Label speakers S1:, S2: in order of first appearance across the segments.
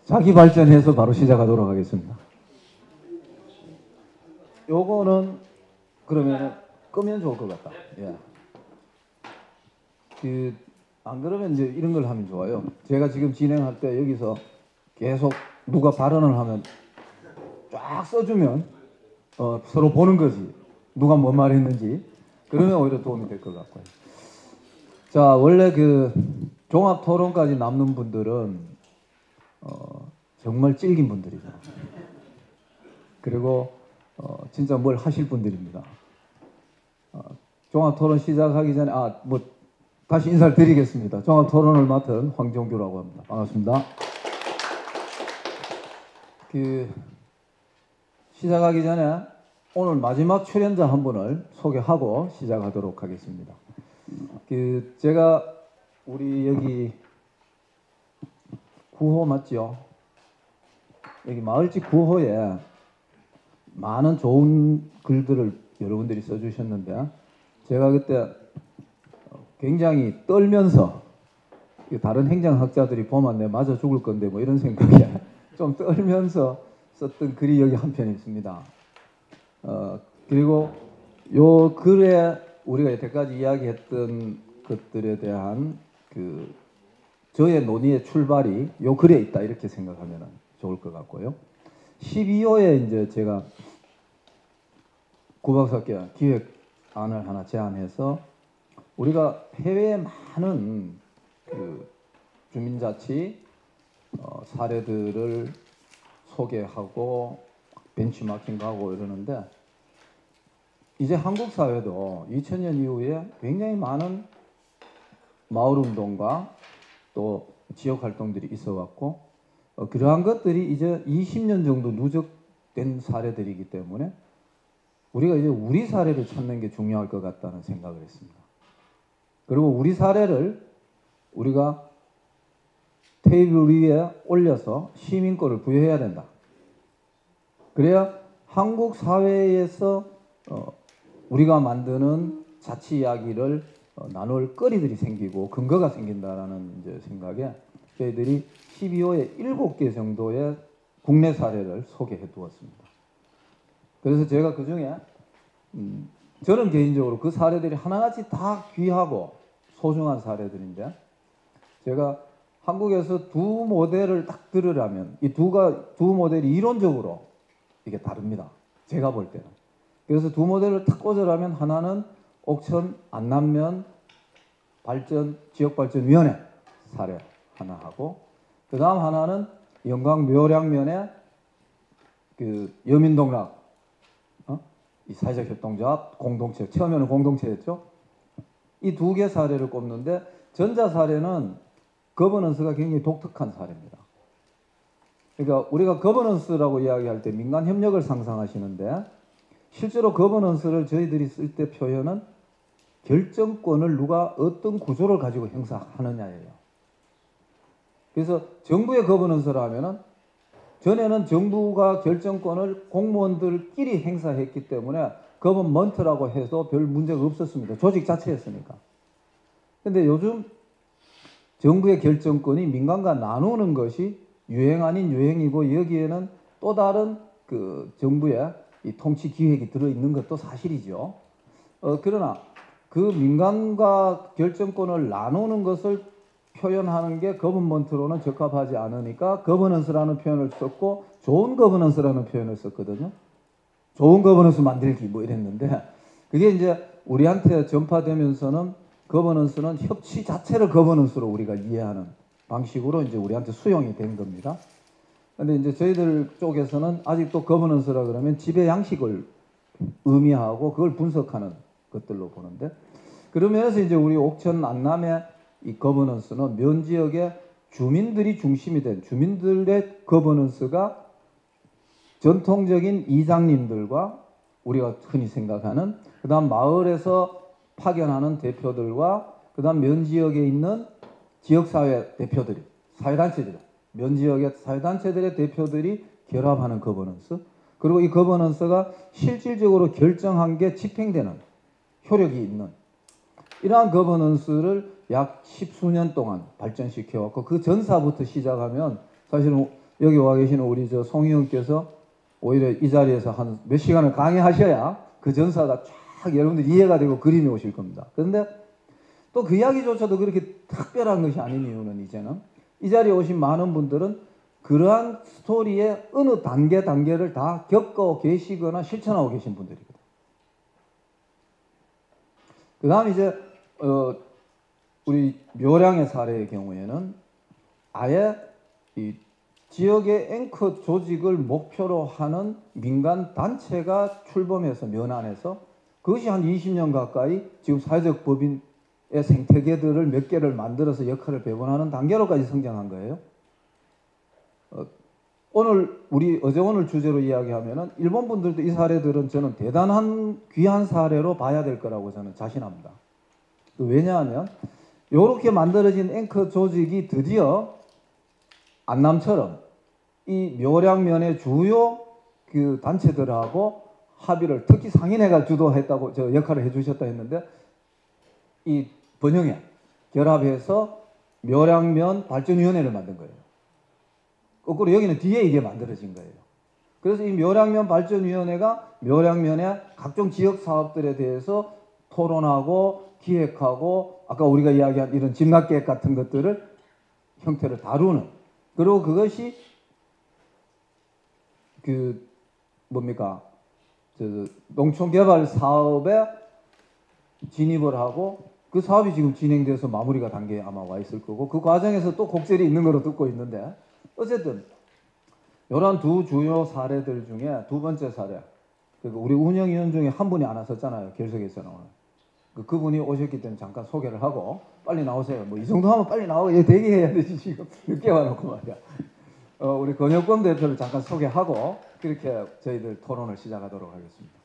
S1: 자기 발전해서 바로 시작하도록 하겠습니다. 요거는 그러면 끄면 좋을 것 같다. 예. 안 그러면 이제 이런 걸 하면 좋아요. 제가 지금 진행할 때 여기서 계속 누가 발언을 하면 쫙 써주면 서로 보는 거지. 누가 뭔 말했는지. 그러면 오히려 도움이 될 것 같고요. 자, 원래 그 종합 토론까지 남는 분들은 정말 찔긴 분들이죠. 그리고 진짜 뭘 하실 분들입니다. 종합 토론 시작하기 전에 다시 인사를 드리겠습니다. 종합 토론을 맡은 황종규라고 합니다. 반갑습니다. 시작하기 전에 오늘 마지막 출연자 한 분을 소개하고 시작하도록 하겠습니다. 제가 우리 여기 구호 맞죠? 여기 마을집 구호에 많은 좋은 글들을 여러분들이 써주셨는데 제가 그때 굉장히 떨면서 다른 행정학자들이 보면 내가 맞아 죽을 건데 뭐 이런 생각에 좀 떨면서 썼던 글이 여기 한 편 있습니다. 그리고 요 글에 우리가 여태까지 이야기했던 것들에 대한 저의 논의의 출발이 요 글에 있다 이렇게 생각하면 좋을 것 같고요. 12호에 이제 제가 구박사께 기획안을 하나 제안해서 우리가 해외에 많은 주민자치 사례들을 소개하고 벤치마킹하고 이러는데 이제 한국 사회도 2000년 이후에 굉장히 많은 마을운동과 또 지역활동들이 있어 왔고 그러한 것들이 이제 20년 정도 누적된 사례들이기 때문에 우리가 이제 우리 사례를 찾는 게 중요할 것 같다는 생각을 했습니다. 그리고 우리 사례를 우리가 테이블 위에 올려서 시민권을 부여해야 된다. 그래야 한국 사회에서 우리가 만드는 자치 이야기를 나눌 거리들이 생기고 근거가 생긴다라는 이제 생각에 저희들이 12호에 7개 정도의 국내 사례를 소개해 두었습니다. 그래서 제가 그 중에 저는 개인적으로 그 사례들이 하나같이 다 귀하고 소중한 사례들인데 제가 한국에서 두 모델을 딱 들으라면 이 두 모델이 이론적으로 이게 다릅니다. 제가 볼 때는. 그래서 두 모델을 딱 꽂으라면 하나는 옥천 안남면 지역발전위원회 사례 하나 하고 그 다음 하나는 영광 묘량면의 여민동락 이 사회적 협동조합 공동체 처음에는 공동체였죠. 이 두 개 사례를 꼽는데 전자 사례는 거버넌스가 굉장히 독특한 사례입니다. 그러니까 우리가 거버넌스라고 이야기할 때 민간 협력을 상상하시는데 실제로 거버넌스를 저희들이 쓸 때 표현은 결정권을 누가 어떤 구조를 가지고 행사하느냐예요. 그래서 정부의 거버넌스라 하면은 전에는 정부가 결정권을 공무원들끼리 행사했기 때문에 거버먼트라고 해서 별 문제가 없었습니다. 조직 자체였으니까. 근데 요즘 정부의 결정권이 민간과 나누는 것이 유행 아닌 유행이고 여기에는 또 다른 정부의 이 통치 기획이 들어있는 것도 사실이죠. 그러나 그 민간과 결정권을 나누는 것을 표현하는 게 거버먼트로는 적합하지 않으니까 거버넌스라는 표현을 썼고 좋은 거버넌스라는 표현을 썼거든요. 좋은 거버넌스 만들기 뭐 이랬는데 그게 이제 우리한테 전파되면서는 거버넌스는 협치 자체를 거버넌스로 우리가 이해하는 방식으로 이제 우리한테 수용이 된 겁니다. 근데 이제 저희들 쪽에서는 아직도 거버넌스라 그러면 지배 양식을 의미하고 그걸 분석하는 것들로 보는데 그러면서 이제 우리 옥천 안남의 이 거버넌스는 면 지역의 주민들이 중심이 된 주민들의 거버넌스가 전통적인 이장님들과 우리가 흔히 생각하는 그 다음 마을에서 파견하는 대표들과 그 다음 면 지역에 있는 지역사회 대표들이 사회단체들 면 지역의 사회단체들의 대표들이 결합하는 거버넌스 그리고 이 거버넌스가 실질적으로 결정한 게 집행되는 효력이 있는 이러한 거버넌스를 약 10수년 동안 발전시켜왔고 그 전사부터 시작하면 사실은 여기 와 계시는 우리 저 송 의원께서 오히려 이 자리에서 한 몇 시간을 강의하셔야 그 전사가 쫙 여러분들 이해가 되고 그림이 오실 겁니다. 그런데 또 그 이야기조차도 그렇게 특별한 것이 아닌 이유는 이제는 이 자리에 오신 많은 분들은 그러한 스토리의 어느 단계를 다 겪어 계시거나 실천하고 계신 분들이거든요. 그 다음 이제 우리 묘량의 사례의 경우에는 아예 이 지역의 앵커 조직을 목표로 하는 민간 단체가 출범해서 면안해서 그것이 한 20년 가까이 지금 사회적 법인의 생태계들을 몇 개를 만들어서 역할을 배분하는 단계로까지 성장한 거예요. 어제 오늘 주제로 이야기하면은 일본 분들도 이 사례들은 저는 대단한 귀한 사례로 봐야 될 거라고 저는 자신합니다. 왜냐하면 이렇게 만들어진 앵커 조직이 드디어 안남처럼 이 묘량면의 주요 그 단체들하고 합의를 특히 상인회가 주도했다고 저 역할을 해주셨다 했는데 이 번영회 결합해서 묘량면 발전위원회를 만든 거예요. 거꾸로 여기는 뒤에 이게 만들어진 거예요. 그래서 이 묘량면 발전위원회가 묘량면의 각종 지역 사업들에 대해서 토론하고 기획하고 아까 우리가 이야기한 이런 집납계획 같은 것들을 형태를 다루는, 그리고 그것이 그 뭡니까 농촌개발 사업에 진입을 하고 그 사업이 지금 진행돼서 마무리가 단계에 아마 와 있을 거고 그 과정에서 또 곡절이 있는 거로 듣고 있는데 어쨌든 이런 두 주요 사례들 중에 두 번째 사례, 그리고 우리 운영위원 중에 한 분이 안 왔었잖아요. 결석에서는 오늘. 그분이 오셨기 때문에 잠깐 소개를 하고 빨리 나오세요. 뭐 이 정도 하면 빨리 나오고 얘 대기해야 되지 지금 늦게 와놓고 말이야. 우리 권혁범 대표를 잠깐 소개하고 그렇게 저희들 토론을 시작하도록 하겠습니다.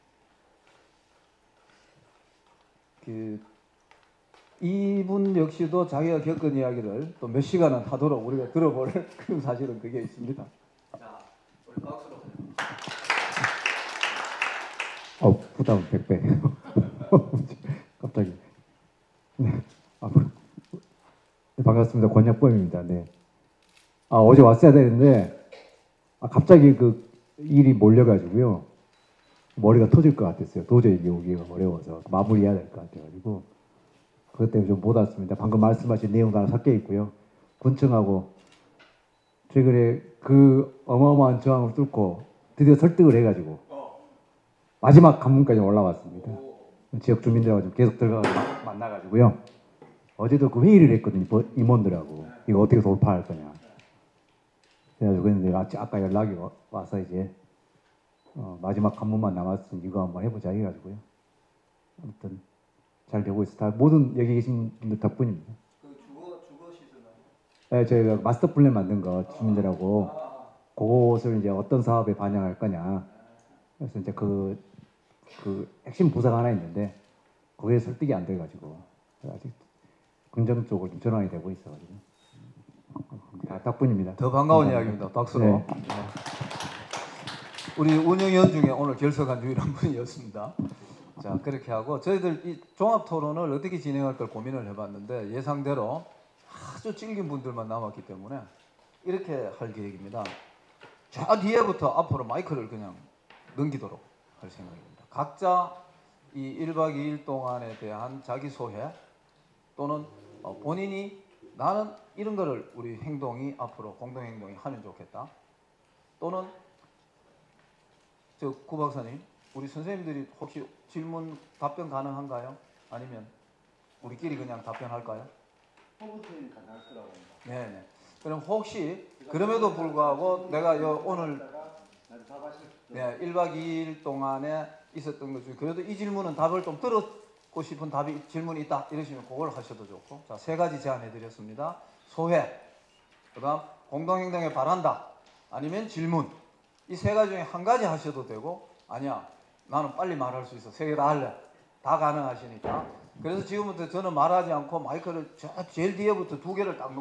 S1: 이분 역시도 자기가 겪은 이야기를 또 몇 시간은 하도록 우리가 들어볼 그런 사실은 그게 있습니다. 자, 우리 박수로.
S2: 부담 100배. 갑자기. 네. 반갑습니다. 권혁범입니다. 네. 어제 왔어야 되는데, 갑자기 그 일이 몰려가지고요. 머리가 터질 것 같았어요. 도저히 오기가 어려워서. 마무리해야 될 것 같아가지고. 그것 때문에 좀 못 왔습니다. 방금 말씀하신 내용도 하나 섞여 있고요. 군청하고 최근에 그 어마어마한 저항을 뚫고 드디어 설득을 해가지고 마지막 관문까지 올라왔습니다. 지역 주민들하고 좀 계속 들어가서 만나가지고요. 어제도 그 회의를 했거든요. 임원들하고 이거 어떻게 돌파할 거냐. 그래가지고 근데 아까 연락이 와서 이제 마지막 관문만 남았으니 이거 한번 해보자 해가지고요. 아무튼 잘 되고 있어. 다 모든 여기 계신 분들 덕분입니다.
S1: 그 주거 시설은?
S2: 네, 저희가 마스터 플랜 만든 거 주민들하고 그것을 이제 어떤 사업에 반영할 거냐. 그래서 이제 그 핵심 부서가 하나 있는데 그게 설득이 안 돼가지고 아직 긍정적으로 좀 전환이 되고 있어가지고 다 덕분입니다.
S1: 더 반가운 이야기입니다. 박수로.
S2: 네.
S1: 우리 운영위원 중에 오늘 결석한 유일한 분이었습니다. 자, 그렇게 하고 저희들 이 종합 토론을 어떻게 진행할 걸 고민을 해봤는데 예상대로 아주 찔긴 분들만 남았기 때문에 이렇게 할 계획입니다. 저 뒤에부터 앞으로 마이크를 그냥 넘기도록 할 생각입니다. 각자 이 1박 2일 동안에 대한 자기소개 또는 본인이 나는 이런 거를 우리 행동이 앞으로 공동행동이 하면 좋겠다. 또는 저 구 박사님, 우리 선생님들이 혹시 질문 답변 가능한가요? 아니면 우리끼리 그냥 답변할까요?
S3: 선생님 가능할 거라고 봅니다.
S1: 네네. 그럼 혹시 그럼에도 불구하고 내가 오늘 1박 2일 동안에 있었던 것 중에 그래도 이 질문은 답을 좀 듣고 싶은 질문이 있다 이러시면 그걸 하셔도 좋고, 자, 세 가지 제안해 드렸습니다. 소회, 그다음 공동행동에 바란다, 아니면 질문. 이 세 가지 중에 한 가지 하셔도 되고, 아니야 나는 빨리 말할 수 있어 세 개 다 할래, 다 가능하시니까. 그래서 지금부터 저는 말하지 않고 마이크를 제일 뒤에부터 두 개를 딱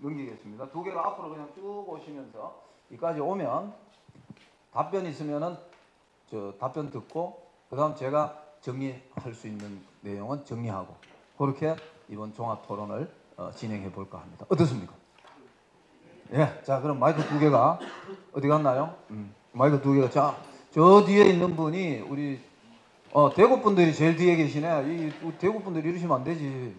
S1: 넘기겠습니다. 두 개를 앞으로 그냥 쭉 오시면서 여기까지 오면 답변 있으면은 저 답변 듣고 그다음 제가 정리할 수 있는 내용은 정리하고 그렇게 이번 종합 토론을 진행해 볼까 합니다. 어떻습니까? 예, 자 그럼 마이크 두 개가 어디 갔나요? 마이크 두 개가 저 뒤에 있는 분이 우리 대구 분들이 제일 뒤에 계시네. 이 대구 분들이 이러시면 안 되지.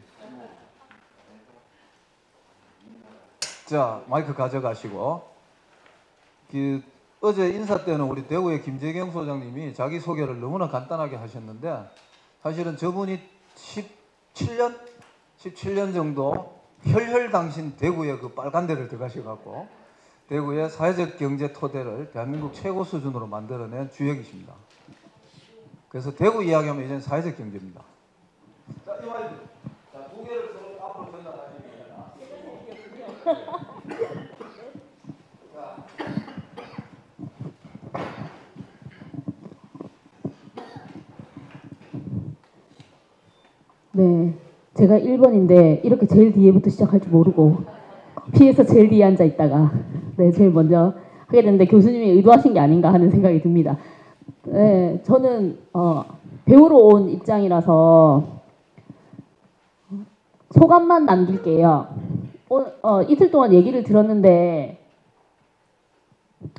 S1: 자 마이크 가져가시고 어제 인사 때는 우리 대구의 김재경 소장님이 자기 소개를 너무나 간단하게 하셨는데 사실은 저분이 17년 정도 혈혈당신 대구의 그 빨간 데를 들어가셔갖고 대구의 사회적 경제 토대를 대한민국 최고 수준으로 만들어낸 주역이십니다. 그래서 대구 이야기하면 이제는 사회적 경제입니다. 자, 이 말이죠. 자, 두 개를 서로 앞으로 전달하시면
S4: 네, 제가 1번인데 이렇게 제일 뒤에부터 시작할 줄 모르고 피해서 제일 뒤에 앉아 있다가 네, 제일 먼저 하게 됐는데 교수님이 의도하신 게 아닌가 하는 생각이 듭니다. 네, 저는 배우러 온 입장이라서 소감만 남길게요. 이틀 동안 얘기를 들었는데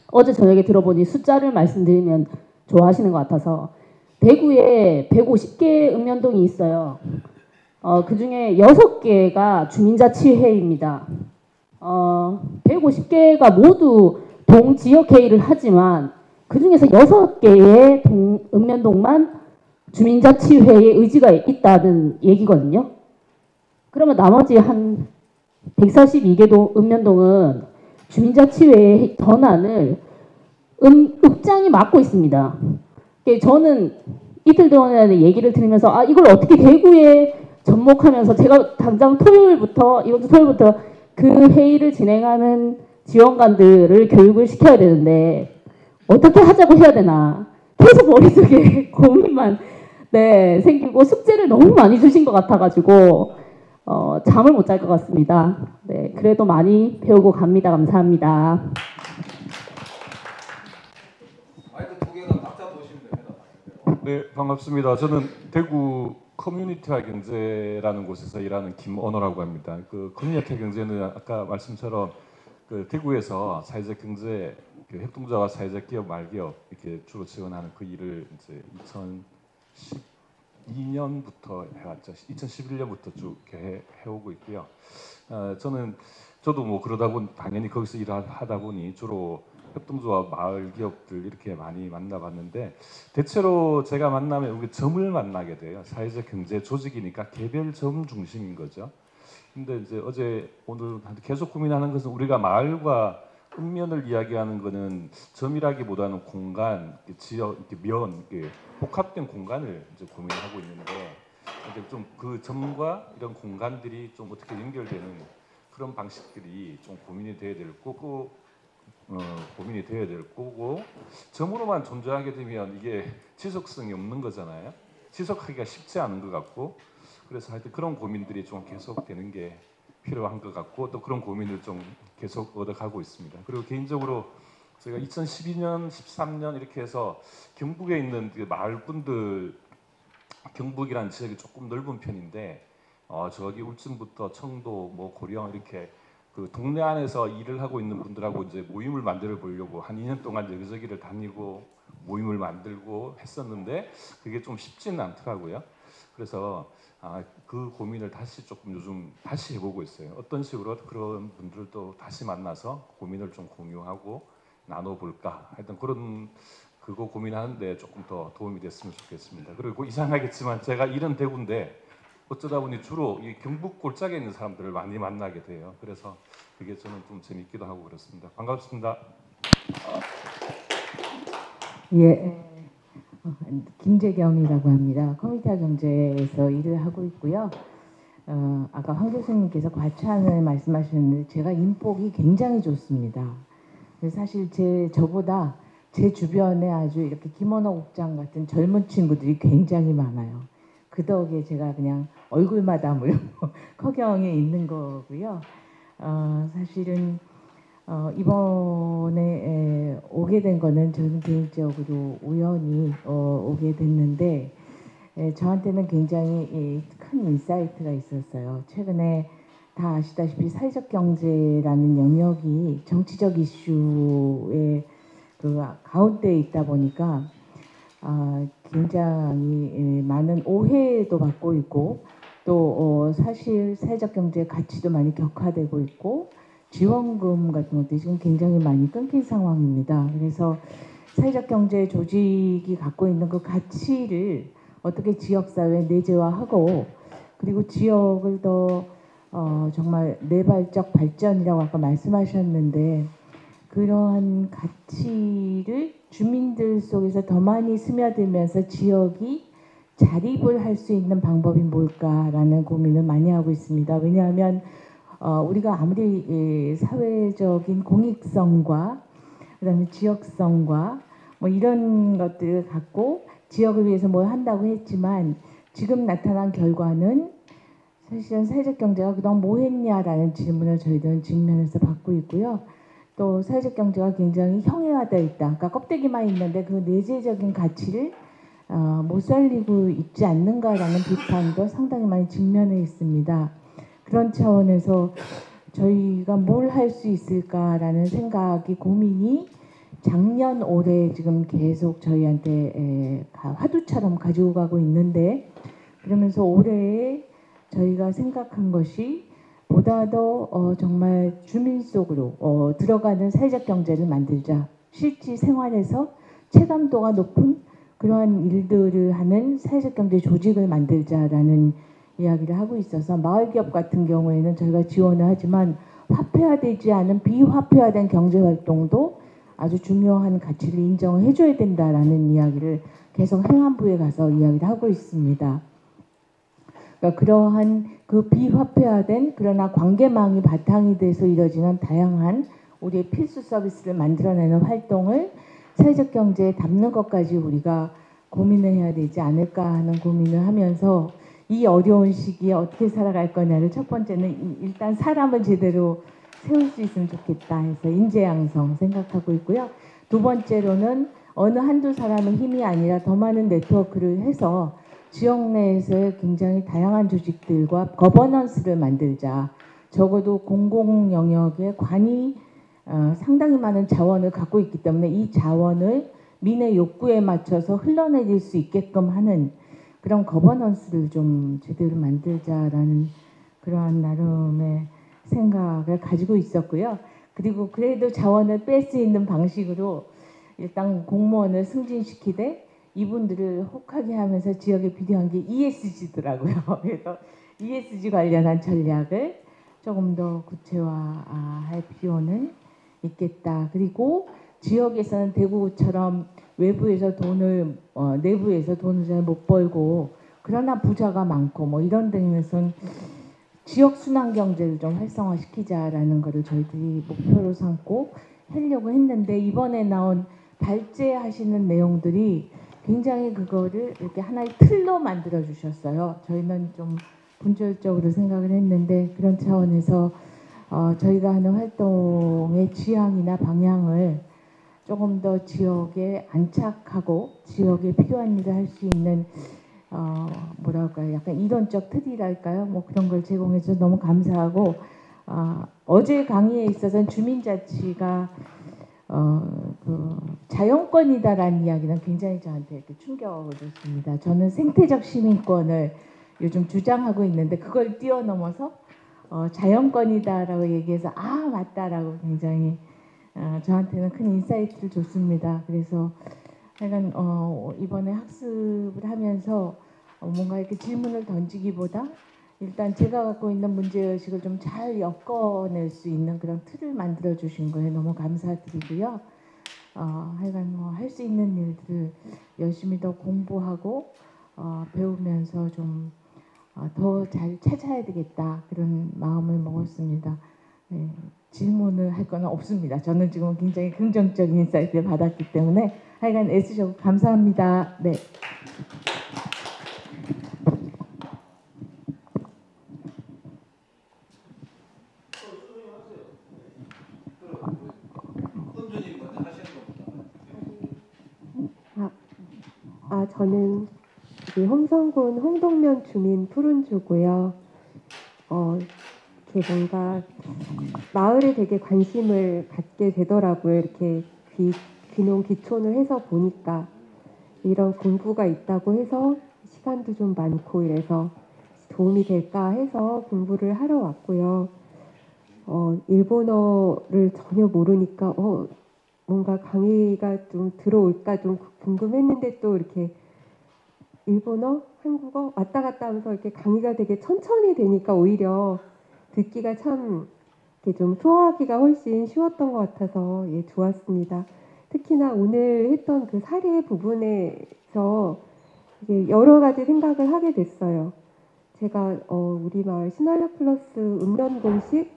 S4: 어제 저녁에 들어보니 숫자를 말씀드리면 좋아하시는 것 같아서 대구에 150개 읍면동이 있어요. 그 중에 6개가 주민자치회의입니다. 150개가 모두 동지역회의를 하지만 그 중에서 6개의 읍면동만 주민자치회의의 의지가 있다는 얘기거든요. 그러면 나머지 한 142개도 읍면동은 주민자치회의 전환을 읍장이 맡고 있습니다. 저는 이틀 동안에 얘기를 들으면서 이걸 어떻게 대구에 접목하면서 제가 당장 이번 주 토요일부터 그 회의를 진행하는 지원관들을 교육을 시켜야 되는데 어떻게 하자고 해야 되나 계속 머릿속에 고민만 생기고 숙제를 너무 많이 주신 것 같아가지고 잠을 못 잘 것 같습니다. 네, 그래도 많이 배우고 갑니다. 감사합니다.
S5: 네, 반갑습니다. 저는 대구 커뮤니티화 경제라는 곳에서 일하는 김언호라고 합니다. 그 커뮤니티화 경제는 아까 말씀처럼 그 대구에서 사회적 경제, 협동조합, 사회적 기업, 말기업 이렇게 주로 지원하는 그 일을 이제 2012년부터 해왔죠. 2011년부터 쭉 해오고 있고요. 저도 뭐 그러다 보니 당연히 거기서 일을 하다 보니 주로 협동조합, 마을 기업들 이렇게 많이 만나봤는데 대체로 제가 만나면 우리 점을 만나게 돼요. 사회적 경제 조직이니까 개별 점 중심인 거죠. 근데 이제 오늘 계속 고민하는 것은 우리가 마을과 읍면을 이야기하는 거는 점이라기보다는 공간, 지역, 면, 복합된 공간을 이제 고민하고 있는데 이제 좀 그 점과 이런 공간들이 좀 어떻게 연결되는 그런 방식들이 좀 고민이 돼야 될 거고. 고민이 되어야 될 거고 점으로만 존재하게 되면 이게 지속성이 없는 거잖아요. 지속하기가 쉽지 않은 것 같고 그래서 하여튼 그런 고민들이 좀 계속되는 게 필요한 것 같고 또 그런 고민을 좀 계속 얻어가고 있습니다. 그리고 개인적으로 제가 2012년, 13년 이렇게 해서 경북에 있는 그 마을분들 경북이라는 지역이 조금 넓은 편인데 저기 울진부터 청도, 뭐 고령 이렇게 그 동네 안에서 일을 하고 있는 분들하고 이제 모임을 만들어 보려고 한 2년 동안 여기저기를 다니고 모임을 만들고 했었는데 그게 좀 쉽지는 않더라고요. 그래서 그 고민을 조금 요즘 다시 해보고 있어요. 어떤 식으로 그런 분들도 다시 만나서 고민을 좀 공유하고 나눠볼까 하여튼 그거 고민하는데 조금 더 도움이 됐으면 좋겠습니다. 그리고 이상하겠지만 제가 일은 대구인데 어쩌다 보니 주로 이 경북 골짜기에 있는 사람들을 많이 만나게 돼요. 그래서 그게 저는 좀 재밌기도 하고 그렇습니다. 반갑습니다.
S6: 예, 김재경이라고 합니다. 커뮤니티화 경제에서 일을 하고 있고요. 아까 황 교수님께서 과찬을 말씀하셨는데 제가 인복이 굉장히 좋습니다. 사실 저보다 제 주변에 아주 이렇게 김원호 국장 같은 젊은 친구들이 굉장히 많아요. 그 덕에 제가 그냥 얼굴마다 커경에 있는 거고요. 사실은 이번에 오게 된 거는 저는 개인적으로 우연히 오게 됐는데 저한테는 굉장히 큰 인사이트가 있었어요. 최근에 다 아시다시피 사회적 경제라는 영역이 정치적 이슈의 그 가운데에 있다 보니까 굉장히 많은 오해도 받고 있고 또 사실 사회적 경제 가치도 많이 격화되고 있고 지원금 같은 것도 지금 굉장히 많이 끊긴 상황입니다. 그래서 사회적 경제 조직이 갖고 있는 그 가치를 어떻게 지역사회에 내재화하고 그리고 지역을 더 정말 내발적 발전이라고 아까 말씀하셨는데 그러한 가치를 주민들 속에서 더 많이 스며들면서 지역이 자립을 할 수 있는 방법이 뭘까라는 고민을 많이 하고 있습니다. 왜냐하면 우리가 아무리 사회적인 공익성과 그다음에 지역성과 뭐 이런 것들을 갖고 지역을 위해서 뭘 한다고 했지만 지금 나타난 결과는 사실은 사회적 경제가 그동안 뭐 했냐라는 질문을 저희들은 직면해서 받고 있고요. 또 사회적 경제가 굉장히 형해화되어 있다. 그러니까 껍데기만 있는데 그 내재적인 가치를 못 살리고 있지 않는가라는 비판도 상당히 많이 직면해 있습니다. 그런 차원에서 저희가 뭘 할 수 있을까라는 생각이 고민이 작년 올해 지금 계속 저희한테 화두처럼 가지고 가고 있는데 그러면서 올해 저희가 생각한 것이 보다 더 정말 주민 속으로 들어가는 사회적 경제를 만들자. 실제 생활에서 체감도가 높은 그러한 일들을 하는 사회적 경제 조직을 만들자라는 이야기를 하고 있어서 마을기업 같은 경우에는 저희가 지원을 하지만 화폐화되지 않은 비화폐화된 경제활동도 아주 중요한 가치를 인정해 줘야 된다라는 이야기를 계속 행안부에 가서 이야기를 하고 있습니다. 그러니까 그러한 그 비화폐화된 그러나 관계망이 바탕이 돼서 이뤄지는 다양한 우리의 필수 서비스를 만들어내는 활동을 사회적 경제에 담는 것까지 우리가 고민을 해야 되지 않을까 하는 고민을 하면서 이 어려운 시기에 어떻게 살아갈 거냐를 첫 번째는 일단 사람을 제대로 세울 수 있으면 좋겠다 해서 인재 양성 생각하고 있고요. 두 번째로는 어느 한두 사람의 힘이 아니라 더 많은 네트워크를 해서 지역 내에서의 굉장히 다양한 조직들과 거버넌스를 만들자. 적어도 공공 영역에 관이 상당히 많은 자원을 갖고 있기 때문에 이 자원을 민의 욕구에 맞춰서 흘러내릴 수 있게끔 하는 그런 거버넌스를 좀 제대로 만들자라는 그러한 나름의 생각을 가지고 있었고요. 그리고 그래도 자원을 뺄 수 있는 방식으로 일단 공무원을 승진시키되 이분들을 혹하게 하면서 지역에 필요한 게 ESG더라고요. 그래서 ESG 관련한 전략을 조금 더 구체화할 필요는 있겠다. 그리고 지역에서는 대구처럼 외부에서 돈을 내부에서 돈을 잘 못 벌고 그러나 부자가 많고 뭐 이런 데에서는 지역 순환 경제를 좀 활성화시키자라는 것을 저희들이 목표로 삼고 하려고 했는데 이번에 나온 발제하시는 내용들이 굉장히 그거를 이렇게 하나의 틀로 만들어 주셨어요. 저희는 좀 분절적으로 생각을 했는데 그런 차원에서 저희가 하는 활동의 지향이나 방향을 조금 더 지역에 안착하고 지역에 필요한 일을 할 수 있는 뭐랄까요, 약간 이론적 틀이랄까요, 뭐 그런 걸 제공해서 너무 감사하고 어제 강의에 있어서는 주민자치가 그 자연권이다라는 이야기는 굉장히 저한테 이렇게 충격을 줬습니다. 저는 생태적 시민권을 요즘 주장하고 있는데 그걸 뛰어넘어서 자연권이다라고 얘기해서 아 맞다라고 굉장히 저한테는 큰 인사이트를 줬습니다. 그래서 하여간 이번에 학습을 하면서 뭔가 이렇게 질문을 던지기보다 일단 제가 갖고 있는 문제의식을 좀 잘 엮어낼 수 있는 그런 틀을 만들어 주신 거에 너무 감사드리고요. 하여간 뭐 할 수 있는 일들을 열심히 더 공부하고 배우면서 좀 더 잘 찾아야 되겠다 그런 마음을 먹었습니다. 네, 질문을 할 건 없습니다. 저는 지금 굉장히 긍정적인 인사이트를 받았기 때문에 하여간 애쓰셔서 감사합니다. 네.
S7: 저는 홍성군 홍동면 주민 푸른주고요. 이렇게 뭔가 마을에 되게 관심을 갖게 되더라고요. 이렇게 귀농 귀촌을 해서 보니까 이런 공부가 있다고 해서 시간도 좀 많고 이래서 도움이 될까 해서 공부를 하러 왔고요. 일본어를 전혀 모르니까 뭔가 강의가 좀 들어올까 좀 궁금했는데 또 이렇게 일본어, 한국어 왔다 갔다 하면서 이렇게 강의가 되게 천천히 되니까 오히려 듣기가 참 이렇게 좀 소화하기가 훨씬 쉬웠던 것 같아서 예, 좋았습니다. 특히나 오늘 했던 그 사례 부분에서 이게 여러 가지 생각을 하게 됐어요. 제가 우리 마을 신활력 플러스 읍면 공식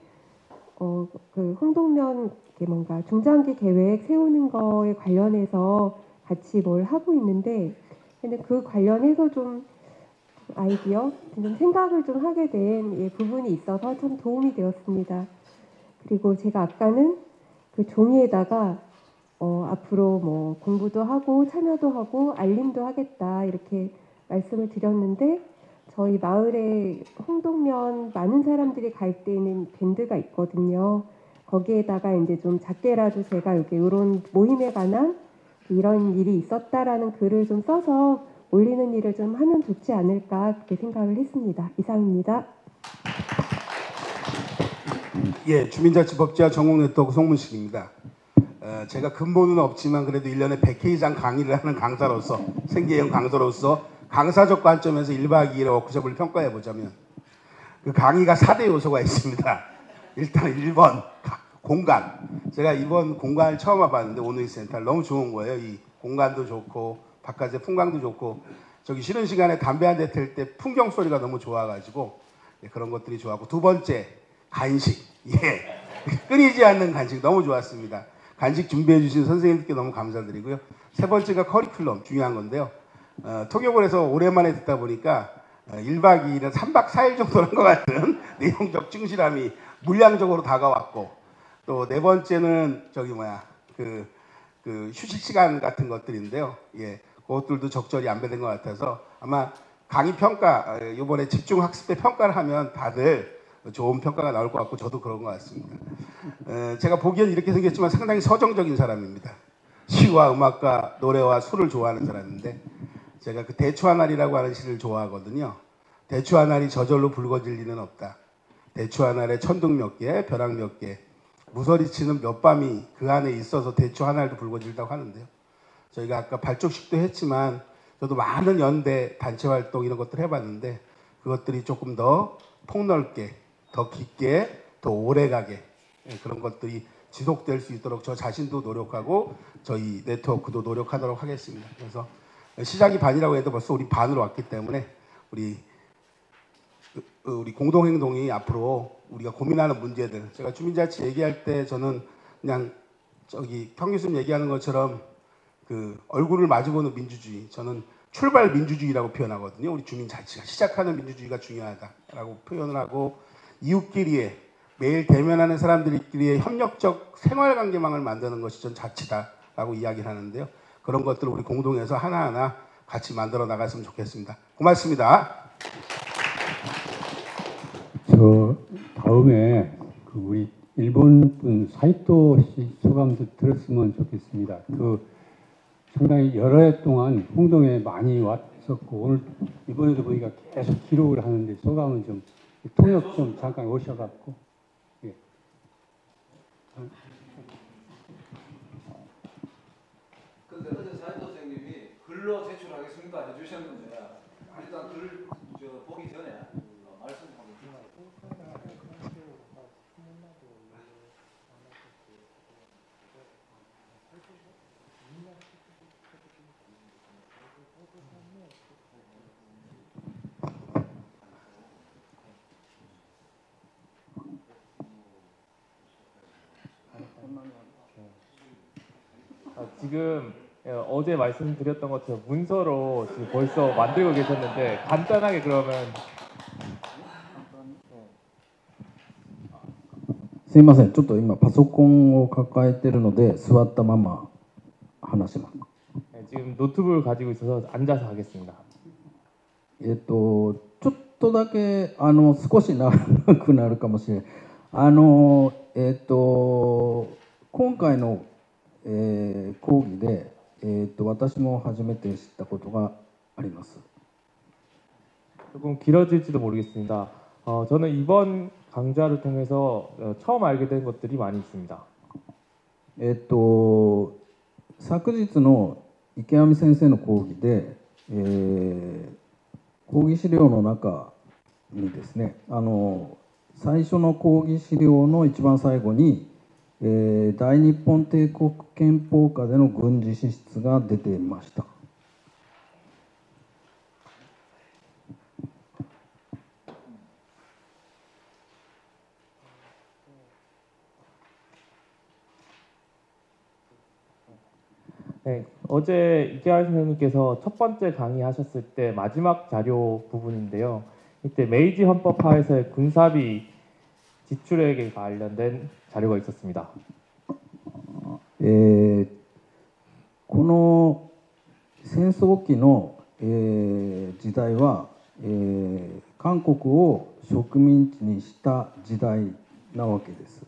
S7: 그 홍동면 이렇게 뭔가 중장기 계획 세우는 거에 관련해서 같이 뭘 하고 있는데 근데 그 관련해서 좀 아이디어, 좀 생각을 좀 하게 된 예, 부분이 있어서 참 도움이 되었습니다. 그리고 제가 아까는 그 종이에다가 앞으로 뭐 공부도 하고 참여도 하고 알림도 하겠다 이렇게 말씀을 드렸는데 저희 마을에 홍동면 많은 사람들이 갈 때는 밴드가 있거든요. 거기에다가 이제 좀 작게라도 제가 여기 이런 모임에 관한 이런 일이 있었다라는 글을 좀 써서 올리는 일을 좀 하면 좋지 않을까 그렇게 생각을 했습니다. 이상입니다.
S8: 예, 주민자치법제화 전국네트워크 송문식입니다. 제가 근본은 없지만 그래도 1년에 100회 이상 강의를 하는 강사로서 생계형 강사로서 강사적 관점에서 1박 2일의 워크숍을 평가해 보자면 그 강의가 4대 요소가 있습니다. 일단 1번 공간. 제가 이번 공간을 처음 와봤는데 오누이센터를 너무 좋은 거예요. 이 공간도 좋고 바깥에 풍광도 좋고 저기 쉬는 시간에 담배 한 대 댈 때 풍경 소리가 너무 좋아가지고 예, 그런 것들이 좋았고 두 번째 간식. 예, 끊이지 않는 간식 너무 좋았습니다. 간식 준비해 주신 선생님들께 너무 감사드리고요. 세 번째가 커리큘럼 중요한 건데요. 통역을 해서 오랜만에 듣다 보니까 1박 2일은 3박 4일 정도 한 것 같은 내용적 충실함이 물량적으로 다가왔고 또 네 번째는 저기 그 휴식 시간 같은 것들인데요. 예, 그것들도 적절히 안배된 것 같아서 아마 강의 평가 이번에 집중 학습 때 평가를 하면 다들 좋은 평가가 나올 것 같고 저도 그런 것 같습니다. 제가 보기엔 이렇게 생겼지만 상당히 서정적인 사람입니다. 시와 음악과 노래와 술을 좋아하는 사람인데 제가 그 대추 하나리라고 하는 시를 좋아하거든요. 대추 하나리 저절로 붉어질 리는 없다. 대추 하나리에 천둥 몇 개, 벼락 몇 개, 무서리치는 몇 밤이 그 안에 있어서 대추 하나리도 붉어질다고 하는데요. 저희가 아까 발족식도 했지만 저도 많은 연대 단체 활동 이런 것들 해봤는데 그것들이 조금 더 폭넓게, 더 깊게, 더 오래가게 그런 것들이 지속될 수 있도록 저 자신도 노력하고 저희 네트워크도 노력하도록 하겠습니다. 그래서 시작이 반이라고 해도 벌써 우리 반으로 왔기 때문에 우리 공동행동이 앞으로 우리가 고민하는 문제들 제가 주민자치 얘기할 때 저는 그냥 저기 평 교수님 얘기하는 것처럼 그 얼굴을 마주보는 민주주의 저는 출발 민주주의라고 표현하거든요. 우리 주민자치가 시작하는 민주주의가 중요하다라고 표현을 하고 이웃끼리의 매일 대면하는 사람들끼리의 협력적 생활관계망을 만드는 것이 전 자치다라고 이야기를 하는데요. 그런 것들을 우리 공동해서 하나하나 같이 만들어 나갔으면 좋겠습니다. 고맙습니다.
S9: 저 다음에 그 우리 일본 분 사이토 씨 소감도 들었으면 좋겠습니다. 그 상당히 여러 해 동안 홍동에 많이 왔었고 오늘 이번에도 보니까 계속 기록을 하는데 소감은 좀 통역 좀 잠깐 오셔갖고 예.
S1: 근데 어제 사이토 선생님이 글로 제출하겠습니다 해주셨는데 일단 글 보기 전에 말씀 한번
S10: 지금 어제 말씀드렸던 것처럼 문서로 지금 벌써 만들고 계셨는데 간단하게 그러면
S11: すいません、ちょっと今パソコンを抱えてるので座ったまま話します。
S10: 지금 노트북을 가지고 있어서 앉아서 하겠습니다.
S11: ちょっととだけ少し長くなるかもしれない。今回の、講義で、私も初めて知ったことがあります。
S10: 조금 길어질지도 모르겠습니다. 저는 이번 강좌를 통해서 처음 알게 된 것들이 많이 있습니다.
S11: 昨日の池上先生の講義で、講義資料の中にですね、最初の講義資料の一番最後に、大日本帝国憲法下での軍事支出が出ていました。
S10: 네, 어제 이계할 선생님께서 첫 번째 강의하셨을 때 마지막 자료 부분인데요. 이때 메이지 헌법하에서의 군사비 지출액에 관련된 자료가 있었습니다.
S11: この戦争期の、時代は、韓国を植民地にした時代なわけです。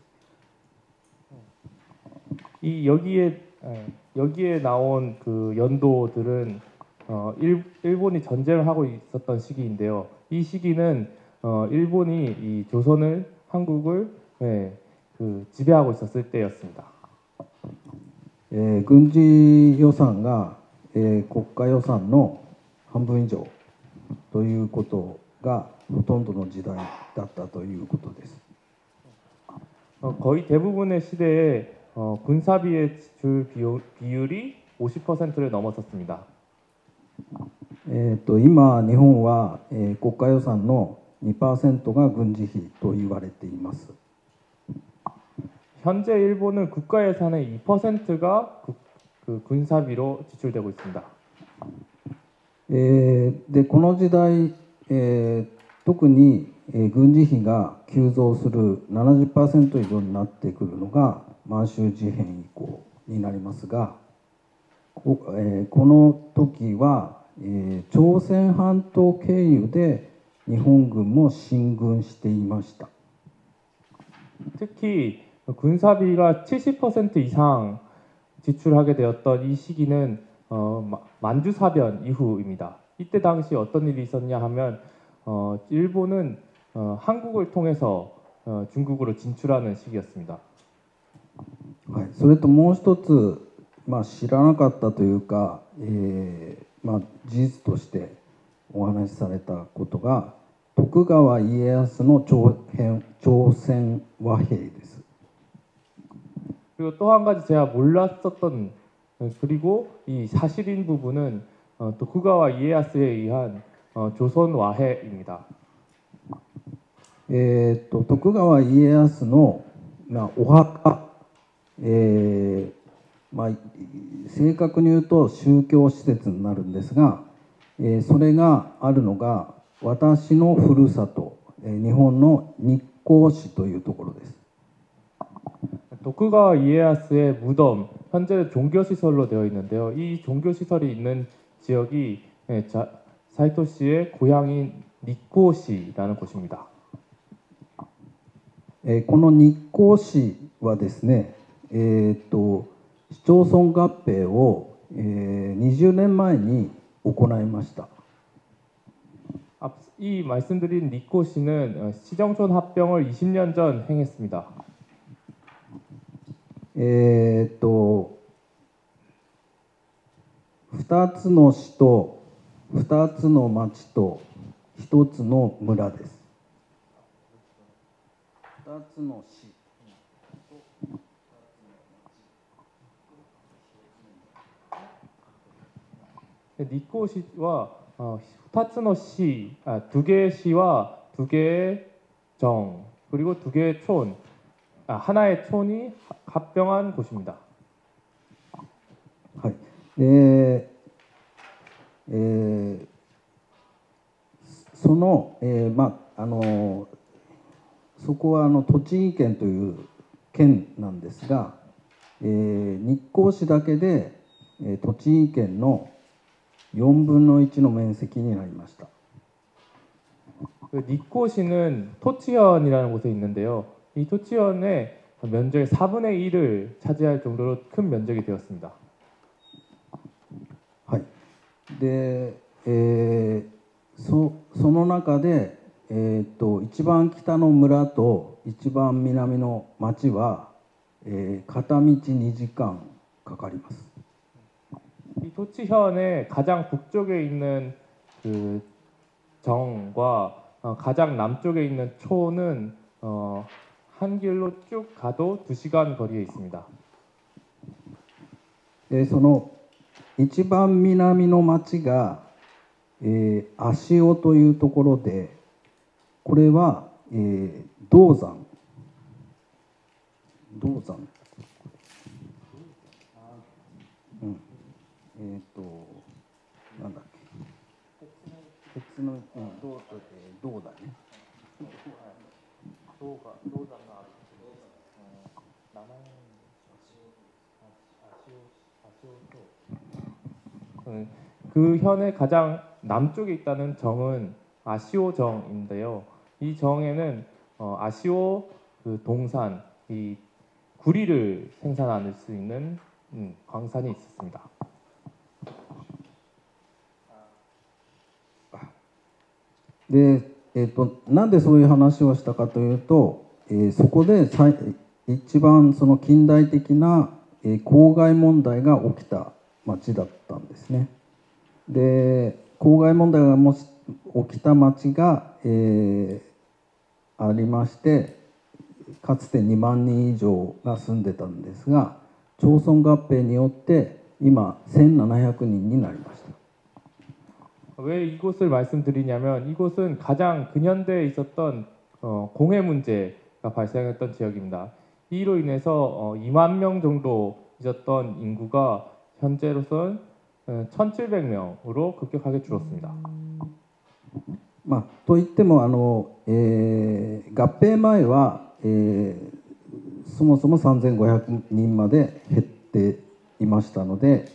S10: 여기에 나온 그 연도들은 일본이 전쟁을 하고 있었던 시기인데요. 이 시기는 일본이 이 조선을 한국을 그 지배하고 있었을 때였습니다.
S11: 軍事予算が、国家予算の半分以上ということがほとんどの時代だったということです。
S10: 거의 대부분의 시대에 군사비의 지출 비율이 50%를 넘었었습니다.
S11: 今日本は、国家予算の 2%が軍事費と言われています。
S10: 현재 일본은 국가 예산의 2%가 그 군사비로 지출되고 있습니다.
S11: でこの時代、特に、軍事費が急増する 70% 以上になってくるのが満州事変以降になりますが、この時は、朝鮮半島経由で日本軍も進軍していました。
S10: 특히 군사비가 70% 이상 지출하게 되었던 이 시기는 만주사변 이후입니다. 이때 당시 어떤 일이 있었냐 하면 일본은 한국을 통해서 중국으로 진출하는 시기였습니다.
S11: それともう一つ、知らなかったというか、事実としてお話しされたことが徳川家康の朝鮮和平です。
S10: 그리고 또 한 가지 제가 몰랐었던 그리고 이 사실인 부분은 토쿠가와 이에야스에 의한 조선 와해입니다.
S11: 徳川家康の、お墓、正確に言うと宗教施設になるんですが、それがあるのが私のふるさと、日本の日光市というところです。
S10: 토쿠가와 이에야스의 무덤 현재 종교시설로 되어 있는데요. 이 종교시설이 있는 지역이 사이토 씨의 고향인 니코시라는 곳입니다.
S11: この日光市はですね、市町村合併を、20年前に行いました。
S10: 이 말씀드린 니코시는 시정촌 합병을 20년 전 행했습니다.
S11: 2つの市と2つの町と1つの村です。2つの市。
S10: 니코시와 2つの市, 2개의 시와 2개의 정, 그리고 2개의 촌, 하나의 촌이 합병한 곳입니다.
S11: はい。その、そこは栃木県という県なんですが、日光市だけで、栃木県の4分の1の面積になりました。
S10: 그 니코시는 토치현이라는 곳에 있는데요. 이 토치현의 면적의 4분의 1을 차지할 정도로 큰 면적이 되었습니다.
S11: はい。で、その中で、一番北の村と一番南の町は、片道2時間かかります。
S10: 이 토치현의 가장 북쪽에 있는 그 정과 가장 남쪽에 있는 초는 한 길로 쭉 가도 2시간 거리에 있습니다.
S11: その一番南の町が、足尾というところで、これは、銅山。なんだっけ。鉄の、銅だね。
S10: 그 현의 가장 남쪽에 있다는 정은 아시오 정인데요. 이 정에는 아시오 그 동산, 이 구리를 생산할 수 있는 광산이 있었습니다.
S11: で、なんでそういう話をしたかというと、そこで一番その近代的な、公害問題が起きた町だったんですね。で、公害問題がもし起きた町が、ありまして、かつて2万人以上が住んでたんですが、町村合併によって今1700人になりました。
S10: 왜 이곳을 말씀드리냐면 이곳은 가장 근현대에 있었던 공해 문제가 발생했던 지역입니다. 이로 인해서 2만 명 정도 있었던 인구가 현재로서는 1,700명으로 급격하게 줄었습니다.
S11: まあ、といっても合併前は、そもそも3500人まで減っていましたので、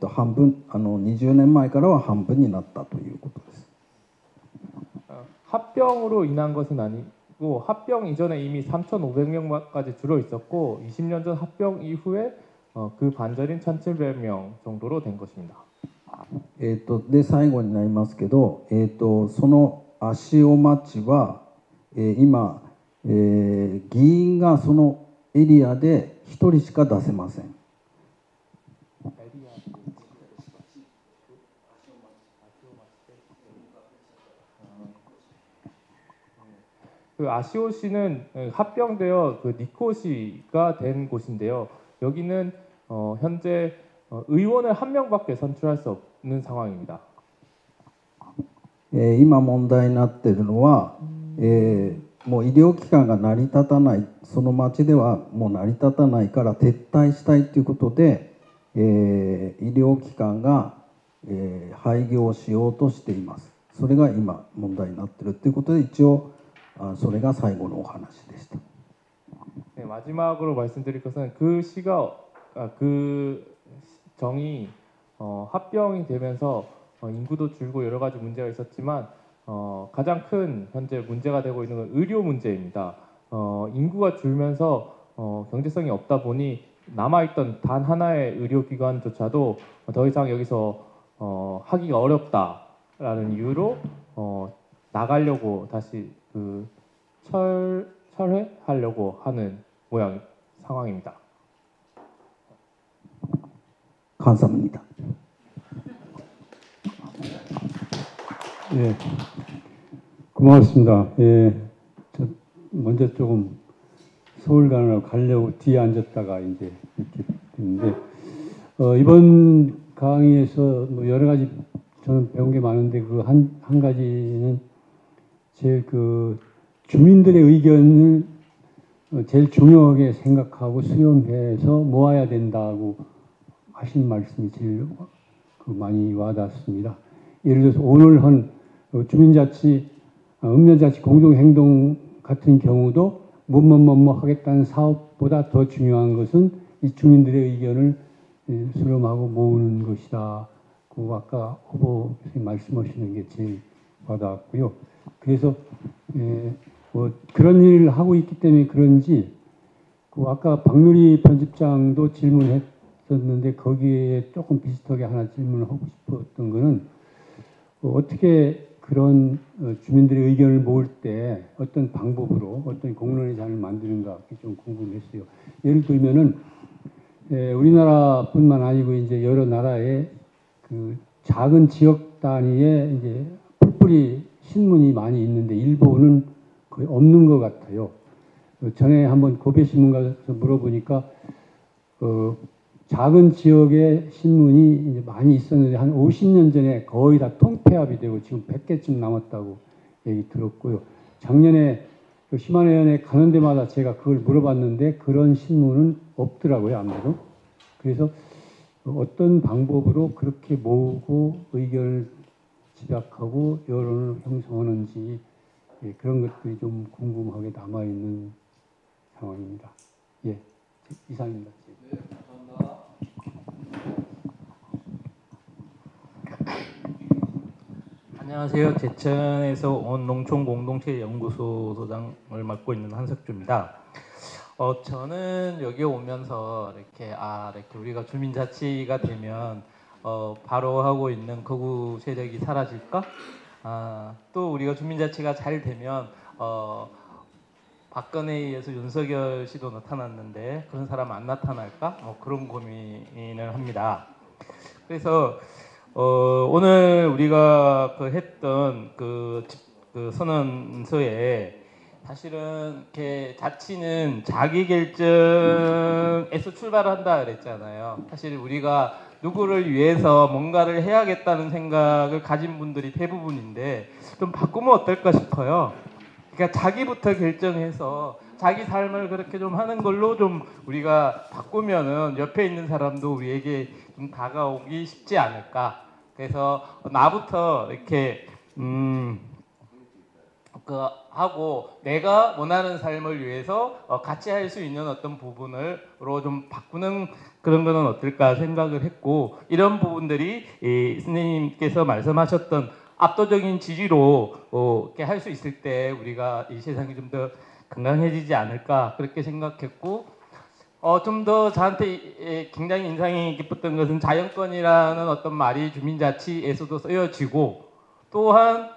S11: 半分20年前からは半分になったということです。
S10: 합병으로 인한 것은 아니고 합병 이전에 이미 3,500명까지 줄어 있었고 20년 전 합병 이후에 그 반절인 1,700명 정도로 된 것입니다.
S11: で最後になりますけど、その足尾町は、今、議員がそのエリアで1人しか出せません。
S10: 그 아시오시는 합병되어 그 니코시가 된 곳인데요. 여기는 현재 의원을 한 명밖에 선출할 수 없는 상황입니다.
S11: 今問題になっているのは、もう医療機関が成り立たない、その町ではもう成り立たないから撤退したいということで、医療機関が、廃業しようとしています。それが今問題になっているということで、一応それが最後のお話でした。
S10: 네, 마지막으로 말씀드릴 것은 그 정이 합병이 되면서 인구도 줄고 여러 가지 문제가 있었지만 가장 큰 현재 문제가 되고 있는 건 의료 문제입니다. 인구가 줄면서 경제성이 없다 보니 남아있던 단 하나의 의료기관조차도 더 이상 여기서 하기가 어렵다라는 이유로 나가려고 다시 그 철회하려고 하는 모양 상황입니다.
S11: 감사합니다.
S9: 예, 고맙습니다. 예, 저 먼저 조금 서울 가려고 뒤에 앉았다가 이제 이렇게 됐는데 이번 강의에서 뭐 여러 가지 저는 배운 게 많은데 그 한 가지는 제일 그 주민들의 의견을 제일 중요하게 생각하고 수렴해서 모아야 된다고 하신 말씀이 제일 많이 와닿습니다. 예를 들어서 오늘 한 주민자치, 읍면자치 공동행동 같은 경우도 뭐뭐 하겠다는 사업보다 더 중요한 것은 이 주민들의 의견을 수렴하고 모으는 것이다. 그 아까 후보 말씀하시는 게 제일 와닿았고요. 그래서 뭐 그런 일을 하고 있기 때문에 그런지 그 아까 박누리 편집장도 질문했었는데 거기에 조금 비슷하게 하나 질문을 하고 싶었던 거는 어떻게 그런 주민들의 의견을 모을 때 어떤 방법으로 어떤 공론의 장을 만드는가 그게 좀 궁금했어요. 예를 들면은 우리나라뿐만 아니고 이제 여러 나라의 그 작은 지역 단위의 이제 풀뿌리 신문이 많이 있는데 일본은 거의 없는 것 같아요. 전에 한번 고베 신문 가서 물어보니까 작은 지역의 신문이 이제 많이 있었는데 한 50년 전에 거의 다 통폐합이 되고 지금 100개쯤 남았다고 얘기 들었고요. 작년에 시마네현에 가는 데마다 제가 그걸 물어봤는데 그런 신문은 없더라고요, 아무래도. 그래서 어떤 방법으로 그렇게 모으고 의견을 집약하고 여론을 형성하는지 그런 것들이 좀 궁금하게 남아있는 상황입니다. 예, 이상입니다.
S1: 네, 감사합니다.
S12: 안녕하세요. 제천에서 온 농촌공동체 연구소 소장을 맡고 있는 한석주입니다. 저는 여기 오면서 이렇게 우리가 주민자치가 되면 바로 하고 있는 거구 세력이 사라질까? 또 우리가 주민자치가 잘 되면 박근혜에 의해서 윤석열 씨도 나타났는데 그런 사람 안 나타날까? 그런 고민을 합니다. 그래서 오늘 우리가 했던 그 선언서에 사실은 이렇게 자치는 자기 결정에서 출발한다 그랬잖아요. 사실 우리가 누구를 위해서 뭔가를 해야겠다는 생각을 가진 분들이 대부분인데 좀 바꾸면 어떨까 싶어요. 그러니까 자기부터 결정해서 자기 삶을 그렇게 좀 하는 걸로 좀 우리가 바꾸면은 옆에 있는 사람도 우리에게 좀 다가오기 쉽지 않을까. 그래서 나부터 이렇게 하고 내가 원하는 삶을 위해서 같이 할 수 있는 어떤 부분으로 좀 바꾸는 그런 거는 어떨까 생각을 했고, 이런 부분들이 선생님께서 말씀하셨던 압도적인 지지로 이렇게 할 수 있을 때 우리가 이 세상이 좀 더 건강해지지 않을까 그렇게 생각했고, 좀 더 저한테 굉장히 인상이 깊었던 것은 자연권이라는 어떤 말이 주민자치에서도 쓰여지고, 또한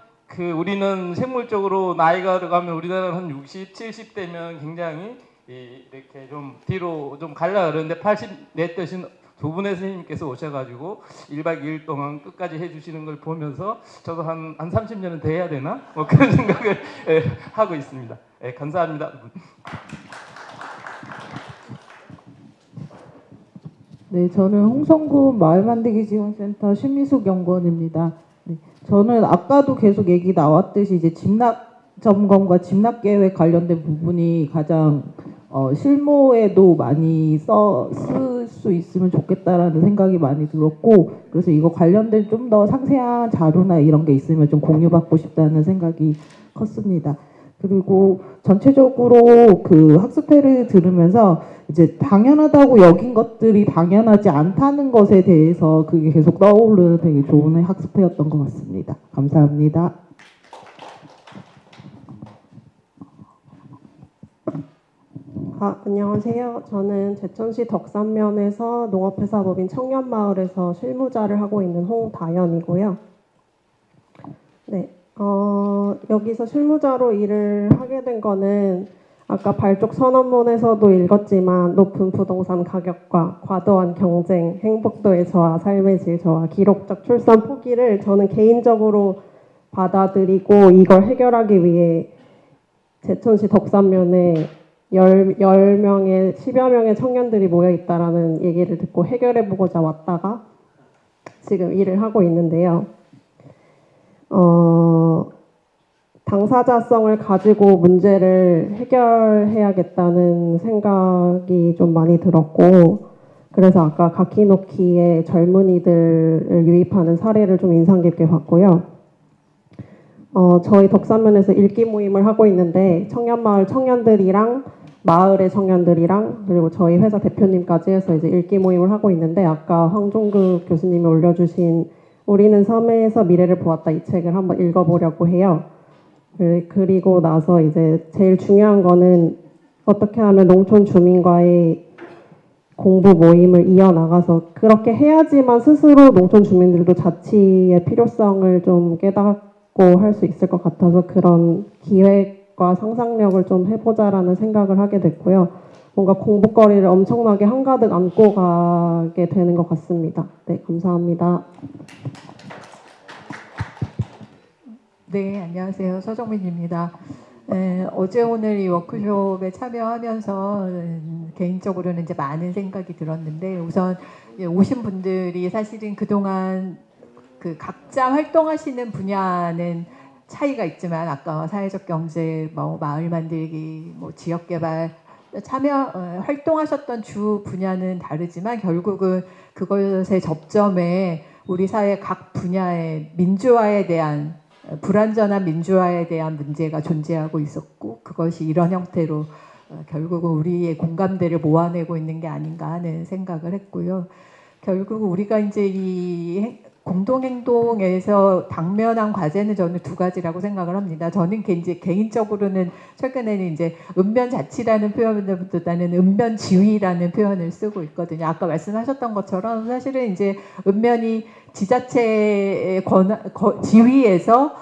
S12: 우리는 생물적으로 나이가 들어가면 우리나라는 한 60, 70대면 굉장히 이렇게 좀 뒤로 좀 가려고 그러는데 80내 뜻인 두 분의 선생님께서 오셔가지고 1박 2일 동안 끝까지 해주시는 걸 보면서 저도 한 30년은 더 해야 되나? 그런 생각을 하고 있습니다. 감사합니다.
S13: 네, 저는 홍성군 마을만들기 지원센터 신미숙 연구원입니다. 네, 저는 아까도 계속 얘기 나왔듯이 이제 집납 점검과 집납 계획 관련된 부분이 가장 실무에도 많이 쓸 수 있으면 좋겠다라는 생각이 많이 들었고, 그래서 이거 관련된 좀 더 상세한 자료나 이런 게 있으면 좀 공유받고 싶다는 생각이 컸습니다. 그리고 전체적으로 학습회를 들으면서 이제 당연하다고 여긴 것들이 당연하지 않다는 것에 대해서 그게 계속 떠오르는 되게 좋은 학습회였던 것 같습니다. 감사합니다.
S14: 안녕하세요. 저는 제천시 덕산면에서 농업회사법인 청년마을에서 실무자를 하고 있는 홍다연이고요. 네, 여기서 실무자로 일을 하게 된 거는 아까 발족 선언문에서도 읽었지만 높은 부동산 가격과 과도한 경쟁, 행복도의 저하, 삶의 질 저하, 기록적 출산 포기를 저는 개인적으로 받아들이고 이걸 해결하기 위해 제천시 덕산면에 10명의 10여 명의 청년들이 모여 있다라는 얘기를 듣고 해결해 보고자 왔다가 지금 일을 하고 있는데요. 당사자성을 가지고 문제를 해결해야겠다는 생각이 좀 많이 들었고, 그래서 아까 가키노키의 젊은이들을 유입하는 사례를 좀 인상 깊게 봤고요. 저희 덕산면에서 읽기 모임을 하고 있는데 청년마을 청년들이랑 마을의 청년들이랑 그리고 저희 회사 대표님까지 해서 이제 읽기 모임을 하고 있는데, 아까 황종국 교수님이 올려주신 우리는 섬에서 미래를 보았다 이 책을 한번 읽어보려고 해요. 그리고 나서 이제 제일 중요한 거는 어떻게 하면 농촌 주민과의 공부 모임을 이어나가서 그렇게 해야지만 스스로 농촌 주민들도 자치의 필요성을 좀 깨닫고 할 수 있을 것 같아서 그런 기획과 상상력을 좀 해보자라는 생각을 하게 됐고요. 뭔가 공부거리를 엄청나게 한가득 안고 가게 되는 것 같습니다. 네, 감사합니다.
S15: 네, 안녕하세요. 서정민입니다. 어제 오늘 이 워크숍에 참여하면서 개인적으로는 이제 많은 생각이 들었는데 우선 오신 분들이 사실은 그동안 그 각자 활동하시는 분야는 차이가 있지만 아까 사회적 경제, 뭐 마을 만들기, 뭐 지역 개발 활동하셨던 주 분야는 다르지만 결국은 그것의 접점에 우리 사회 각 분야의 민주화에 대한 불완전한 민주화에 대한 문제가 존재하고 있었고 그것이 이런 형태로 결국은 우리의 공감대를 모아내고 있는 게 아닌가 하는 생각을 했고요. 결국 우리가 이제 이 공동행동에서 당면한 과제는 저는 두 가지라고 생각을 합니다. 저는 이제 개인적으로는 최근에는 이제 읍면자치라는 표현보다는 읍면지위라는 표현을 쓰고 있거든요. 아까 말씀하셨던 것처럼 사실은 이제 읍면이 지자체의 지위에서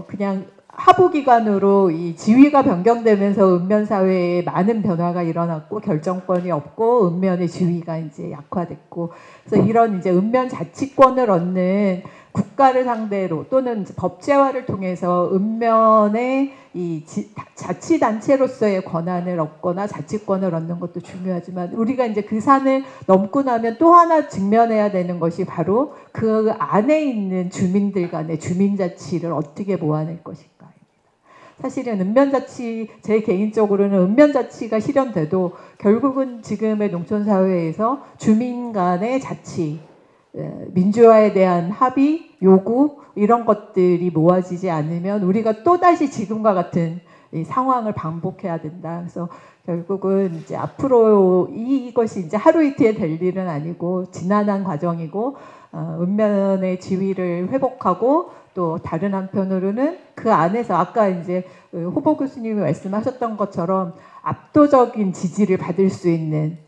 S15: 그냥 하부기관으로 이 지위가 변경되면서 읍면사회에 많은 변화가 일어났고 결정권이 없고 읍면의 지위가 이제 약화됐고 그래서 이런 이제 읍면 자치권을 얻는 국가를 상대로 또는 법제화를 통해서 읍면의 이 자치단체로서의 권한을 얻거나 자치권을 얻는 것도 중요하지만 우리가 이제 그 산을 넘고 나면 또 하나 직면해야 되는 것이 바로 그 안에 있는 주민들 간의 주민자치를 어떻게 모아낼 것인가. 사실은 읍면자치, 제 개인적으로는 읍면자치가 실현돼도 결국은 지금의 농촌사회에서 주민 간의 자치, 민주화에 대한 합의, 요구 이런 것들이 모아지지 않으면 우리가 또다시 지금과 같은 이 상황을 반복해야 된다. 그래서 결국은 이제 앞으로 이것이 이제 하루 이틀에 될 일은 아니고 지난한 과정이고 읍면의 지위를 회복하고 또 다른 한편으로는 그 안에서 아까 이제 후보 교수님이 말씀하셨던 것처럼 압도적인 지지를 받을 수 있는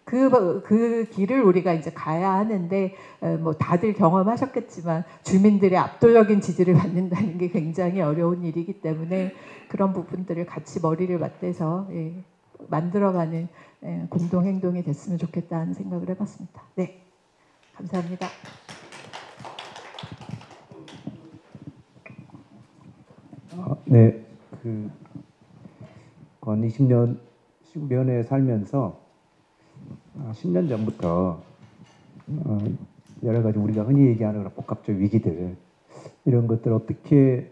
S15: 그 길을 우리가 이제 가야 하는데 뭐 다들 경험하셨겠지만 주민들의 압도적인 지지를 받는다는 게 굉장히 어려운 일이기 때문에 그런 부분들을 같이 머리를 맞대서 만들어가는 공동행동이 됐으면 좋겠다는 생각을 해봤습니다. 네, 감사합니다.
S2: 네, 건 20년에 살면서 10년 전부터 여러 가지 우리가 흔히 얘기하는 그런 복합적 위기들 이런 것들 어떻게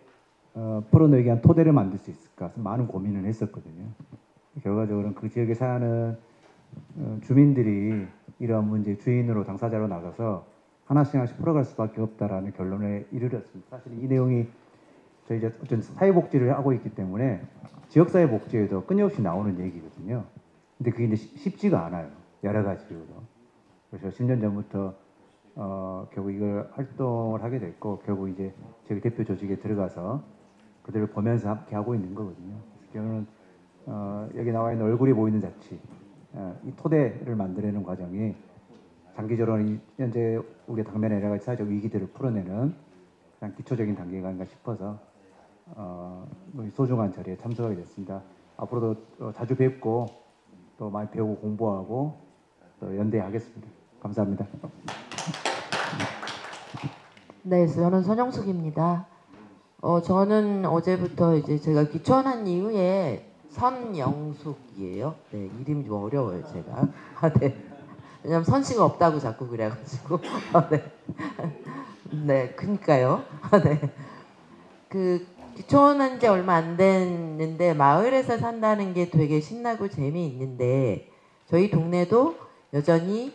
S2: 풀어내기 위한 토대를 만들 수 있을까 많은 고민을 했었거든요. 결과적으로는 그 지역에 사는 주민들이 이러한 문제의 주인으로 당사자로 나가서 하나씩 풀어갈 수밖에 없다라는 결론에 이르렀습니다. 사실 이 내용이 저희 이제 어떤 사회복지를 하고 있기 때문에 지역사회복지에도 끊임없이 나오는 얘기거든요. 근데 그게 이제 쉽지가 않아요. 여러 가지 이유로. 그래서 10년 전부터 결국 이걸 활동을 하게 됐고 결국 이제 저희 대표 조직에 들어가서 그들을 보면서 함께 하고 있는 거거든요. 그래서 저는 여기 나와 있는 얼굴이 보이는 자치, 이 토대를 만들어내는 과정이 장기적으로 현재 우리 당면의 여러 가지 사회적 위기들을 풀어내는 그냥 기초적인 단계가 아닌가 싶어서 소중한 자리에 참석하게 됐습니다. 앞으로도 자주 뵙고 또 많이 배우고 공부하고 또 연대하겠습니다. 감사합니다.
S6: 네, 저는 손영숙입니다. 저는 어제부터 이제 제가 귀촌한 이후에 선영숙이에요. 네, 이름이 좀 어려워요, 제가. 네. 왜냐면 선씨가 없다고 자꾸 그래가지고. 네. 네, 그니까요. 네. 귀촌한 지 얼마 안 됐는데 마을에서 산다는 게 되게 신나고 재미있는데 저희 동네도 여전히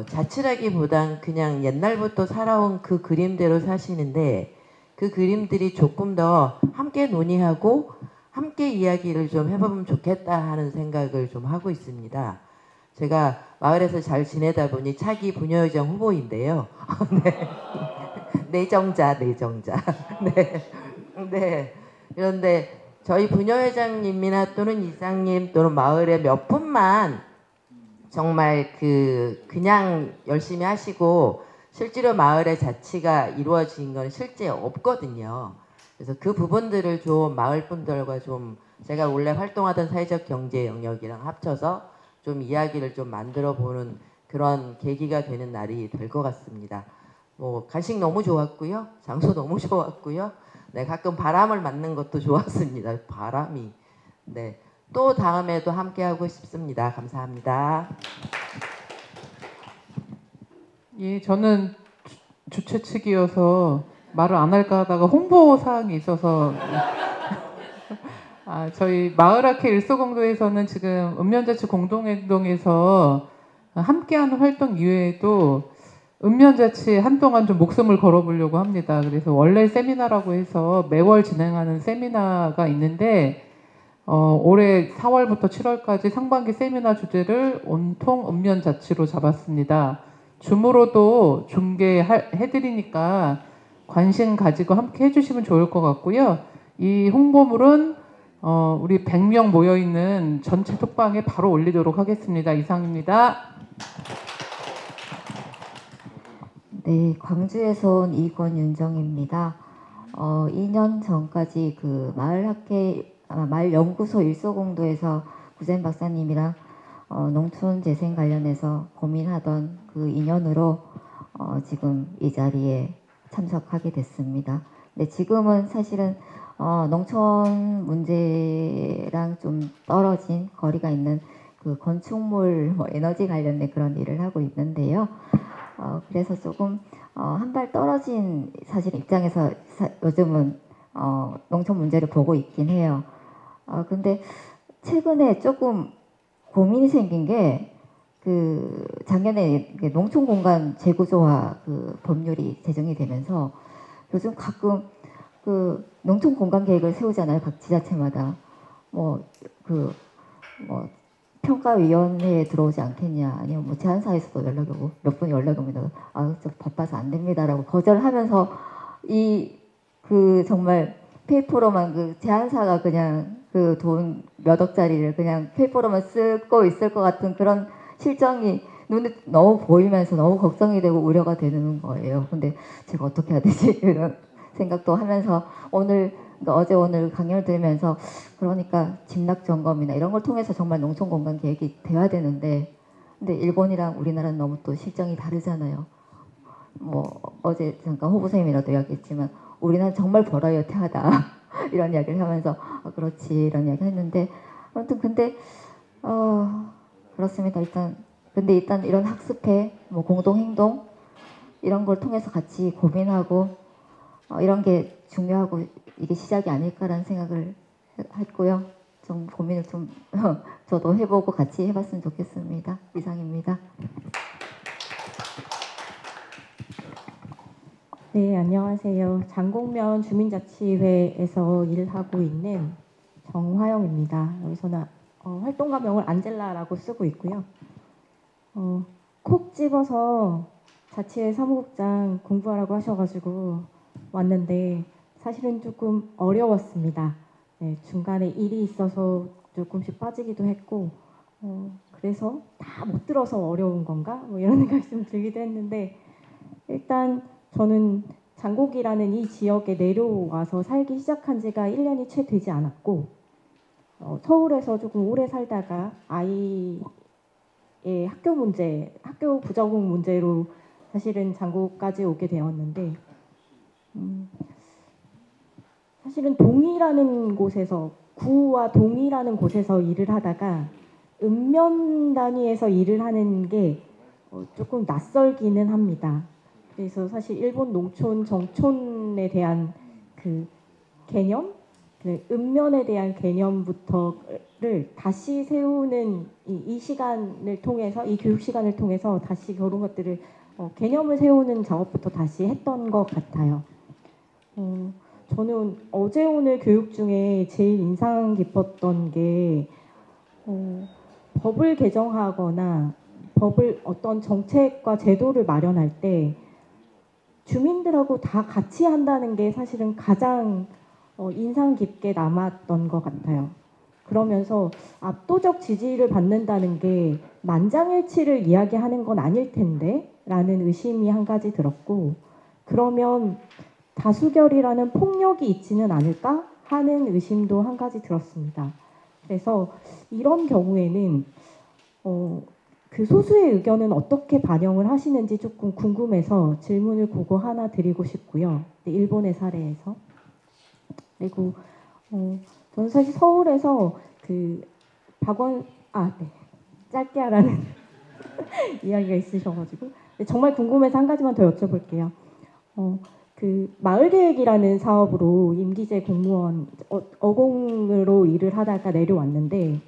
S6: 자치라기보단 그냥 옛날부터 살아온 그 그림대로 사시는데 그 그림들이 조금 더 함께 논의하고 함께 이야기를 좀 해보면 좋겠다 하는 생각을 좀 하고 있습니다. 제가 마을에서 잘 지내다 보니 차기 부녀의정 후보인데요. 네. 내정자. 네. 네. 그런데 저희 부녀회장님이나 또는 이장님 또는 마을의 몇 분만 정말 그냥 열심히 하시고 실제로 마을의 자치가 이루어진 건 실제 없거든요. 그래서 그 부분들을 좀 마을 분들과 좀 제가 원래 활동하던 사회적 경제 영역이랑 합쳐서 좀 이야기를 좀 만들어 보는 그런 계기가 되는 날이 될 것 같습니다. 뭐 간식 너무 좋았고요. 장소 너무 좋았고요. 네, 가끔 바람을 맞는 것도 좋았습니다. 바람이. 네. 또 다음에도 함께 하고 싶습니다. 감사합니다.
S15: 예, 저는 주최 측이어서 말을 안 할까 하다가 홍보 사항이 있어서 저희 마을학회 일소공도에서는 지금 읍면자치 공동행동에서 함께하는 활동 이외에도 읍면자치 한동안 좀 목숨을 걸어보려고 합니다. 그래서 원래 세미나라고 해서 매월 진행하는 세미나가 있는데 올해 4월부터 7월까지 상반기 세미나 주제를 온통 읍면자치로 잡았습니다. 줌으로도 중계해드리니까 관심 가지고 함께 해주시면 좋을 것 같고요. 이 홍보물은 우리 100명 모여있는 전체 톡방에 바로 올리도록 하겠습니다. 이상입니다.
S16: 네, 광주에서 온 이권윤정입니다. 2년 전까지 그 마을연구소 일소공도에서 구젠 박사님이랑 농촌 재생 관련해서 고민하던 그 인연으로 지금 이 자리에 참석하게 됐습니다. 근데 지금은 사실은 농촌 문제랑 좀 떨어진 거리가 있는 그 건축물 에너지 관련된 그런 일을 하고 있는데요. 그래서 조금 한 발 떨어진 사실 입장에서 요즘은 농촌 문제를 보고 있긴 해요. 근데 최근에 조금 고민이 생긴 게 그 작년에 농촌 공간 재구조화 그 법률이 제정이 되면서 요즘 가끔 그 농촌 공간 계획을 세우잖아요. 각 지자체마다 평가위원회에 들어오지 않겠냐, 아니면 뭐 제안사에서도 연락이 오고 몇 분이 연락이 옵니다. 좀 바빠서 안 됩니다라고 거절하면서 정말 페이퍼로만 그 제안사가 그냥 그 돈 몇 억짜리를 그냥 페이퍼로만 쓰고 있을 것 같은 그런 실정이 눈에 너무 보이면서 너무 걱정이 되고 우려가 되는 거예요. 근데 제가 어떻게 해야 되지? 이런 생각도 하면서 어제 오늘 강연을 들으면서 그러니까 집락 점검이나 이런 걸 통해서 정말 농촌 공간 계획이 돼야 되는데, 근데 일본이랑 우리나라는 너무 또 실정이 다르잖아요. 어제 잠깐 후보생님이라도 이야기했지만 우리나라 정말 버라이어티하다 이런 이야기를 하면서 그렇지 이런 이야기 했는데, 아무튼 근데 그렇습니다. 일단 이런 학습회, 공동 행동 이런 걸 통해서 같이 고민하고 이런 게 중요하고 이게 시작이 아닐까라는 생각을 했고요. 좀 고민을 좀 저도 해보고 같이 해봤으면 좋겠습니다. 이상입니다.
S17: 네, 안녕하세요. 장곡면 주민자치회에서 일을 하고 있는 정화영입니다. 여기서는 활동가명을 안젤라라고 쓰고 있고요. 콕 집어서 자치회 사무국장 공부하라고 하셔가지고 왔는데 사실은 조금 어려웠습니다. 네, 중간에 일이 있어서 조금씩 빠지기도 했고 그래서 다 못 들어서 어려운 건가? 이런 생각이 좀 들기도 했는데, 일단 저는 장곡이라는 이 지역에 내려와서 살기 시작한 지가 1년이 채 되지 않았고 서울에서 조금 오래 살다가 아이의 학교 부적응 문제로 사실은 장곡까지 오게 되었는데, 사실은 동이라는 곳에서, 구와 동이라는 곳에서 일을 하다가 읍면 단위에서 일을 하는 게 조금 낯설기는 합니다. 그래서 사실 일본 농촌 정촌에 대한 그 개념, 읍면에 대한 개념부터를 다시 세우는 이 시간을 통해서, 이 교육 시간을 통해서 다시 그런 것들을 개념을 세우는 작업부터 다시 했던 것 같아요. 저는 어제 오늘 교육 중에 제일 인상 깊었던 게 법을 개정하거나 어떤 정책과 제도를 마련할 때 주민들하고 다 같이 한다는 게 사실은 가장 인상 깊게 남았던 것 같아요. 그러면서 압도적 지지를 받는다는 게 만장일치를 이야기하는 건 아닐 텐데 라는 의심이 한 가지 들었고, 그러면 다수결이라는 폭력이 있지는 않을까 하는 의심도 한 가지 들었습니다. 그래서 이런 경우에는 그 소수의 의견은 어떻게 반영을 하시는지 조금 궁금해서 질문을 그거 하나 드리고 싶고요. 일본의 사례에서. 그리고 저는 사실 서울에서 그 짧게 하라는 이야기가 있으셔가지고 정말 궁금해서 한 가지만 더 여쭤볼게요. 그 마을계획이라는 사업으로 임기제 공무원 어공으로 일을 하다가 내려왔는데,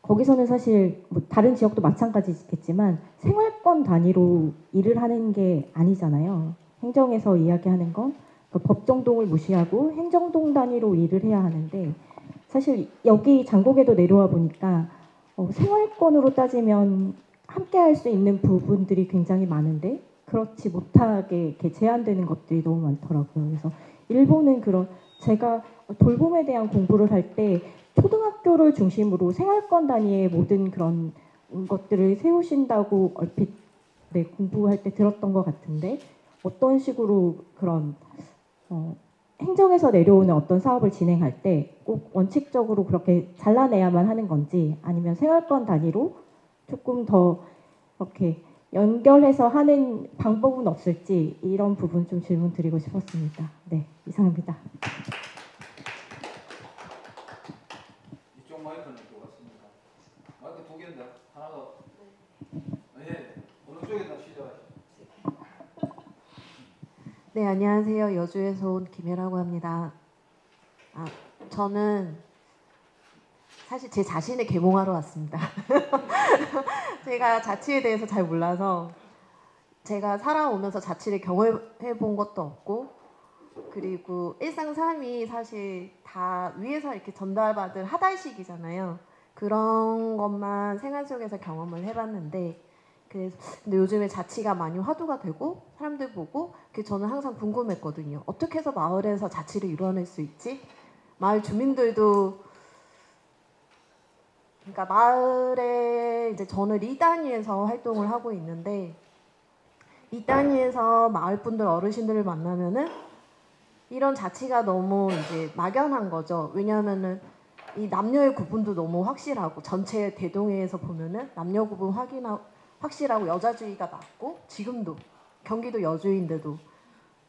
S17: 거기서는 사실 뭐 다른 지역도 마찬가지겠지만 생활권 단위로 일을 하는 게 아니잖아요. 행정에서 이야기하는 건 법정동을 무시하고 행정동 단위로 일을 해야 하는데, 사실 여기 장곡에도 내려와 보니까 생활권으로 따지면 함께 할 수 있는 부분들이 굉장히 많은데 그렇지 못하게 이렇게 제한되는 것들이 너무 많더라고요. 그래서 일본은 제가 돌봄에 대한 공부를 할 때 초등학교를 중심으로 생활권 단위의 모든 그런 것들을 세우신다고 얼핏 공부할 때 들었던 것 같은데, 어떤 식으로 그런 행정에서 내려오는 어떤 사업을 진행할 때 꼭 원칙적으로 그렇게 잘라내야만 하는 건지, 아니면 생활권 단위로 조금 더 이렇게 연결해서 하는 방법은 없을지, 이런 부분 좀 질문 드리고 싶었습니다. 네, 이상입니다.
S1: 이쪽 마이크는 또 같습니다. 마이크 두 개인데 하나 더. 네, 어느 쪽에다 시작하시죠?
S18: 네, 안녕하세요. 여주에서 온 김혜라고 합니다. 저는 사실 제 자신을 계몽하러 왔습니다. 제가 자치에 대해서 잘 몰라서, 제가 살아오면서 자치를 경험해 본 것도 없고, 그리고 일상 삶이 사실 다 위에서 이렇게 전달받은 하달식이잖아요. 그런 것만 생활 속에서 경험을 해봤는데, 근데 요즘에 자치가 많이 화두가 되고 사람들 보고, 저는 항상 궁금했거든요. 어떻게 해서 마을에서 자치를 이루어낼 수 있지? 마을 주민들도, 그러니까 마을에 이제 저는 리 단위에서 활동을 하고 있는데, 이 단위에서 마을 분들 어르신들을 만나면은 이런 자치가 너무 이제 막연한 거죠. 왜냐하면은 이 남녀의 구분도 너무 확실하고, 전체 대동회에서 보면은 남녀 구분 확실하고 여자주의가 낮고, 지금도 경기도 여주인데도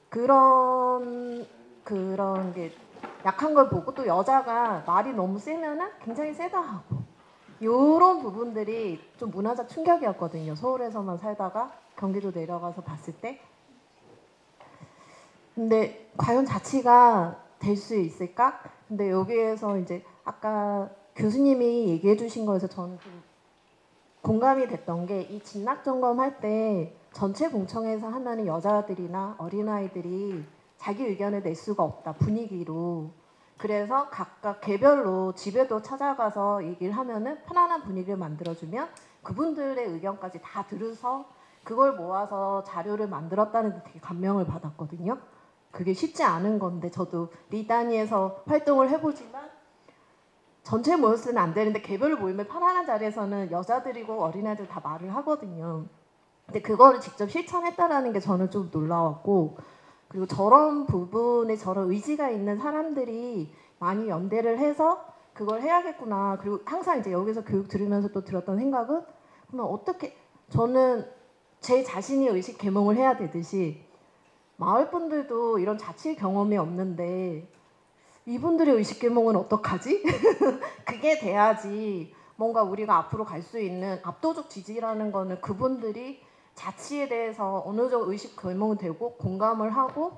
S18: 그런 게 약한 걸 보고, 또 여자가 말이 너무 세면은 굉장히 세다 하고, 이런 부분들이 좀 문화적 충격이었거든요. 서울에서만 살다가 경기도 내려가서 봤을 때. 근데 과연 자치가 될 수 있을까? 근데 여기에서 이제 아까 교수님이 얘기해 주신 거에서 저는 좀 공감이 됐던 게, 이 진락 점검할 때 전체 공청회에서 하면은 여자들이나 어린아이들이 자기 의견을 낼 수가 없다, 분위기로. 그래서 각각 개별로 집에도 찾아가서 얘기를 하면은 편안한 분위기를 만들어주면 그분들의 의견까지 다 들어서 그걸 모아서 자료를 만들었다는 데 되게 감명을 받았거든요. 그게 쉽지 않은 건데, 저도 리 단위에서 활동을 해보지만 전체 모였으면 안 되는데 개별 모임의 편안한 자리에서는 여자들이고 어린애들 다 말을 하거든요. 근데 그거를 직접 실천했다라는 게 저는 좀 놀라웠고, 그리고 저런 부분에 저런 의지가 있는 사람들이 많이 연대를 해서 그걸 해야겠구나. 그리고 항상 이제 여기서 교육 들으면서 또 들었던 생각은, 그러면 어떻게, 저는 제 자신이 의식 계몽을 해야 되듯이 마을 분들도 이런 자치 경험이 없는데 이분들의 의식 계몽은 어떡하지? 그게 돼야지 뭔가 우리가 앞으로 갈 수 있는 압도적 지지라는 거는 그분들이 자치에 대해서 어느 정도 의식 계몽이 되고 공감을 하고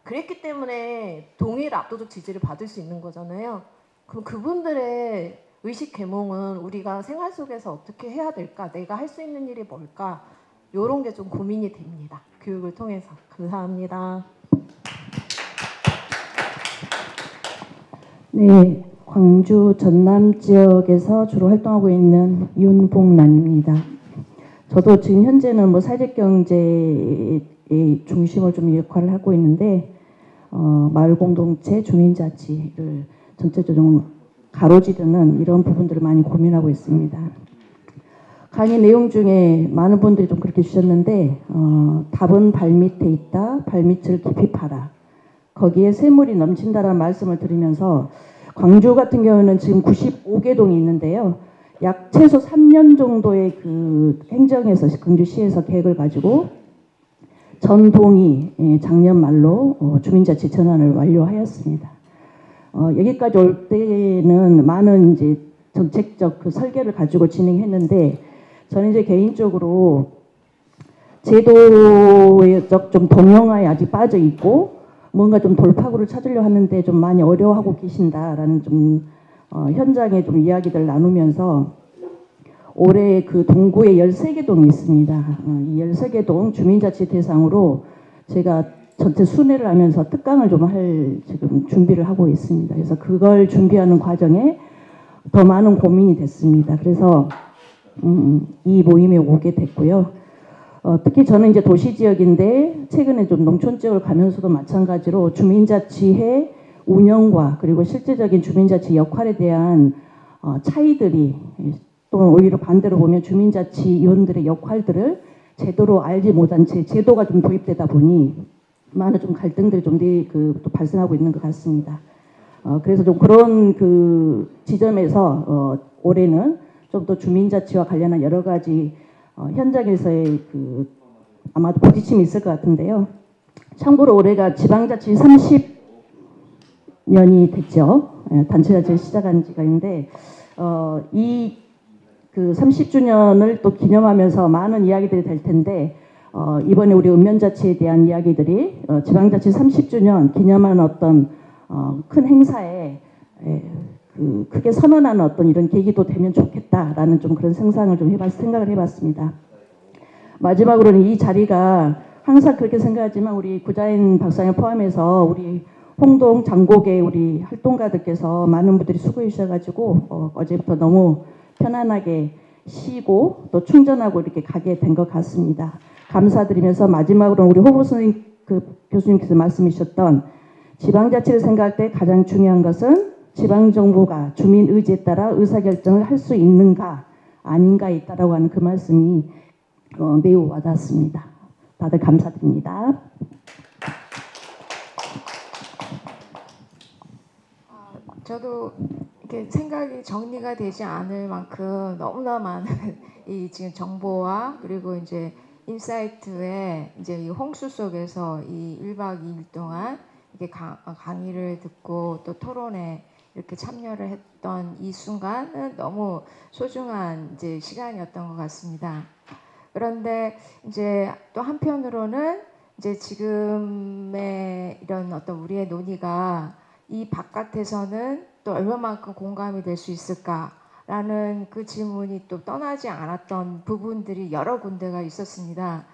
S18: 그랬기 때문에 동일 압도적 지지를 받을 수 있는 거잖아요. 그럼 그분들의 의식 계몽은 우리가 생활 속에서 어떻게 해야 될까? 내가 할 수 있는 일이 뭘까? 이런 게 좀 고민이 됩니다. 교육을 통해서. 감사합니다.
S19: 네, 광주 전남 지역에서 주로 활동하고 있는 윤봉란입니다. 저도 지금 현재는 사회적 경제의 중심을 좀 역할을 하고 있는데, 마을 공동체 주민자치를 전체적으로 가로지르는 이런 부분들을 많이 고민하고 있습니다. 강의 내용 중에 많은 분들이 좀 그렇게 주셨는데 답은 발밑에 있다. 발밑을 깊이 파라. 거기에 샘물이 넘친다라는 말씀을 드리면서 광주 같은 경우는 지금 95개 동이 있는데요. 약 최소 3년 정도의 그 행정에서 광주시에서 계획을 가지고 전 동이 작년 말로 주민자치 전환을 완료하였습니다. 여기까지 올 때는 많은 이제 정책적 그 설계를 가지고 진행했는데 저는 이제 개인적으로 제도적 좀 동영화에 아직 빠져 있고 뭔가 좀 돌파구를 찾으려 하는데 좀 많이 어려워하고 계신다라는 좀 현장에 좀 이야기들 나누면서 올해 그 동구에 13개 동이 있습니다. 이 13개 동 주민자치 대상으로 제가 전체 순회를 하면서 특강을 좀 할 지금 준비를 하고 있습니다. 그래서 그걸 준비하는 과정에 더 많은 고민이 됐습니다. 그래서 이 모임에 오게 됐고요. 특히 저는 이제 도시 지역인데 최근에 좀 농촌 지역을 가면서도 마찬가지로 주민자치의 운영과 그리고 실제적인 주민자치 역할에 대한 차이들이 또 오히려 반대로 보면 주민자치위원들의 역할들을 제대로 알지 못한 채 제도가 좀 도입되다 보니 많은 좀 갈등들이 좀 또 발생하고 있는 것 같습니다. 그래서 좀 그런 그 지점에서 올해는 좀 더 주민자치와 관련한 여러 가지 현장에서의 그 아마도 부딪힘이 있을 것 같은데요. 참고로 올해가 지방자치 30년이 됐죠. 단체자치를 시작한 지가 있는데 이 그 30주년을 또 기념하면서 많은 이야기들이 될 텐데 이번에 우리 읍면자치에 대한 이야기들이 지방자치 30주년 기념하는 어떤 큰 행사에 그 크게 선언하는 어떤 이런 계기도 되면 좋겠다라는 좀 그런 생각을 해봤습니다. 마지막으로는 이 자리가 항상 그렇게 생각하지만 우리 구자인 박사님 포함해서 우리 홍동 장곡의 우리 활동가들께서 많은 분들이 수고해 주셔가지고 어제부터 너무 편안하게 쉬고 또 충전하고 이렇게 가게 된 것 같습니다. 감사드리면서 마지막으로 우리 호보선 그 교수님께서 말씀해 주셨던 지방자치를 생각할 때 가장 중요한 것은 지방정부가 주민 의지에 따라 의사결정을 할 수 있는가 아닌가에 있다라고 하는 그 말씀이 매우 와닿았습니다. 다들 감사드립니다.
S6: 저도 이렇게 생각이 정리가 되지 않을 만큼 너무나 많은 이 지금 정보와 그리고 이제 인사이트에 이제 이 홍수 속에서 이 1박 2일 동안 이렇게 강의를 듣고 또 토론에 이렇게 참여를 했던 이 순간은 너무 소중한 이제 시간이었던 것 같습니다. 그런데 이제 또 한편으로는 이제 지금의 이런 어떤 우리의 논의가 이 바깥에서는 또 얼마만큼 공감이 될 수 있을까라는 그 질문이 또 떠나지 않았던 부분들이 여러 군데가 있었습니다.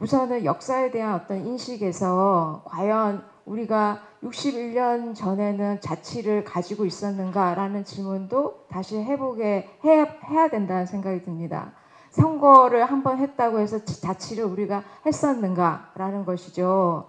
S6: 우선은 역사에 대한 어떤 인식에서 과연 우리가 61년 전에는 자치를 가지고 있었는가라는 질문도 다시 해야 된다는 생각이 듭니다. 선거를 한번 했다고 해서 자치를 우리가 했었는가라는 것이죠.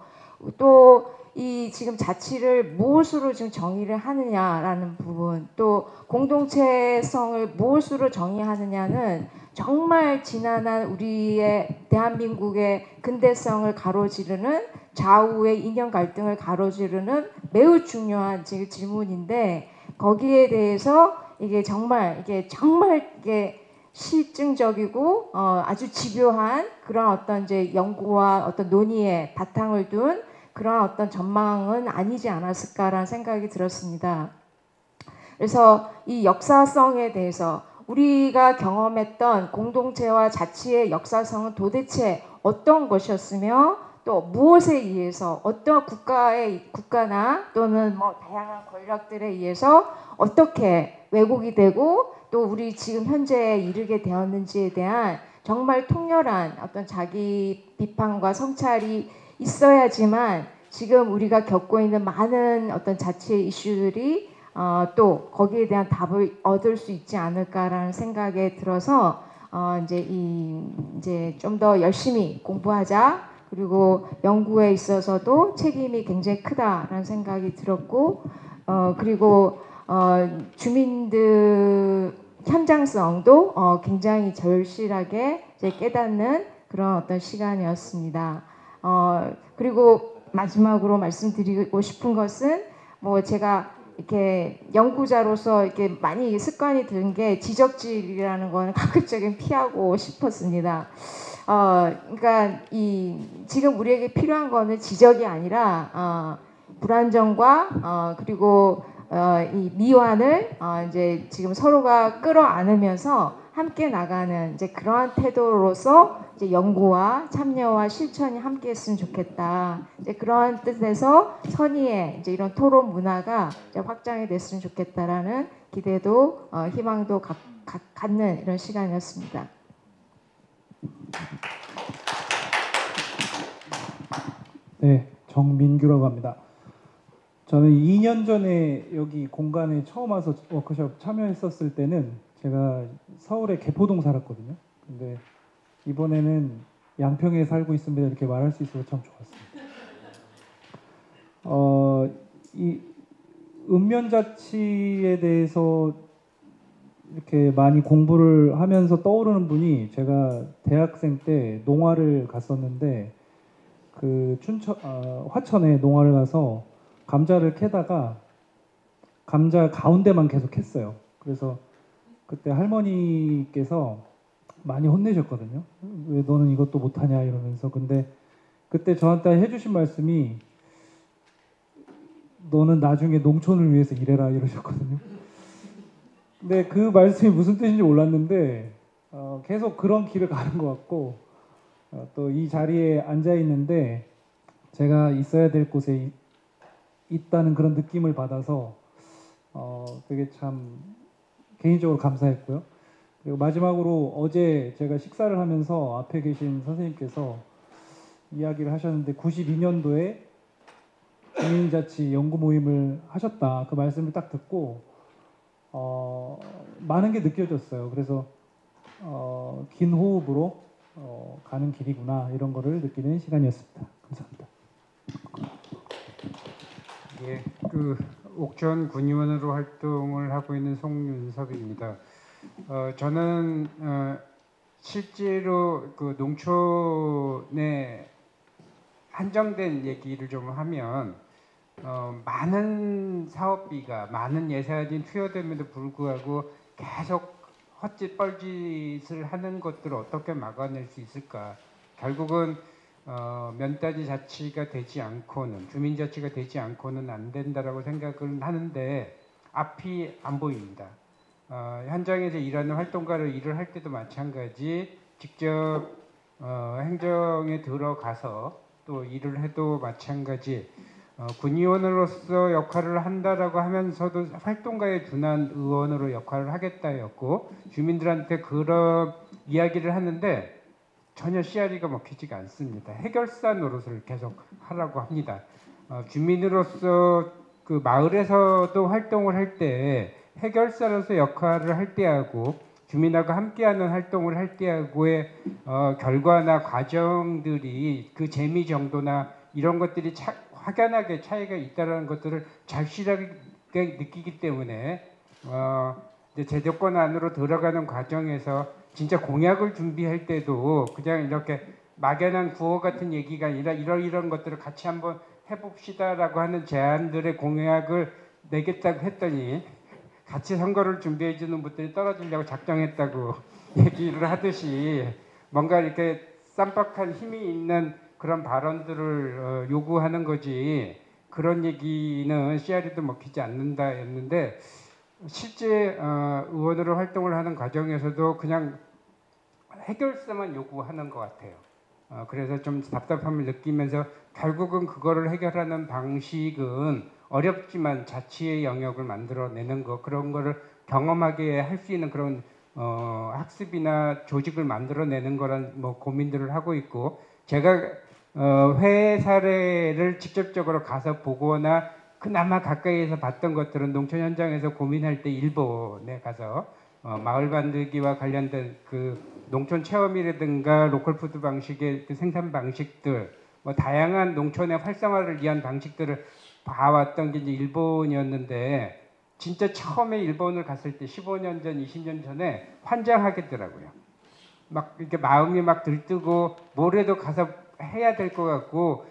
S6: 또 이 지금 자치를 무엇으로 지금 정의를 하느냐라는 부분, 또 공동체성을 무엇으로 정의하느냐는 정말 지난한 우리의 대한민국의 근대성을 가로지르는 좌우의 이념 갈등을 가로지르는 매우 중요한 질문인데 거기에 대해서 이게 정말 실증적이고 아주 집요한 그런 어떤 이제 연구와 어떤 논의의 바탕을 둔 그런 어떤 전망은 아니지 않았을까라는 생각이 들었습니다. 그래서 이 역사성에 대해서 우리가 경험했던 공동체와 자치의 역사성은 도대체 어떤 것이었으며 또 무엇에 의해서 어떤 국가나 또는 뭐 다양한 권력들에 의해서 어떻게 왜곡이 되고 또 우리 지금 현재에 이르게 되었는지에 대한 정말 통렬한 어떤 자기 비판과 성찰이 있어야지만 지금 우리가 겪고 있는 많은 어떤 자치의 이슈들이 또 거기에 대한 답을 얻을 수 있지 않을까라는 생각에 들어서 이제 좀 더 열심히 공부하자
S20: 그리고 연구에 있어서도 책임이 굉장히 크다라는 생각이 들었고 그리고 주민들 현장성도 굉장히 절실하게 이제 깨닫는 그런 어떤 시간이었습니다. 그리고 마지막으로 말씀드리고 싶은 것은 뭐 제가 이렇게 연구자로서 이렇게 많이 습관이 든 게 지적질이라는 건 가급적인 피하고 싶었습니다. 그러니까 지금 우리에게 필요한 거는 지적이 아니라 불안정과 그리고 이 미완을 이제 지금 서로가 끌어안으면서 함께 나가는 이제 그러한 태도로서 이제 연구와 참여와 실천이 함께했으면 좋겠다. 이제 그러한 뜻에서 선의의 이제 이런 토론 문화가 이제 확장이 됐으면 좋겠다라는 기대도 희망도 갖는 이런 시간이었습니다.
S21: 네, 정민규라고 합니다. 저는 2년 전에 여기 공간에 처음 와서 워크숍 참여했었을 때는 제가 서울의 개포동 살았거든요. 근데 이번에는 양평에 살고 있습니다. 이렇게 말할 수 있어서 참 좋았습니다. 이 읍면자치에 대해서 이렇게 많이 공부를 하면서 떠오르는 분이 제가 대학생 때 농화를 갔었는데 그 화천에 농화를 가서 감자를 캐다가 감자 가운데만 계속 했어요. 그래서 그때 할머니께서 많이 혼내셨거든요. 왜 너는 이것도 못하냐 이러면서. 근데 그때 저한테 해주신 말씀이 너는 나중에 농촌을 위해서 일해라 이러셨거든요. 근데 그 말씀이 무슨 뜻인지 몰랐는데 계속 그런 길을 가는 것 같고 또 이 자리에 앉아 있는데 제가 있어야 될 곳에 있다는 그런 느낌을 받아서 되게 참 개인적으로 감사했고요. 그리고 마지막으로 어제 제가 식사를 하면서 앞에 계신 선생님께서 이야기를 하셨는데 92년도에 주민자치 연구 모임을 하셨다. 그 말씀을 딱 듣고 많은 게 느껴졌어요. 그래서 긴 호흡으로 가는 길이구나 이런 거를 느끼는 시간이었습니다. 감사합니다.
S22: 예, 그 옥천 군의원으로 활동을 하고 있는 송윤섭입니다. 저는 실제로 그 농촌에 한정된 얘기를 좀 하면 많은 사업비가 많은 예산이 투여됨에도 불구하고 계속 헛짓 뻘짓을 하는 것들을 어떻게 막아낼 수 있을까? 결국은 면단위 자치가 되지 않고는 주민자치가 되지 않고는 안 된다라고 생각을 하는데 앞이 안 보입니다. 현장에서 일하는 활동가를 일을 할 때도 마찬가지 직접 행정에 들어가서 또 일을 해도 마찬가지 군의원으로서 역할을 한다라고 하면서도 활동가에 둔한 의원으로 역할을 하겠다였고 주민들한테 그런 이야기를 하는데 전혀 씨알이가 먹히지가 않습니다. 해결사 노릇을 계속 하라고 합니다. 주민으로서 그 마을에서도 활동을 할 때 해결사로서 역할을 할 때하고 주민하고 함께하는 활동을 할 때하고의 결과나 과정들이 그 재미 정도나 이런 것들이 확연하게 차이가 있다는 것들을 절실하게 느끼기 때문에 이제 제도권 안으로 들어가는 과정에서 진짜 공약을 준비할 때도 그냥 이렇게 막연한 구호 같은 얘기가 아니라 이런 것들을 같이 한번 해봅시다라고 하는 제안들의 공약을 내겠다고 했더니 같이 선거를 준비해 주는 분들이 떨어지려고 작정했다고 얘기를 하듯이 뭔가 이렇게 쌈박한 힘이 있는 그런 발언들을 요구하는 거지 그런 얘기는 씨알이도 먹히지 않는다였는데 실제 의원으로 활동을 하는 과정에서도 그냥 해결사만 요구하는 것 같아요. 그래서 좀 답답함을 느끼면서 결국은 그거를 해결하는 방식은 어렵지만 자치의 영역을 만들어내는 거 그런 거를 경험하게 할 수 있는 그런 학습이나 조직을 만들어내는 거란 뭐 고민들을 하고 있고 제가 회의 사례를 직접적으로 가서 보거나 그나마 가까이에서 봤던 것들은 농촌 현장에서 고민할 때 일본에 가서 마을 만들기와 관련된 그 농촌 체험이라든가 로컬푸드 방식의 그 생산 방식들, 뭐 다양한 농촌의 활성화를 위한 방식들을 봐왔던 게 이제 일본이었는데 진짜 처음에 일본을 갔을 때 15년 전, 20년 전에 환장하겠더라고요. 막 이렇게 마음이 막 들뜨고 뭐래도 가서 해야 될 것 같고,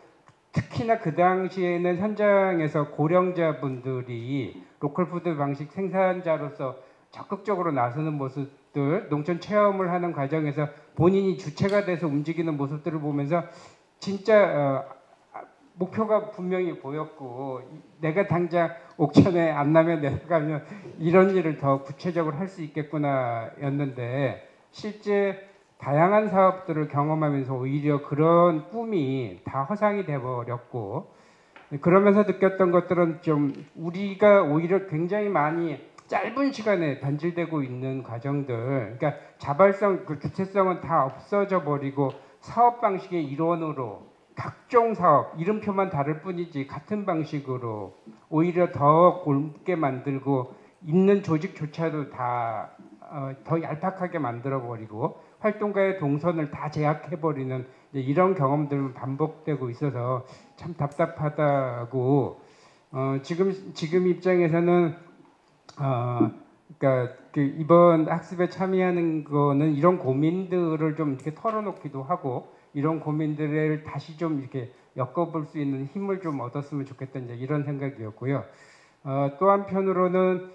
S22: 특히나 그 당시에는 현장에서 고령자분들이 로컬푸드 방식 생산자로서 적극적으로 나서는 모습들, 농촌 체험을 하는 과정에서 본인이 주체가 돼서 움직이는 모습들을 보면서 진짜 목표가 분명히 보였고, 내가 당장 옥천에 안 나면 내려가면 이런 일을 더 구체적으로 할 수 있겠구나 였는데, 실제 다양한 사업들을 경험하면서 오히려 그런 꿈이 다 허상이 돼버렸고, 그러면서 느꼈던 것들은 좀 우리가 오히려 굉장히 많이 짧은 시간에 변질되고 있는 과정들, 그러니까 자발성, 그 주체성은 다 없어져 버리고 사업 방식의 일원으로 각종 사업, 이름표만 다를 뿐이지 같은 방식으로 오히려 더 곪게 만들고 있는 조직조차도 다 더 얄팍하게 만들어버리고 활동가의 동선을 다 제약해버리는 이런 경험들은 반복되고 있어서 참 답답하다고, 지금 입장에서는 그러니까 그 이번 학습에 참여하는 거는 이런 고민들을 좀 이렇게 털어놓기도 하고 이런 고민들을 다시 좀 이렇게 엮어볼 수 있는 힘을 좀 얻었으면 좋겠다, 이제 이런 생각이었고요. 또 한편으로는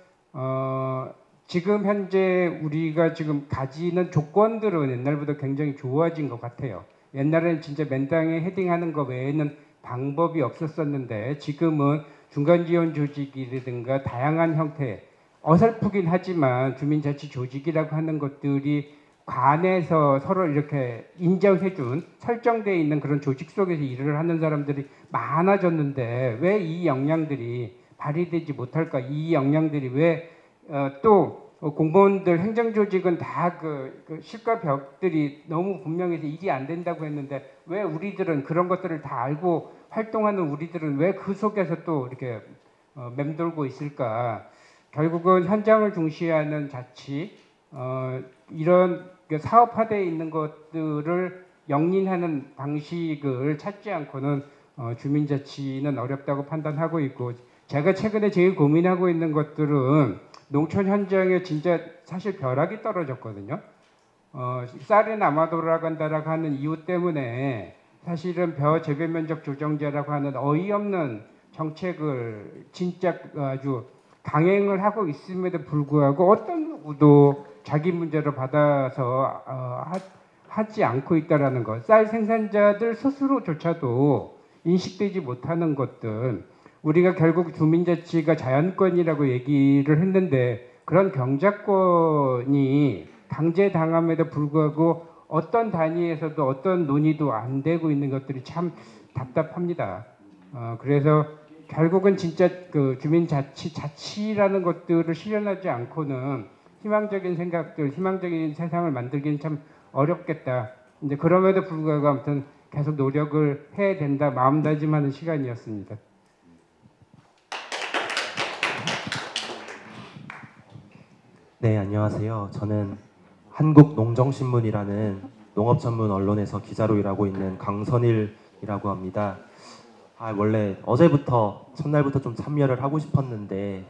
S22: 지금 현재 우리가 지금 가지는 조건들은 옛날보다 굉장히 좋아진 것 같아요. 옛날에는 진짜 맨땅에 헤딩하는 것 외에는 방법이 없었었는데 지금은 중간 지원 조직이라든가 다양한 형태, 어설프긴 하지만 주민자치 조직이라고 하는 것들이 관에서 서로 이렇게 인정해준 설정되어 있는 그런 조직 속에서 일을 하는 사람들이 많아졌는데 왜 이 역량들이 발휘되지 못할까? 이 역량들이 왜 또 공무원들 행정조직은 다 그 실과 벽들이 너무 분명해서 일이 안 된다고 했는데 왜 우리들은 그런 것들을 다 알고 활동하는 우리들은 왜 그 속에서 또 이렇게 맴돌고 있을까? 결국은 현장을 중시하는 자치, 이런 사업화되어 있는 것들을 영린하는 방식을 찾지 않고는 주민자치는 어렵다고 판단하고 있고, 제가 최근에 제일 고민하고 있는 것들은 농촌 현장에 진짜 사실 벼락이 떨어졌거든요. 쌀이 남아 돌아간다라고 하는 이유 때문에 사실은 벼 재배 면적 조정제라고 하는 어이없는 정책을 진짜 아주 강행을 하고 있음에도 불구하고 어떤 누구도 자기 문제를 받아서 하지 않고 있다라는 것, 쌀 생산자들 스스로조차도 인식되지 못하는 것들, 우리가 결국 주민자치가 자연권이라고 얘기를 했는데 그런 경작권이 강제당함에도 불구하고 어떤 단위에서도 어떤 논의도 안 되고 있는 것들이 참 답답합니다. 그래서 결국은 진짜 그 자치라는 것들을 실현하지 않고는 희망적인 생각들, 희망적인 세상을 만들기는 참 어렵겠다. 이제 그럼에도 불구하고 아무튼 계속 노력을 해야 된다, 마음다짐하는 시간이었습니다.
S3: 네, 안녕하세요. 저는 한국농정신문이라는 농업 전문 언론에서 기자로 일하고 있는 강선일이라고 합니다. 원래 어제부터 첫날부터 좀 참여를 하고 싶었는데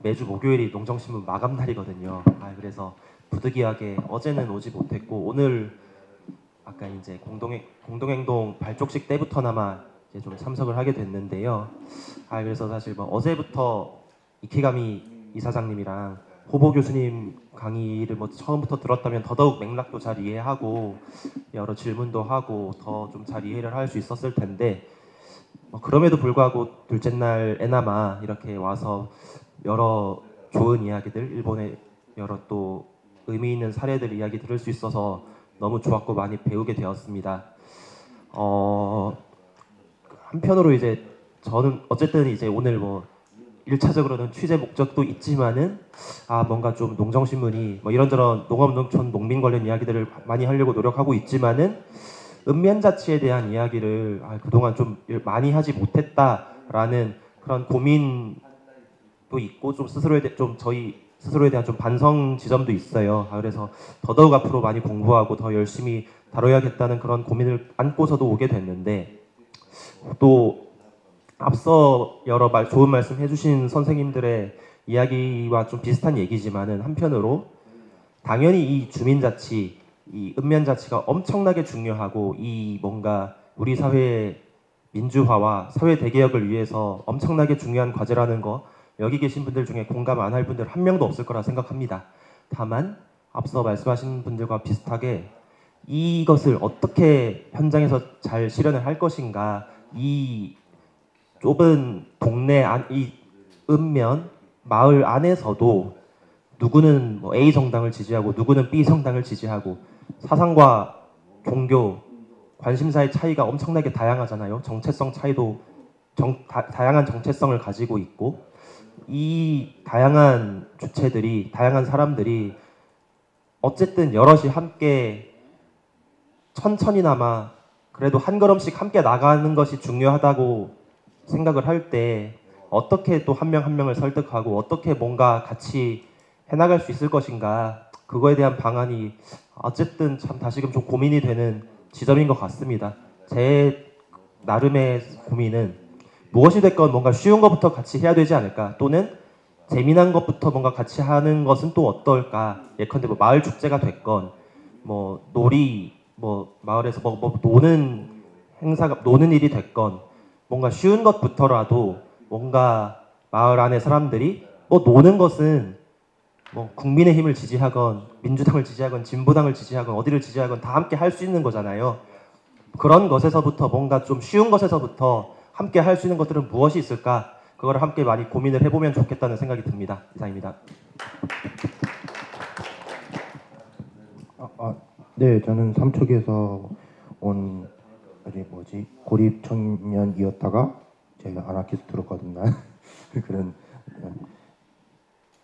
S3: 매주 목요일이 농정신문 마감 날이거든요. 그래서 부득이하게 어제는 오지 못했고 오늘 아까 이제 공동행동 발족식 때부터나마 이제 좀 참석을 하게 됐는데요. 그래서 사실 뭐 어제부터 이키가미 이사장님이랑 호보 교수님 강의를 뭐 처음부터 들었다면 더더욱 맥락도 잘 이해하고 여러 질문도 하고 더 좀 잘 이해를 할 수 있었을 텐데 그럼에도 불구하고 둘째 날에나마 이렇게 와서 여러 좋은 이야기들, 일본의 여러 또 의미 있는 사례들 이야기 들을 수 있어서 너무 좋았고 많이 배우게 되었습니다. 한편으로 이제 저는 어쨌든 이제 오늘 뭐 1차적으로는 취재 목적도 있지만은 뭔가 좀 농정신문이 뭐 이런저런 농업, 농촌, 농민 관련 이야기들을 많이 하려고 노력하고 있지만은 읍면자치에 대한 이야기를 그동안 좀 많이 하지 못했다라는 그런 고민도 있고 좀 스스로에 대해 좀 저희 스스로에 대한 좀 반성 지점도 있어요. 그래서 더더욱 앞으로 많이 공부하고 더 열심히 다뤄야겠다는 그런 고민을 안고서도 오게 됐는데, 또 앞서 여러 좋은 말씀 해주신 선생님들의 이야기와 좀 비슷한 얘기지만은 한편으로 당연히 이 주민자치, 이 읍면자치가 엄청나게 중요하고 이 뭔가 우리 사회의 민주화와 사회 대개혁을 위해서 엄청나게 중요한 과제라는 거 여기 계신 분들 중에 공감 안 할 분들 한 명도 없을 거라 생각합니다. 다만 앞서 말씀하신 분들과 비슷하게 이것을 어떻게 현장에서 잘 실현을 할 것인가, 이 좁은 동네 이 읍면 마을 안에서도 누구는 뭐 A 정당을 지지하고 누구는 B 정당을 지지하고 사상과 종교, 관심사의 차이가 엄청나게 다양하잖아요. 정체성 차이도 다양한 정체성을 가지고 있고, 이 다양한 주체들이, 다양한 사람들이 어쨌든 여럿이 함께 천천히나마 그래도 한 걸음씩 함께 나가는 것이 중요하다고 생각을 할 때 어떻게 또 한 명 한 명을 설득하고 어떻게 뭔가 같이 해나갈 수 있을 것인가, 그거에 대한 방안이 어쨌든 참 다시금 좀 고민이 되는 지점인 것 같습니다. 제 나름의 고민은 무엇이 됐건 뭔가 쉬운 것부터 같이 해야 되지 않을까, 또는 재미난 것부터 뭔가 같이 하는 것은 또 어떨까. 예컨대 뭐 마을 축제가 됐건 뭐 놀이, 뭐 마을에서 뭐 노는 행사가, 노는 일이 됐건 뭔가 쉬운 것부터라도 뭔가 마을 안에 사람들이 노는 것은 뭐 국민의힘을 지지하건 민주당을 지지하건 진보당을 지지하건 어디를 지지하건 다 함께 할 수 있는 거잖아요. 그런 것에서부터 뭔가 좀 쉬운 것에서부터 함께 할 수 있는 것들은 무엇이 있을까, 그걸 함께 많이 고민을 해보면 좋겠다는 생각이 듭니다. 이상입니다.
S4: 네, 저는 삼척에서 온 고립 청년이었다가 제가 아나키스트로 거듭난 그런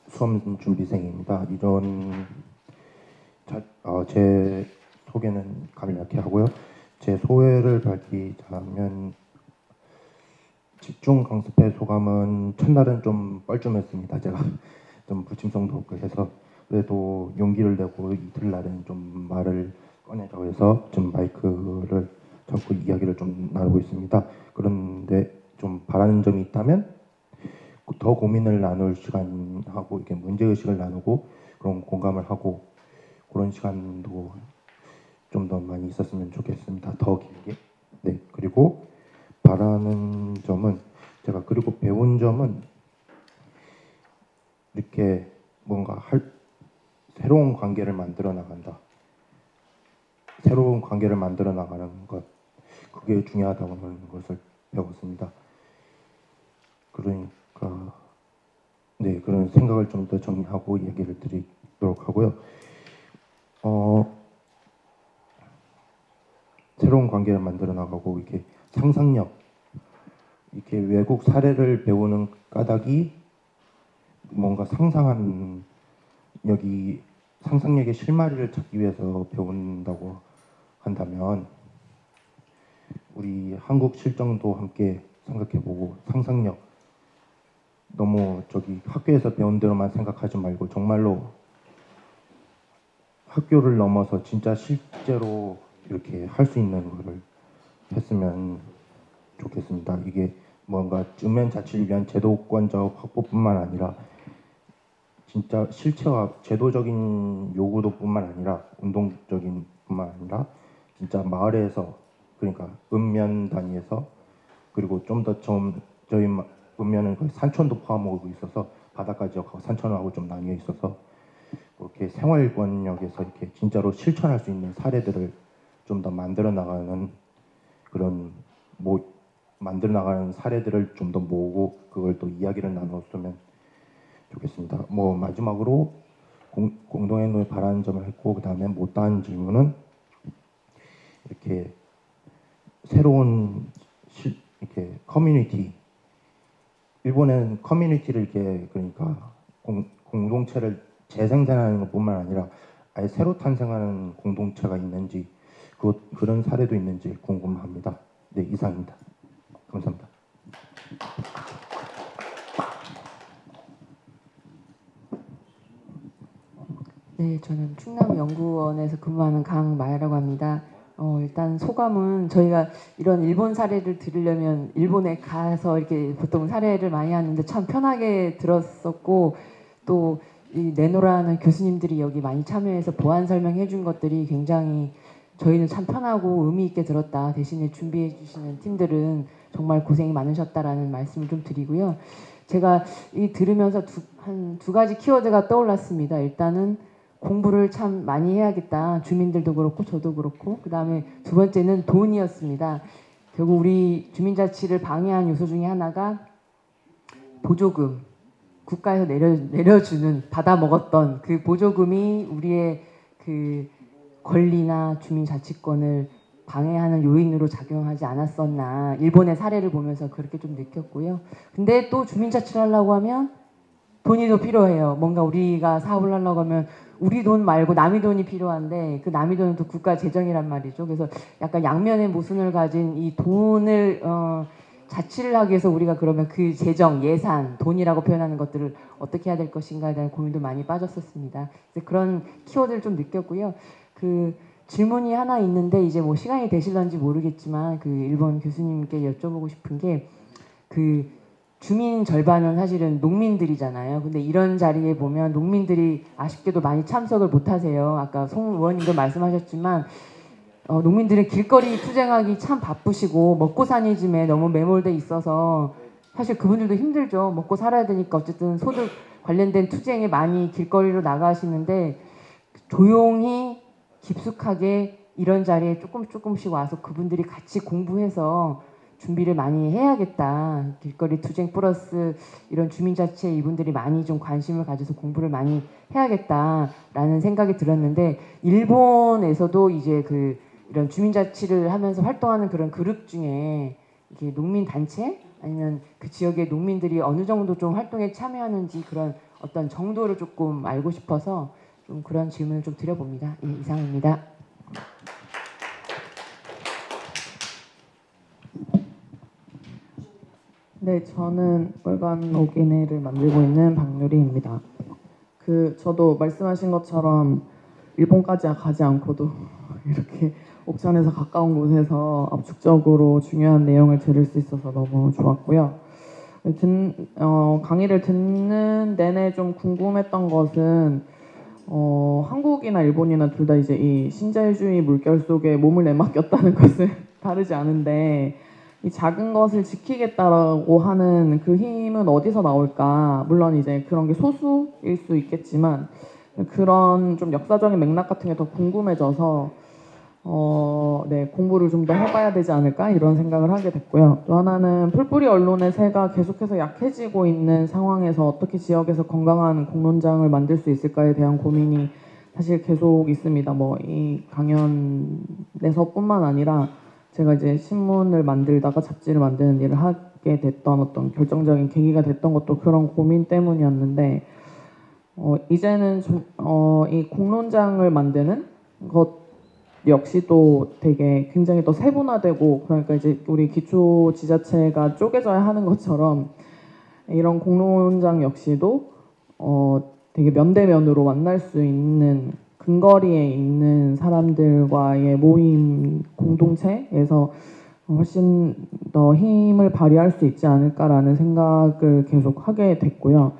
S4: 수험 준비생입니다. 제 소개는 간략히 하고요. 제 소회를 밝히자면 집중 강습회 소감은 첫날은 좀 뻘쭘했습니다. 제가 좀 부침성도 없고 해서, 그래도 용기를 내고 이틀날은 좀 말을 꺼내자고 해서 좀 마이크를 잡고 이야기를 좀 나누고 있습니다. 그런데 좀 바라는 점이 있다면 더 고민을 나눌 시간하고 이렇게 문제의식을 나누고 그런 공감을 하고 그런 시간도 좀 더 많이 있었으면 좋겠습니다. 더 길게. 네, 그리고 바라는 점은, 제가 그리고 배운 점은 이렇게 뭔가 새로운 관계를 만들어 나간다. 새로운 관계를 만들어 나가는 것, 그게 중요하다고 하는 것을 배웠습니다. 그러니까 네, 그런 생각을 좀 더 정리하고 얘기를 드리도록 하고요. 새로운 관계를 만들어 나가고 이렇게 상상력, 이렇게 외국 사례를 배우는 까닭이 뭔가 상상력의 실마리를 찾기 위해서 배운다고 한다면 우리 한국 실정도 함께 생각해보고, 상상력, 너무 학교에서 배운 대로만 생각하지 말고 정말로 학교를 넘어서 진짜 실제로 이렇게 할 수 있는 거를 했으면 좋겠습니다. 이게 뭔가 읍면 자치를 위한 제도권적 확보뿐만 아니라 진짜 실체와 제도적인 요구도 뿐만 아니라 운동적인 뿐만 아니라 진짜 마을에서, 그러니까 읍면 단위에서, 그리고 좀 더 저희 읍면은 거의 산촌도 포함하고 있어서 바닷가 지역하고 산촌하고 좀 나뉘어 있어서 그렇게 생활권역에서 이렇게 진짜로 실천할 수 있는 사례들을 좀 더 만들어 나가는 그런 만들어 나가는 사례들을 좀 더 모으고 그걸 또 이야기를 나눴으면 좋겠습니다. 마지막으로 공동의 바라는 점을 했고, 그 다음에 못다한 질문은 이렇게 새로운 이렇게 커뮤니티, 일본은 커뮤니티를 이렇게, 그러니까 공동체를 재생산하는 것뿐만 아니라 아예 새로 탄생하는 공동체가 있는지, 그런 사례도 있는지 궁금합니다. 네, 이상입니다. 감사합니다.
S5: 네, 저는 충남연구원에서 근무하는 강마야라고 합니다. 일단 소감은 저희가 이런 일본 사례를 들으려면 일본에 가서 이렇게 보통 사례를 많이 하는데 참 편하게 들었었고 또 이 내노라는 교수님들이 여기 많이 참여해서 보안 설명해 준 것들이 굉장히 저희는 참 편하고 의미 있게 들었다. 대신에 준비해 주시는 팀들은 정말 고생이 많으셨다라는 말씀을 좀 드리고요. 제가 이 들으면서 한 두 가지 키워드가 떠올랐습니다. 일단은 공부를 참 많이 해야겠다. 주민들도 그렇고 저도 그렇고. 그 다음에 두 번째는 돈이었습니다. 결국 우리 주민자치를 방해한 요소 중에 하나가 보조금. 국가에서 내려주는 받아 먹었던 그 보조금이 우리의 그 권리나 주민자치권을 방해하는 요인으로 작용하지 않았었나. 일본의 사례를 보면서 그렇게 좀 느꼈고요. 근데 또 주민자치를 하려고 하면 돈이 더 필요해요. 뭔가 우리가 사업을 하려고 하면 우리 돈 말고 남의 돈이 필요한데 그 남의 돈은 또 국가 재정이란 말이죠. 그래서 약간 양면의 모순을 가진 이 돈을 자치를 하기 위해서 우리가 그러면 그 재정, 예산, 돈이라고 표현하는 것들을 어떻게 해야 될 것인가에 대한 고민도 많이 빠졌었습니다. 그런 키워드를 좀 느꼈고요. 그 질문이 하나 있는데 이제 뭐 시간이 되실런지 모르겠지만 그 일본 교수님께 여쭤보고 싶은 게 그 주민 절반은 사실은 농민들이잖아요. 근데 이런 자리에 보면 농민들이 아쉽게도 많이 참석을 못 하세요. 아까 송 의원님도 말씀하셨지만 농민들은 길거리 투쟁하기 참 바쁘시고 먹고 사니즘에 너무 매몰돼 있어서 사실 그분들도 힘들죠. 먹고 살아야 되니까 어쨌든 소득 관련된 투쟁에 많이 길거리로 나가시는데 조용히 깊숙하게 이런 자리에 조금씩 와서 그분들이 같이 공부해서 준비를 많이 해야겠다. 길거리 투쟁 플러스 이런 주민자치에 이분들이 많이 좀 관심을 가져서 공부를 많이 해야겠다라는 생각이 들었는데 일본에서도 이제 이런 주민자치를 하면서 활동하는 그런 그룹 중에 이게 농민 단체 아니면 그 지역의 농민들이 어느 정도 좀 활동에 참여하는지 그런 어떤 정도를 조금 알고 싶어서 좀 그런 질문을 좀 드려봅니다. 예, 이상입니다.
S7: 네, 저는 월간 오기네를 만들고 있는 박유리입니다. 저도 말씀하신 것처럼 일본까지 가지 않고도 이렇게 옥천에서 가까운 곳에서 압축적으로 중요한 내용을 들을 수 있어서 너무 좋았고요. 강의를 듣는 내내 좀 궁금했던 것은 한국이나 일본이나 둘 다 이제 이 신자유주의 물결 속에 몸을 내맡겼다는 것은 다르지 않은데 이 작은 것을 지키겠다라고 하는 그 힘은 어디서 나올까? 물론 이제 그런 게 소수일 수 있겠지만 그런 좀 역사적인 맥락 같은 게 더 궁금해져서 네, 공부를 좀 더 해봐야 되지 않을까 이런 생각을 하게 됐고요. 또 하나는 풀뿌리 언론의 세가 계속해서 약해지고 있는 상황에서 어떻게 지역에서 건강한 공론장을 만들 수 있을까에 대한 고민이 사실 계속 있습니다. 뭐 이 강연에서뿐만 아니라 제가 이제 신문을 만들다가 잡지를 만드는 일을 하게 됐던 어떤 결정적인 계기가 됐던 것도 그런 고민 때문이었는데 이제는 이 공론장을 만드는 것 역시 또 되게 굉장히 더 세분화되고 그러니까 이제 우리 기초 지자체가 쪼개져야 하는 것처럼 이런 공론장 역시도 되게 면대면으로 만날 수 있는 근거리에 있는 사람들과의 모임 공동체에서 훨씬 더 힘을 발휘할 수 있지 않을까라는 생각을 계속 하게 됐고요.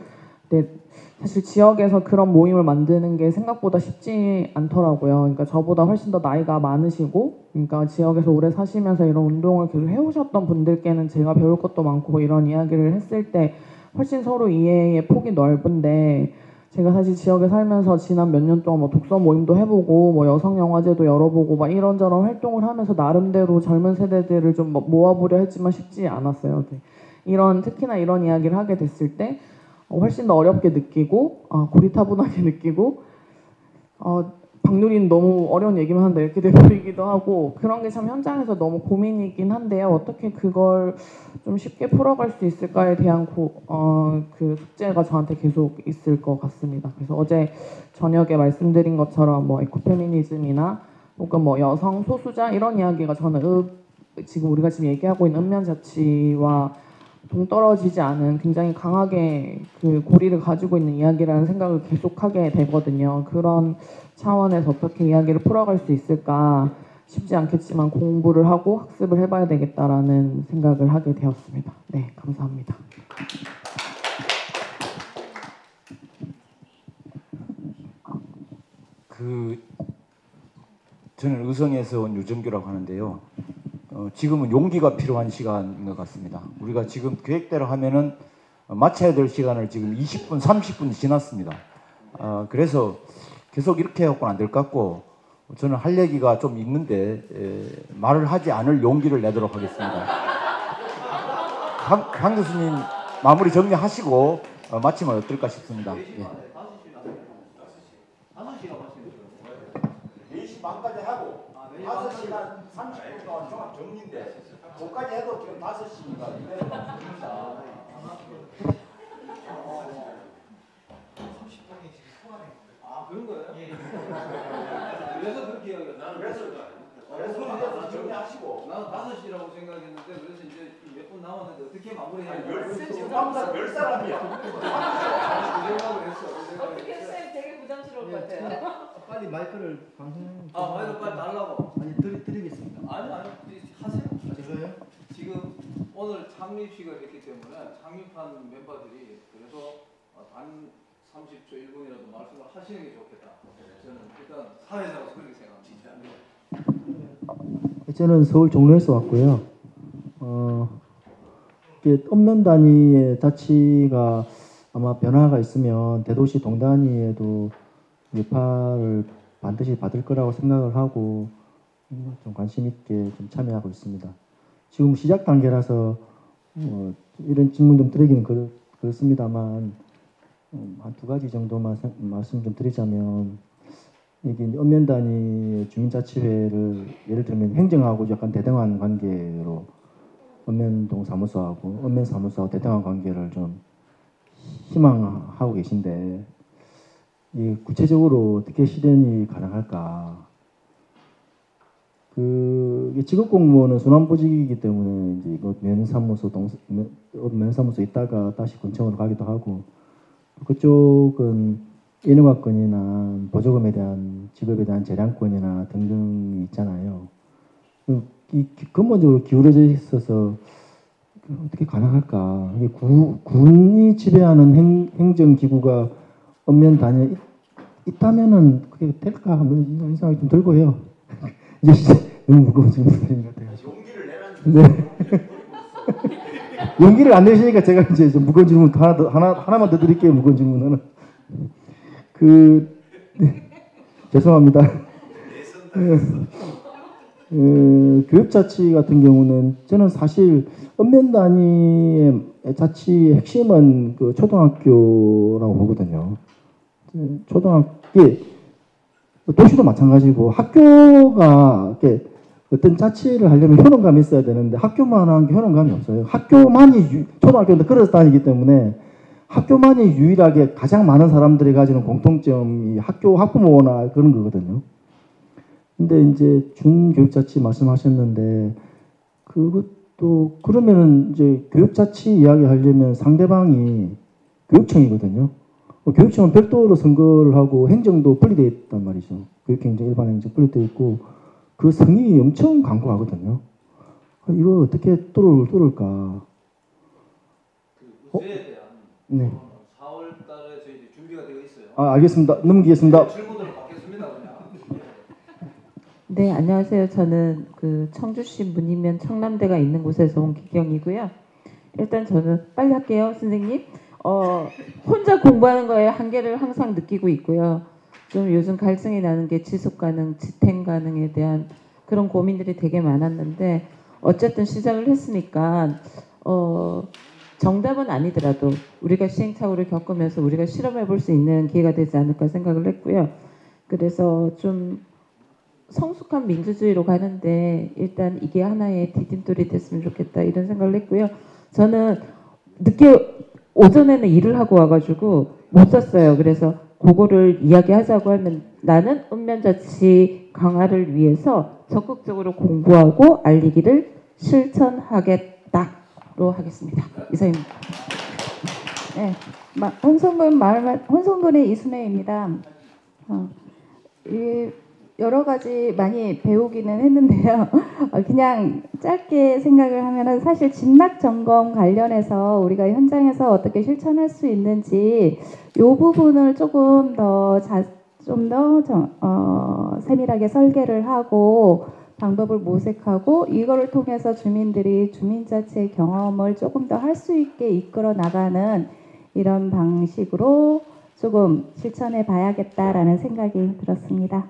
S7: 근데 사실 지역에서 그런 모임을 만드는 게 생각보다 쉽지 않더라고요. 그러니까 저보다 훨씬 더 나이가 많으시고, 그러니까 지역에서 오래 사시면서 이런 운동을 계속 해오셨던 분들께는 제가 배울 것도 많고 이런 이야기를 했을 때 훨씬 서로 이해의 폭이 넓은데 제가 사실 지역에 살면서 지난 몇 년 동안 뭐 독서 모임도 해보고 뭐 여성 영화제도 열어보고 막 이런저런 활동을 하면서 나름대로 젊은 세대들을 좀 모아보려 했지만 쉽지 않았어요. 특히나 이런 이야기를 하게 됐을 때 훨씬 더 어렵게 느끼고 고리타분하게 느끼고 박누리는 너무 어려운 얘기만 한다 이렇게 돼버리기도 하고 그런 게 참 현장에서 너무 고민이긴 한데요. 어떻게 그걸 좀 쉽게 풀어갈 수 있을까에 대한 그 숙제가 저한테 계속 있을 것 같습니다. 그래서 어제 저녁에 말씀드린 것처럼 뭐 에코페미니즘이나 혹은 뭐 여성 소수자 이런 이야기가 저는 지금 우리가 지금 얘기하고 있는 읍면자치와 동떨어지지 않은 굉장히 강하게 그 고리를 가지고 있는 이야기라는 생각을 계속하게 되거든요. 그런 차원에서 어떻게 이야기를 풀어갈 수 있을까 쉽지 않겠지만 공부를 하고 학습을 해봐야 되겠다라는 생각을 하게 되었습니다. 네, 감사합니다.
S8: 저는 의성에서 온 유정규라고 하는데요. 지금은 용기가 필요한 시간인 것 같습니다. 우리가 지금 계획대로 하면은 마쳐야 될 시간을 지금 20분, 30분 지났습니다. 그래서 계속 이렇게 해갖고는 안 될 것 같고 저는 할 얘기가 좀 있는데 말을 하지 않을 용기를 내도록 하겠습니다. 강 교수님 마무리 정리하시고 마치면 어떨까 싶습니다. 예. 4시 반까지 하고 5시간 30분 동안 종합 정리인데 그까지 해도 지금 5시니까 이대로 그런 거예요? 예. 그래서 그렇게 이야기해요. 나는 그래서 정리하시고 나는 5시라고 생각했는데 그래서 이제 몇 분 남았는데 어떻게 마무리해야 돼? 지금 방사 열 사람이야.
S15: 어떻게 했어요? 되게 부담스러울 것 같아요.
S10: 빨리 마이크를 방송.
S1: 마이크 빨리 달라고.
S10: 아니 드리겠습니다.
S1: 아니 하세요.
S10: 제가요?
S1: 지금 오늘 창립식을 했기 때문에 창립한 멤버들이 그래서 단 30초 1분이라도 말씀을 하시는 게 좋겠다. 저는 일단 사회자로서 그렇게 생각합니다.
S10: 저는 서울 종로에서 왔고요. 읍면 단위의 자치가 아마 변화가 있으면 대도시 동단위에도 여파를 반드시 받을 거라고 생각을 하고 좀 관심 있게 좀 참여하고 있습니다. 지금 시작 단계라서 이런 질문 좀 드리기는 그렇습니다만 한 2가지 정도만 말씀 좀 드리자면 이게 읍면 단위 주민자치회를 예를 들면 행정하고 약간 대등한 관계로 읍면동 사무소하고 읍면 사무소하고 대등한 관계를 좀 희망하고 계신데 이 구체적으로 어떻게 실현이 가능할까? 직업 공무원은 순환보직이기 때문에 이제 이거 면사무소 있다가 다시 군청으로 가기도 하고 그쪽은 인허가권이나 보조금에 대한 직업에 대한 재량권이나 등등이 있잖아요. 이 근본적으로 기울어져 있어서 어떻게 가능할까? 이게 군이 지배하는 행정기구가 읍면 단위에 있다면은 그게 될까? 이런 생각이 좀 들고 해요. 이제 너무 무거운 질문인 것 같아요. 용기를 내라는. 네. 용기를 안 내시니까 제가 이제 좀 무거운 질문 하나만 더 드릴게요. 무거운 질문 하나. 네. 죄송합니다. 교육자치 같은 경우는 저는 사실 읍면 단위의 자치의 핵심은 그 초등학교라고 보거든요. 초등학교 도시도 마찬가지고 학교가 이렇게 어떤 자치를 하려면 효능감이 있어야 되는데 학교만한 게 효능감이 없어요. 학교만이 초등학교인데 걸어서 다니기 때문에 학교만이 유일하게 가장 많은 사람들이 가지는 공통점이 학부모나 그런 거거든요. 근데 이제 준교육자치 말씀하셨는데 그것도 그러면은 이제 교육자치 이야기 하려면 상대방이 교육청이거든요. 교육청은 별도로 선거를 하고 행정도 분리되어 있단 말이죠. 교육행정, 일반행정 분리되어 있고 그 성이 엄청 강고하거든요. 이거 어떻게 뚫을까?
S1: 의제에 대한
S10: 네.
S1: 4월 달에 저희 준비가 되어 있어요.
S10: 알겠습니다. 넘기겠습니다.
S1: 질문으로 받겠습니다. 그냥.
S13: 네, 안녕하세요. 저는 그 청주시 문이면 청남대가 있는 곳에서 온 기경이고요. 일단 저는 빨리 할게요, 선생님. 혼자 공부하는 거에 한계를 항상 느끼고 있고요. 좀 요즘 갈증이 나는 게 지속가능, 지탱가능에 대한 그런 고민들이 되게 많았는데 어쨌든 시작을 했으니까 정답은 아니더라도 우리가 시행착오를 겪으면서 우리가 실험해 볼 수 있는 기회가 되지 않을까 생각을 했고요. 그래서 좀 성숙한 민주주의로 가는데 일단 이게 하나의 디딤돌이 됐으면 좋겠다 이런 생각을 했고요. 저는 오전에는 일을 하고 와가지고 못 잤어요. 그래서 그거를 이야기하자고 하면 나는 읍면자치 강화를 위해서 적극적으로 공부하고 알리기를 실천하겠다. 하겠습니다. 이상입니다. 네, 혼성군의 이순혜입니다. 여러 가지 많이 배우기는 했는데요. 그냥 짧게 생각을 하면은 사실 진락 점검 관련해서 우리가 현장에서 어떻게 실천할 수 있는지 이 부분을 조금 더 세밀하게 설계를 하고 방법을 모색하고 이거를 통해서 주민들이 주민자치의 경험을 조금 더 할 수 있게 이끌어 나가는 이런 방식으로 조금 실천해 봐야겠다라는 생각이 들었습니다.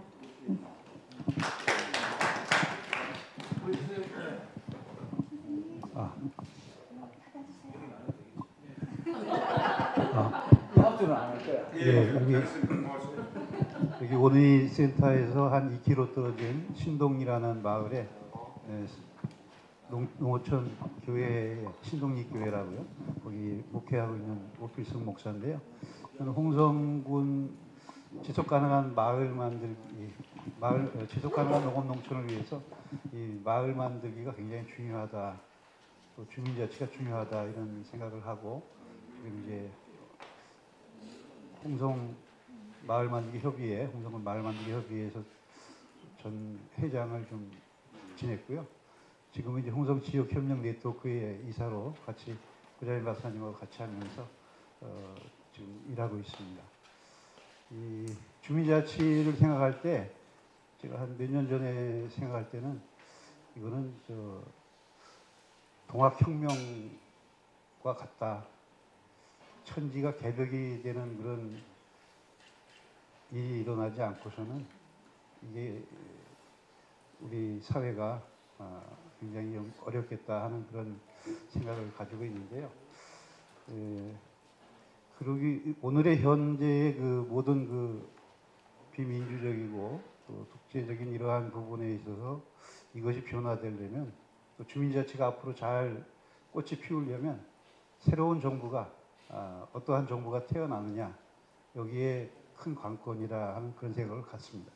S9: 예, 여기 원의 센터에서 한 2km 떨어진 신동이라는 마을에 농어촌 교회 신동리 교회라고요. 거기 목회하고 있는 오필승 목사인데요. 저는 홍성군 지속 가능한 마을 만들기, 지속 가능한 농업 농촌을 위해서 이 마을 만들기가 굉장히 중요하다. 또 주민자치가 중요하다 이런 생각을 하고 지금 이제 홍성군 마을 만들기 협의회에서 전 회장을 좀 지냈고요. 지금은 이제 홍성 지역 협력 네트워크의 이사로 같이 구자민 박사님하고 같이 하면서 지금 일하고 있습니다. 이 주민자치를 생각할 때 제가 한 몇 년 전에 생각할 때는 이거는 동학혁명과 같다. 천지가 개벽이 되는 그런 일이 일어나지 않고서는 이게 우리 사회가 굉장히 좀 어렵겠다 하는 그런 생각을 가지고 있는데요. 오늘의 현재의 그 모든 그 비민주적이고 또 독재적인 이러한 부분에 있어서 이것이 변화되려면 또 주민자치가 앞으로 잘 꽃이 피우려면 새로운 정부가 어떠한 정부가 태어나느냐 여기에 큰 관건이라 하는 그런 생각을 갖습니다.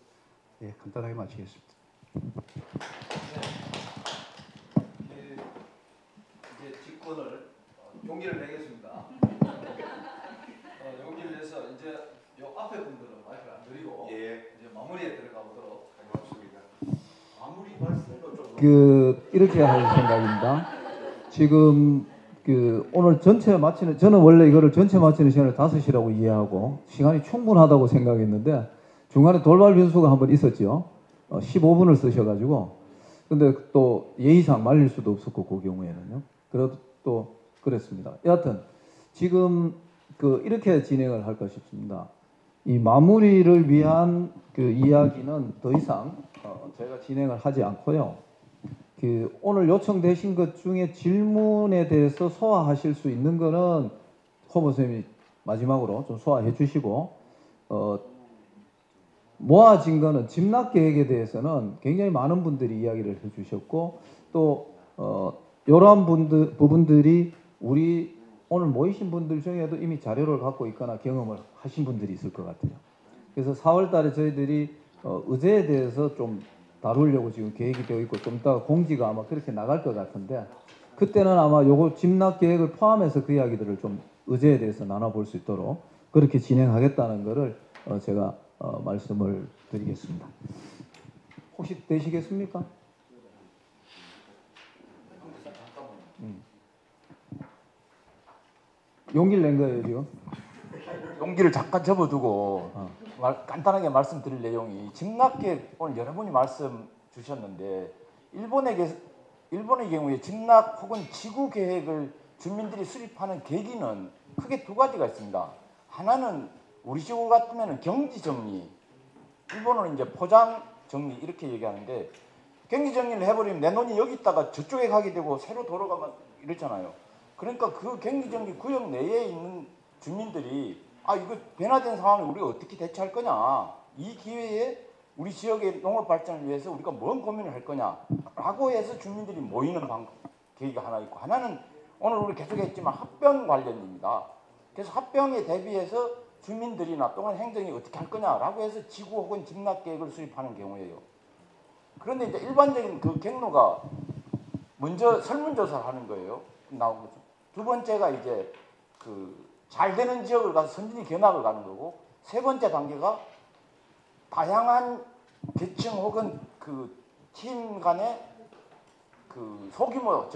S9: 예, 간단하게 마치겠습니다.
S1: 이제 직권을 용기를 내겠습니다. 용기를 내서 이제 요 앞에 분들은 마이크를 안 드리고 이제 마무리에 들어가 보도록 하겠습니다. 마무리 말씀도 좀 이렇게 할 생각입니다. 지금 오늘 전체 마치는 저는 원래 이거를 전체 마치는 시간을 5시라고 이해하고 시간이 충분하다고 생각했는데 중간에 돌발 변수가 한번 있었죠. 15분을 쓰셔가지고 근데 또 예의상 말릴 수도 없었고 그 경우에는요. 그래도 또 그랬습니다. 여하튼 지금 이렇게 진행을 할까 싶습니다. 이 마무리를 위한 이야기는 더 이상 제가 진행을 하지 않고요. 오늘 요청되신 것 중에 질문에 대해서 소화하실 수 있는 거는 허보 선생님이 마지막으로 좀 소화해 주시고 모아진 거는 집납 계획에 대해서는 굉장히 많은 분들이 이야기를 해 주셨고 또 이러한 부분들이 우리 오늘 모이신 분들 중에도 이미 자료를 갖고 있거나 경험을 하신 분들이 있을 것 같아요. 그래서 4월 달에 저희들이 의제에 대해서 좀 다루려고 지금 계획이 되어 있고 좀 이따가 공지가 아마 그렇게 나갈 것 같은데 그때는 아마 요거 집납 계획을 포함해서 그 이야기들을 좀 의제에 대해서 나눠볼 수 있도록 그렇게 진행하겠다는 거를 제가 말씀을 드리겠습니다. 혹시 되시겠습니까? 용기를 낸 거예요 지금?
S8: 용기를 잠깐 접어두고 간단하게 말씀드릴 내용이 집납계획 오늘 여러분이 말씀 주셨는데 일본의 경우에 집납 혹은 지구 계획을 주민들이 수립하는 계기는 크게 두 가지가 있습니다. 하나는 우리 지구 같으면 경지 정리, 일본어는 이제 포장 정리 이렇게 얘기하는데 경지 정리를 해버리면 내 논이 여기 있다가 저쪽에 가게 되고 새로 돌아가면 이렇잖아요. 그러니까 그 경지 정리 구역 내에 있는 주민들이 이거 변화된 상황을 우리가 어떻게 대처할 거냐, 이 기회에 우리 지역의 농업 발전을 위해서 우리가 뭔 고민을 할 거냐라고 해서 주민들이 모이는 계기가 하나 있고 하나는 오늘 우리 계속 했지만 합병 관련입니다. 그래서 합병에 대비해서 주민들이나 또는 행정이 어떻게 할 거냐라고 해서 지구 혹은 집납 계획을 수립하는 경우예요. 그런데 이제 일반적인 그 경로가 먼저 설문조사를 하는 거예요. 나온 거죠. 두 번째가 이제 그 잘 되는 지역을 가서 선진이 견학을 가는 거고, 세 번째 단계가 다양한 계층 혹은 그 팀 간의 그 소규모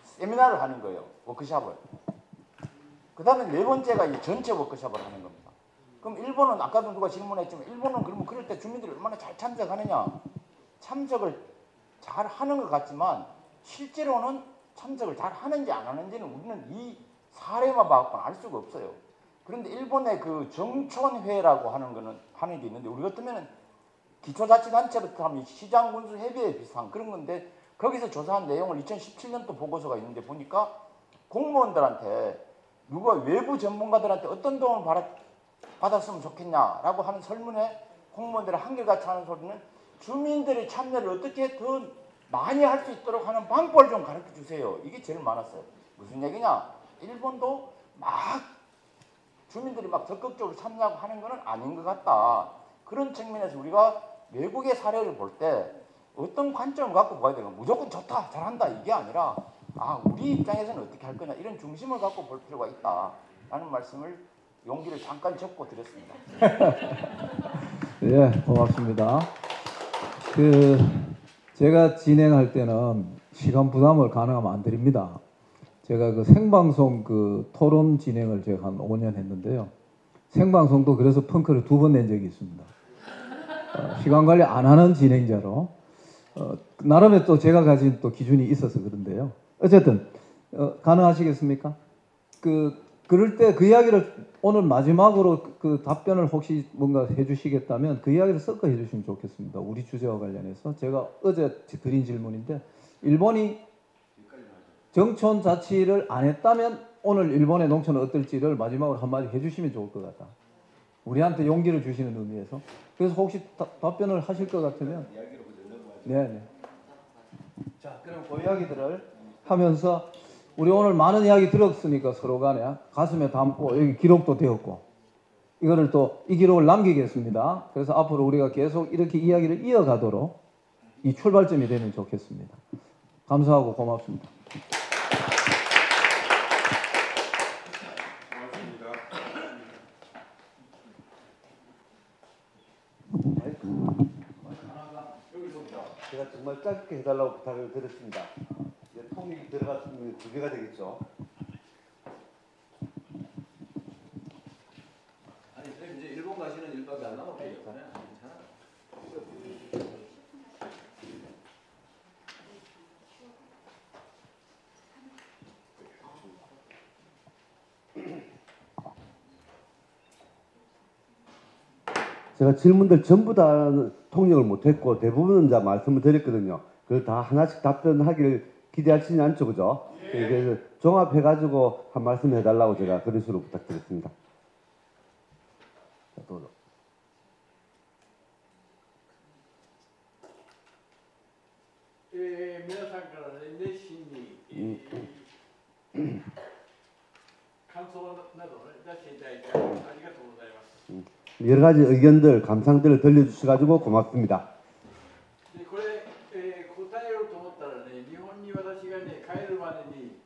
S8: 세미나를 하는 거예요. 워크숍을. 그 다음에 네 번째가 이 전체 워크숍을 하는 겁니다. 그럼 일본은 아까도 누가 질문했지만 일본은 그러면 그럴 때 주민들이 얼마나 잘 참석하느냐. 참석을 잘 하는 것 같지만 실제로는 참석을 잘 하는지 안 하는지는 우리는 이 사례만 봐서는 알 수가 없어요. 그런데 일본의 그 정촌회라고 하는 게 있는데, 우리 같으면 기초자치단체부터 하면 시장군수협의회 비슷한 그런 건데, 거기서 조사한 내용을 2017년도 보고서가 있는데 보니까 공무원들한테 누가 외부 전문가들한테 어떤 도움을 받았으면 좋겠냐라고 하는 설문에 공무원들이 한결같이 하는 소리는 주민들의 참여를 어떻게 더 많이 할 수 있도록 하는 방법을 좀 가르쳐 주세요. 이게 제일 많았어요. 무슨 얘기냐? 일본도 막 주민들이 막 적극적으로 참여하고 하는 것은 아닌 것 같다. 그런 측면에서 우리가 외국의 사례를 볼 때 어떤 관점을 갖고 봐야 되나? 무조건 좋다, 잘한다 이게 아니라 우리 입장에서는 어떻게 할 거냐 이런 중심을 갖고 볼 필요가 있다라는 말씀을 용기를 잠깐 접고 드렸습니다.
S1: 예, 고맙습니다. 제가 진행할 때는 시간 부담을 가능하면 안 드립니다. 제가 그 생방송 그 토론 진행을 제가 한 5년 했는데요. 생방송도 그래서 펑크를 2번 낸 적이 있습니다. 시간 관리 안 하는 진행자로. 나름의 또 제가 가진 또 기준이 있어서 그런데요. 어쨌든 가능하시겠습니까? 그럴 때 그 이야기를 오늘 마지막으로 그 답변을 혹시 뭔가 해주시겠다면 그 이야기를 섞어 해주시면 좋겠습니다. 우리 주제와 관련해서 제가 어제 드린 질문인데, 일본이 정촌 자치를 안 했다면 오늘 일본의 농촌은 어떨지를 마지막으로 한마디 해주시면 좋을 것 같다. 우리한테 용기를 주시는 의미에서. 그래서 혹시 답변을 하실 것 같으면. 네. 자, 그럼 그 이야기들을 하면서 우리 오늘 많은 이야기 들었으니까 서로 간에 가슴에 담고 여기 기록도 되었고 이거를 또 이 기록을 남기겠습니다. 그래서 앞으로 우리가 계속 이렇게 이야기를 이어가도록 이 출발점이 되면 좋겠습니다. 감사하고 고맙습니다.
S11: 제가 정말 짧게 해달라고 부탁을 드렸습니다. 이제 통이 들어갔으면 2개가 되겠죠.
S1: 아니, 선생님 이제 일본 가시는 일밖에 안 남았고 괜찮아요.
S11: 제가 질문들 전부 다 통역을 못했고 대부분은 다 말씀을 드렸거든요. 그걸 다 하나씩 답변하기를 기대하시지 않죠, 그죠? 그래서 종합해가지고 한 말씀 해달라고 제가 그런 식으로 부탁드렸습니다. 또.
S12: 皆さんから熱心に感想などを出していただいてありがとうございます。
S11: 여러 가지 의견들, 감상들을 들려주셔가지고 고맙습니다.
S12: でこれ、答えようと思ったらね、日本に私がね帰るまでに、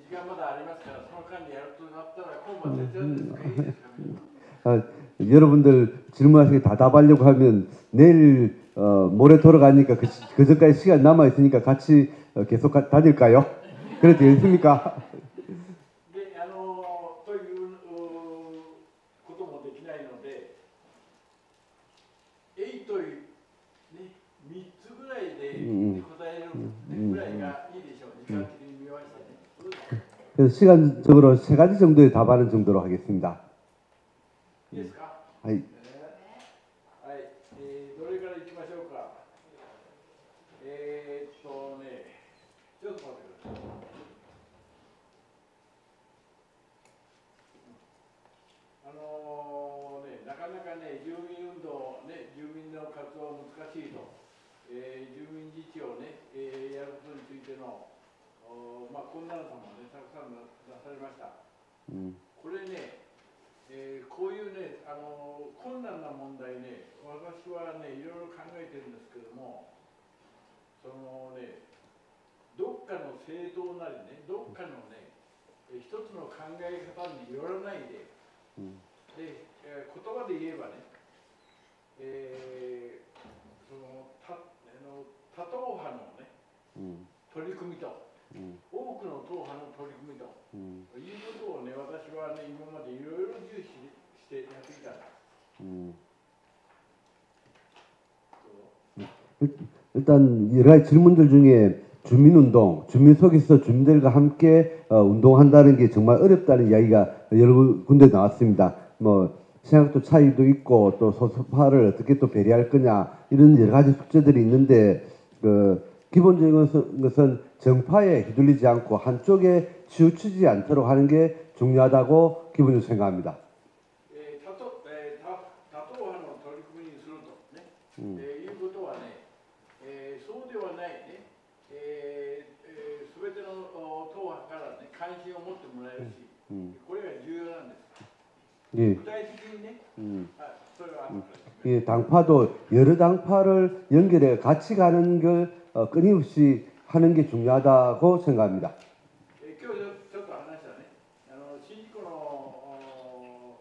S12: 時間まだありますからその間にやるとなったら今晩徹夜ですか？いいですかね？
S11: 여러분들 질문하시기 다 답하려고 하면 내일 모레 돌아가니까 그 전까지 시간 남아 있으니까 같이 계속 다닐까요? 그래도 되겠습니까?
S12: で、ということもできないので、8というね3つぐらいで答えるぐらいがいいでしょう。時間的に見ましたね。
S11: 그래서 시간적으로 3가지 정도에 답하는 정도로 하겠습니다.
S12: いいですか？
S11: はい。
S12: はい、どれからいきましょうか。ちょっと待ってください。なかなかね、住民運動ね、住民の活動難しいと、住民自治をね、やることについての困難さもね、たくさん出されました。これね。こういうね、困難な問題ね、私はね、いろいろ考えてるんですけども、そのね、どっかの政党なりね、どっかのね、一つの考え方によらないで、で、言葉で言えばね、その多党派のね、取り組みと、多くの党派の取り組みと、いうことをね、私はね、今までいろいろ重視してやってきたんです。
S11: 일단 여러 가지 질문들 중에 주민운동, 주민 속에서 주민들과 함께 운동한다는 게 정말 어렵다는 이야기가 여러 군데 나왔습니다. 뭐 생각도 차이도 있고 또 소수파를 어떻게 또 배려할 거냐 이런 여러 가지 숙제들이 있는데 기본적인 것은 정파에 휘둘리지 않고 한쪽에 치우치지 않도록 하는 게 중요하다고 기본적으로 생각합니다.
S12: いうことはね、そうではないね、すべての党派からね、関心を持ってもらえるし、これが重要なんです。
S11: 예.
S12: 具体的にね、それは
S11: 예, 당파도 여러 당파를 연결해 같이 가는 걸 끊임없이 하는 게 중요하다고 생각합니다.
S12: 今日ちょっと話したね、新宿の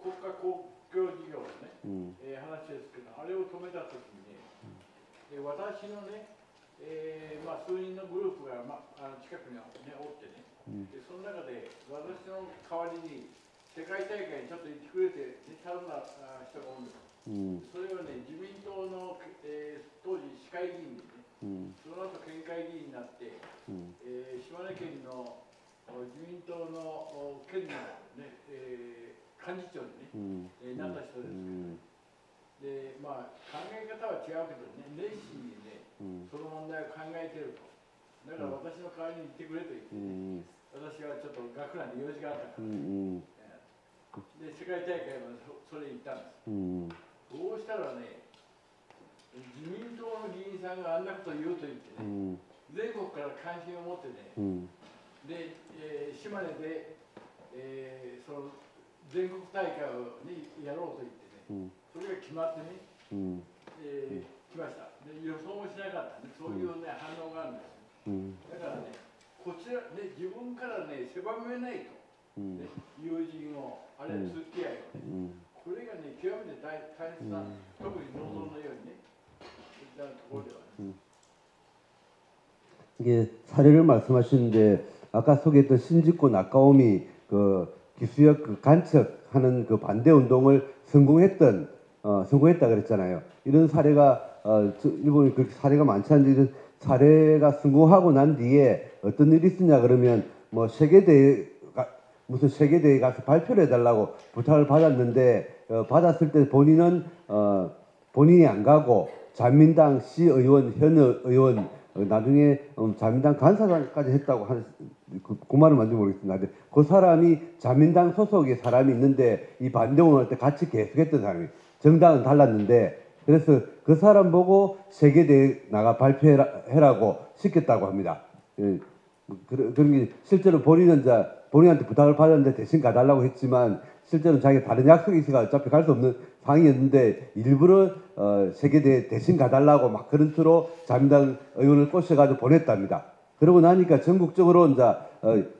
S12: 国家公共事業のね、話ですけど、あれを止めたときにね、私のね、まあ、数人のグループが、まあ、近くに、ね、おってね、その中で私の代わりに世界大会にちょっと行ってくれて、頼んだ人がおるんです。それはね、自民党の、当時市会議員でね、その後県会議員になって、島根県の自民党の県の、ね幹事長に、ねなった人です。で、まあ、考え方は違うけどね、熱心にね、その問題を考えていると。だから私の代わりに行ってくれと言ってね、私はちょっと学ランで用事があったから、で、世界大会までそれに行ったんです。そうしたらね、自民党の議員さんがあんなこと言うと言ってね、全国から関心を持ってね、で、島根で、その全国大会を、ね、やろうと言ってね、それが決まってね、来ました。で、予想もしなかったね、そういうね、反応があるんです。だからね、こちら、ね、自分からね、狭めないと、ね、友人を、あるいは付き合いをね、これがね、極めて大切な、特に農村のようにね、そういったところではね。
S11: 이게 사례를 말씀하시는데 아까 소개했던 신직구 낙가오미 그 기수역 그 간척하는 그 반대 운동을 성공했다 그랬잖아요. 이런 사례가 일본이 그렇게 사례가 많지 않은데 이런 사례가 성공하고 난 뒤에 어떤 일이 있었냐 그러면 뭐 무슨 세계대회에 가서 발표를 해달라고 부탁을 받았는데 받았을 때 본인은 본인이 안 가고 자민당 시의원, 현의원 나중에 자민당 간사까지 했다고 하는 그 말은 뭔지 모르겠습니다. 그 사람이 자민당 소속의 사람이 있는데 이 반대운동을 할 때 같이 계속했던 사람이 정당은 달랐는데 그래서 그 사람 보고 세계대회 나가 발표해라고 시켰다고 합니다. 그런 게 실제로 본인은 본인한테 부탁을 받았는데 대신 가달라고 했지만 실제로는 자기가 다른 약속이 있어서 어차피 갈 수 없는 상황이었는데 일부러 세계대회 대신 가달라고 막 그런 투로 자민당 의원을 꼬셔가지고 보냈답니다. 그러고 나니까 전국적으로 이제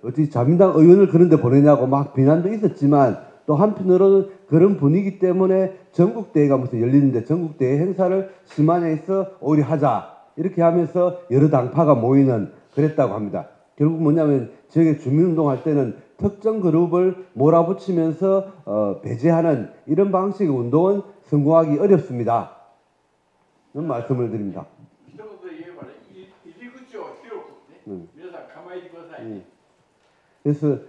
S11: 어떻게 자민당 의원을 그런데 보내냐고 막 비난도 있었지만 또 한편으로는 그런 분위기 때문에 전국대회가 무슨 열리는데 전국대회 행사를 심한에서 오히려 하자 이렇게 하면서 여러 당파가 모이는 그랬다고 합니다. 결국 뭐냐면 지역에 주민운동 할 때는 특정 그룹을 몰아붙이면서 배제하는 이런 방식의 운동은 성공하기 어렵습니다. 이런 말씀을 드립니다. 그래서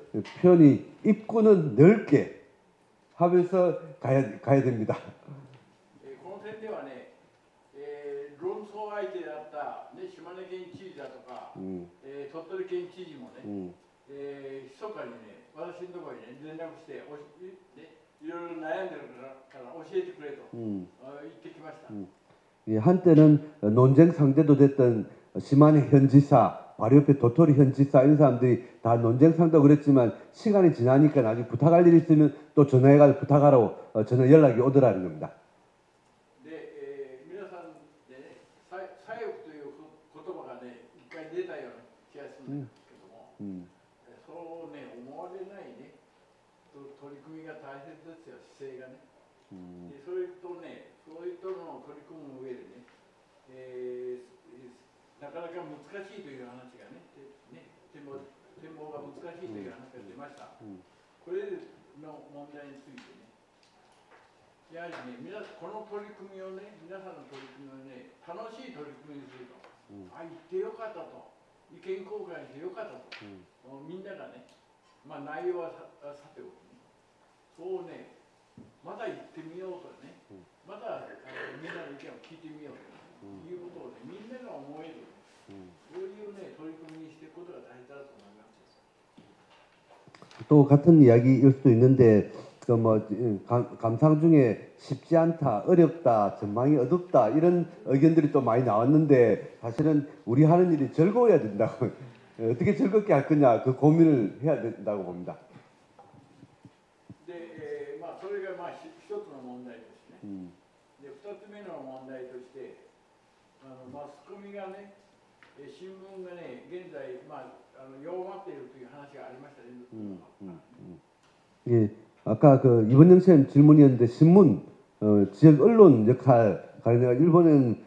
S11: 표현이 입구는 넓게 하면서 가야 됩니다.
S12: この点ではね、論争相手であったね、島根県知事だとか、鳥取県知事もね、密かにね、私のところに、ね、連絡して、ね、いろいろ悩んでるから教えてくれと、言ってきました。
S11: 한때는 논쟁 상대도 됐던 시마네 현지사, 바로 옆에 도토리 현지사 이런 사람들이 다 논쟁 상대고 그랬지만 시간이 지나니까 나중에 부탁할 일이 있으면 또 전화해가지고 부탁하라고 전화 연락이 오더라는 겁니다.
S12: で、皆さんで、ね、左翼という言葉がね、一回出たんですけども、そうね思われないね取り組みが大切ですよ、姿勢がね。でそれとね、そういう人の取り組む上でね、なかなか難しいという話がね、展望が難しいという話が出ました。これの問題についてね、やはりね、この取り組みをね、皆さんの取り組みをね、楽しい取り組みにすると、あ、行ってよかったと、意見交換してよかったと、みんながね、まあ内容はさておきね、そうね、まだ行ってみようとね、まだみんなの意見を聞いてみようということをね、みんなが思える、そういうね、取り組みにしていくことが大事だと思います。
S11: 또 같은 이야기일 수도 있는데 그 뭐 감상 중에 쉽지 않다, 어렵다, 전망이 어둡다 이런 의견들이 또 많이 나왔는데 사실은 우리 하는 일이 즐거워야 된다고 어떻게 즐겁게 할 거냐 그 고민을 해야 된다고 봅니다.
S12: で、まあそれがまあ一つの問題ですね。で、二つ目の問題としてマスコミがね、新聞がね現在まあ弱まっているという話がありましたね。
S11: 예, 아까 그 이번영 쌤 질문이었는데 신문, 지역 언론 역할 관련해서 일본은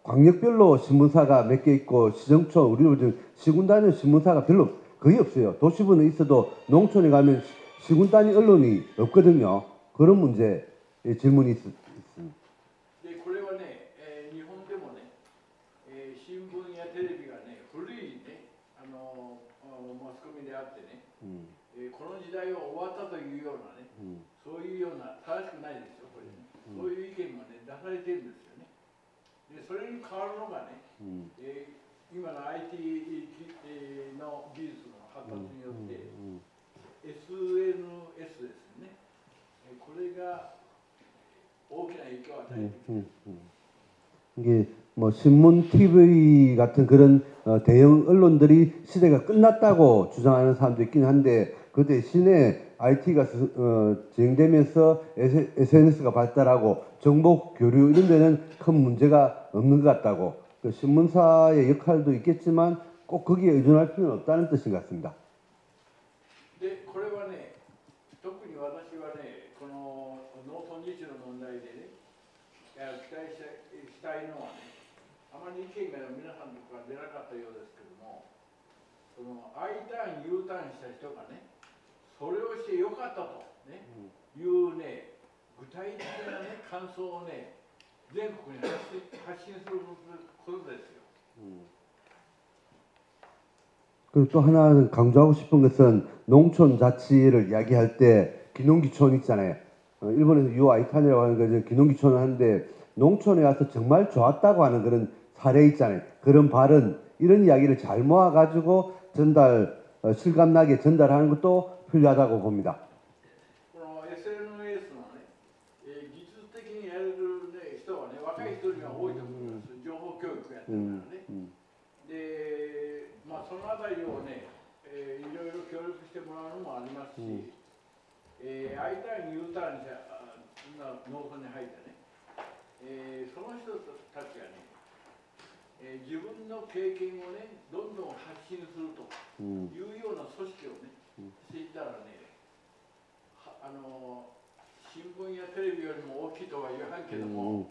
S11: 광역별로 신문사가 몇 개 있고 시정초, 우리 시군 단위 신문사가 별로 거의 없어요. 도시부는 있어도 농촌에 가면 시군 단위 언론이 없거든요. 그런 문제 질문이 있습니다.
S12: で、これはね、日本でもね、新聞やテレビがね、古いね、マスコミであってね、この時代は終わったというようなね、そういうような、正しくないですよ、これね。そういう意見もね、出されてるんですよね。で、それに変わるのがね、今の IT の技術の発達によって、SNS ですね、これが大きな影響を与えている。
S11: 이게 뭐 신문, TV 같은 그런 대형 언론들이 시대가 끝났다고 주장하는 사람도 있긴 한데 그 대신에 IT가 진행되면서 SNS가 발달하고 정보 교류 이런 데는 큰 문제가 없는 것 같다고. 그 신문사의 역할도 있겠지만 꼭 거기에 의존할 필요는 없다는 뜻인 것 같습니다.
S12: で、これはね、特に私はね、この農村自治の問題でね、期待したいのはね、あまり意見が皆さんとか出なかったようですけども、その I ターン、U ターンした人がね、それをしてよかったと、ねいうね、具体的な、ね、感想をね、全国に発信することですよ。
S11: 그리고 또 하나 강조하고 싶은 것은 농촌 자치를 이야기할 때 기농기촌 있잖아요. 일본에서 유아이탄이라고 하는 거죠. 기농기촌을 하는데 농촌에 가서 정말 좋았다고 하는 그런 사례 있잖아요. 그런 발언, 이런 이야기를 잘 모아가지고 실감나게 전달하는 것도 필요하다고 봅니다.
S12: SNS のね、技術的にやれる、ね、人はね、若い人には多いと思います。情報教育やってるからね。で、まあそのあたりをね、いろいろ協力してもらうのもありますし、I ターン、U ターンに農村に入ってね、その人たちがね、自分の経験をね、どんどん発信するというような組織をね、していったらね、新聞やテレビよりも大きいとは言わないけども、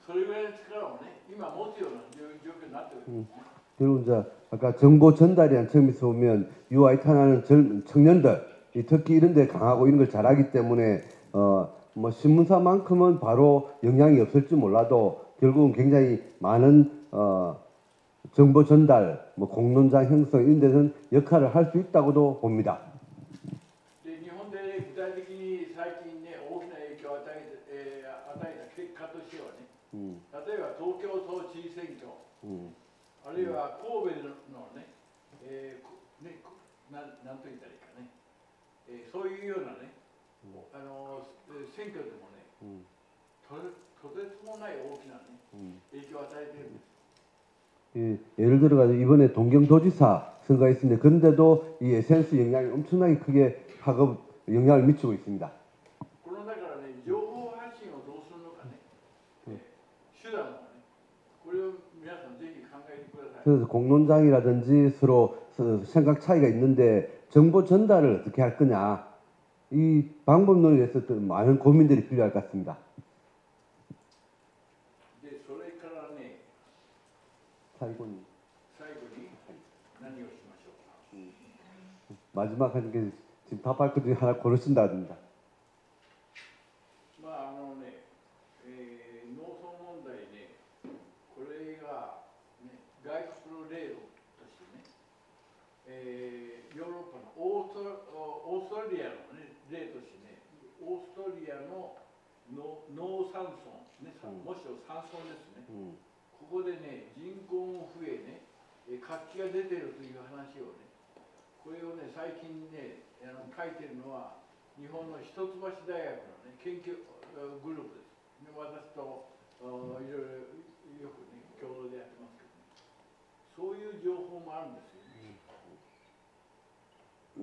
S12: それぐらいの力をね、今持つような状況になってるんですね。
S11: 그리고 이제 아까 정보 전달이라는 점에서 보면 UI 탄하는 청년들, 특히 이런 데 강하고 이런 걸 잘하기 때문에 뭐 신문사만큼은 바로 영향이 없을지 몰라도 결국은 굉장히 많은 정보 전달, 뭐 공론장 형성 이런 데는 역할을 할 수 있다고도 봅니다.
S12: で、日本で具体的に最近ね、大きな影響を与えた結果としてはね、例えば東京都知事選挙、あるいは神戸のね、なんと言ったらいいかね、そういうようなね、選挙でもね、とてつもない大きなね、影響を与えているんです。
S11: 예를 들어가지고 이번에 동경도지사 선거했습니다. 그런데도 이 SNS 영향이 엄청나게 크게 영향을 미치고 있습니다.
S12: このだからね、情報発信をどうするのかね、手段をね、これを皆さんぜひ考えてください。
S11: 그래서 공론장이라든지 서로 생각 차이가 있는데 정보 전달을 어떻게 할 거냐. 이 방법론에 대해서 많은 고민들이 필요할 것 같습니다.
S12: でそれからね、
S11: 最後に
S12: 何をしましょうか。
S11: 마지막 한 게 지금 답할 것 중에 하나 고르신다 합니다.
S12: まあね、農村問題ね、これが、ね、外国の例としてね、ヨーロッパのオーストラリアの、ね、例としてね、オーストラリアの農山村、ね、もしろ山村ですね、ここでね、人口も増えね、活気が出てるという話をね、これをね、最近ね、書いてるのは、日本の一橋大学の、ね、研究グループです。で私といろいろよくね、共同でやってますけどね、そういう情報もあるんですよ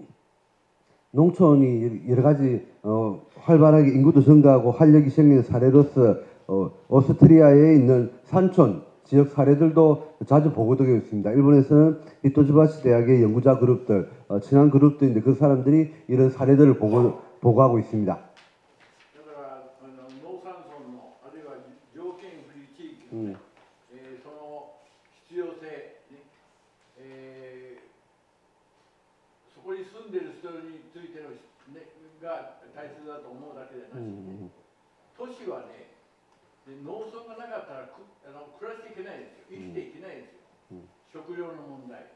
S12: ね。
S11: 농촌이 여러 가지 활발하게 인구도 증가하고 활력이 생기는 사례로서 오스트리아에 있는 산촌 지역 사례들도 자주 보고되고 있습니다. 일본에서는 히토지바시 대학의 연구자 그룹들, 친한 그룹들인데 그 사람들이 이런 사례들을 보고하고 있습니다.
S12: だから農山村のあるいは条件不利地域の、ねその必要性、ねそこに住んでいる人についての、ね、が大切だと思うだけでなしに、ね都市はね、農村がなかったら暮らしていけないですよ、生きていけないですよ、食料の問題、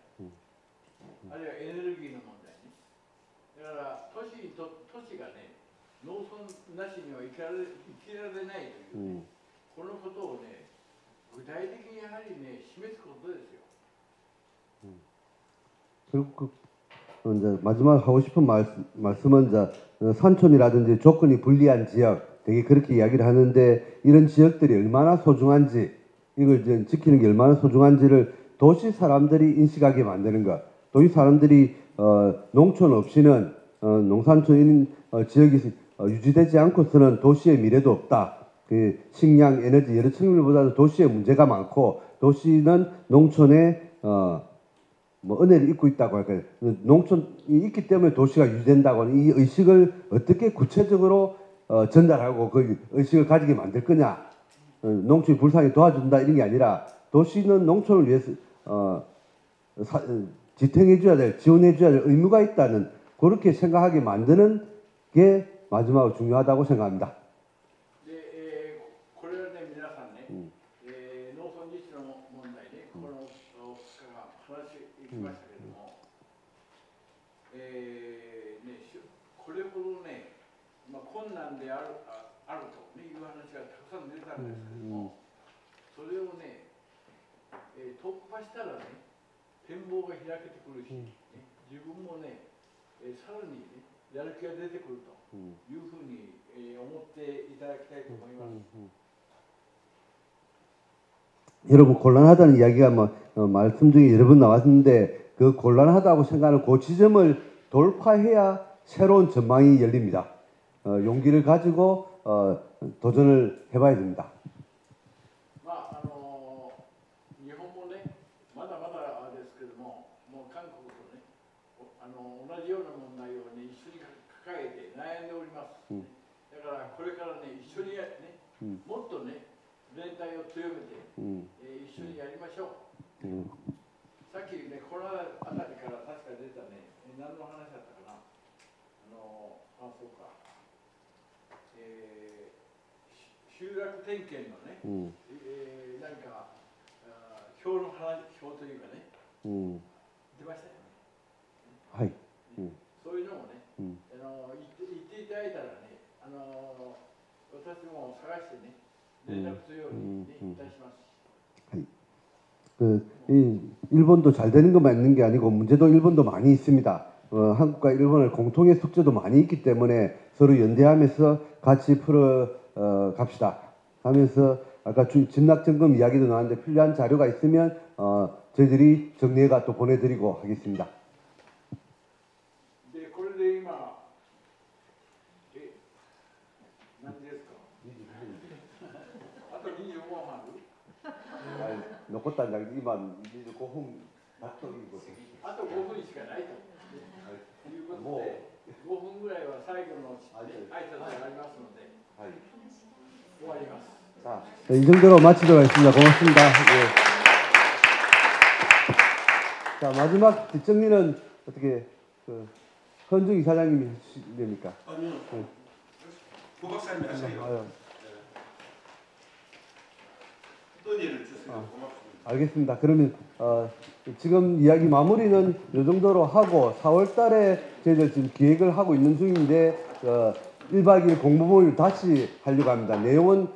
S12: あるいはエネルギーの問題ね。だから都市がね、農村なしには生きられないという、ねこのことをね、具体的にやはりね、示すことですよ。
S11: 결국 이제 마지막 하고 싶은 말씀은 이제 산촌이라든지 조건이 불리한 지역, 되게 그렇게 이야기를 하는데 이런 지역들이 얼마나 소중한지, 이걸 이제 지키는 게 얼마나 소중한지를 도시 사람들이 인식하게 만드는 것. 도시 사람들이 농촌 없이는 농산촌 지역이 유지되지 않고서는 도시의 미래도 없다. 그 식량, 에너지 여러 측면보다는 도시에 문제가 많고 도시는 농촌에 뭐 은혜를 입고 있다고 할까요? 농촌이 있기 때문에 도시가 유지된다고 하는 이 의식을 어떻게 구체적으로 전달하고 그 의식을 가지게 만들 거냐? 농촌이 불쌍히 도와준다 이런 게 아니라 도시는 농촌을 위해서 지탱해줘야 될, 지원해줘야 될 의무가 있다는 그렇게 생각하게 만드는 게 마지막으로 중요하다고 생각합니다.
S12: これはね、皆さんね、農村自治の問題ね、この話いきましたけれども、これほどね、困難であるという話がたくさん出たんですけれども、それをね、突破したらね、展望が開けてくるし、自分もね、さらにね、やる気が出てくるというふうに思っていただきたいと思います。
S11: 여러분 곤란하다는 이야기가 말씀 중에 여러 번 나왔는데 그 곤란하다고 생각하는 그 지점을 돌파해야 새로운 전망이 열립니다. 용기를 가지고 도전을 해봐야 됩니다.
S12: 日本もね、まだまだですけども、もう韓国とね、同じような問題をね、一緒に抱えて悩んでおります。だからこれからね、一緒にね、もっとね、連帯を強めて、一緒にやりましょう。さっきね、このあたりから確か出たね、何の話だったかな。そうか。集落点検のね、なんか表というかね、出ましたよね。
S11: はい。
S12: そういうのもね、言っていただいたらね、私も探してね、連絡するように、いたします。
S11: 일본도 잘 되는 것만 있는 게 아니고 문제도 일본도 많이 있습니다. 한국과 일본의 공통의 숙제도 많이 있기 때문에 서로 연대하면서 같이 풀어 갑시다 하면서 아까 집락점검 이야기도 나왔는데 필요한 자료가 있으면 저희들이 정리해가 또 보내드리고 하겠습니다.
S12: 네, これで今何時ですか？あと25分ある？
S11: 독고단장 이만 이제 고흥 낙동이고.
S12: あと5分しかないということで、5分ぐらいは最後の挨拶がありますので、終わります。
S11: 자, 이 정도로 마치도록 하겠습니다. 고맙습니다. 예. 자, 마지막 뒷정리는 어떻게 그 헌중희 사장님이 됩니까?
S2: 아니요. 고 박사님이 하세요. 어떤 예를 주세요. 고맙습니다.
S11: 알겠습니다. 그러면 지금 이야기 마무리는 이 정도로 하고 4월 달에 저희들 지금 기획을 하고 있는 중인데 1박 2일 공부모임을 다시 하려고 합니다. 내용은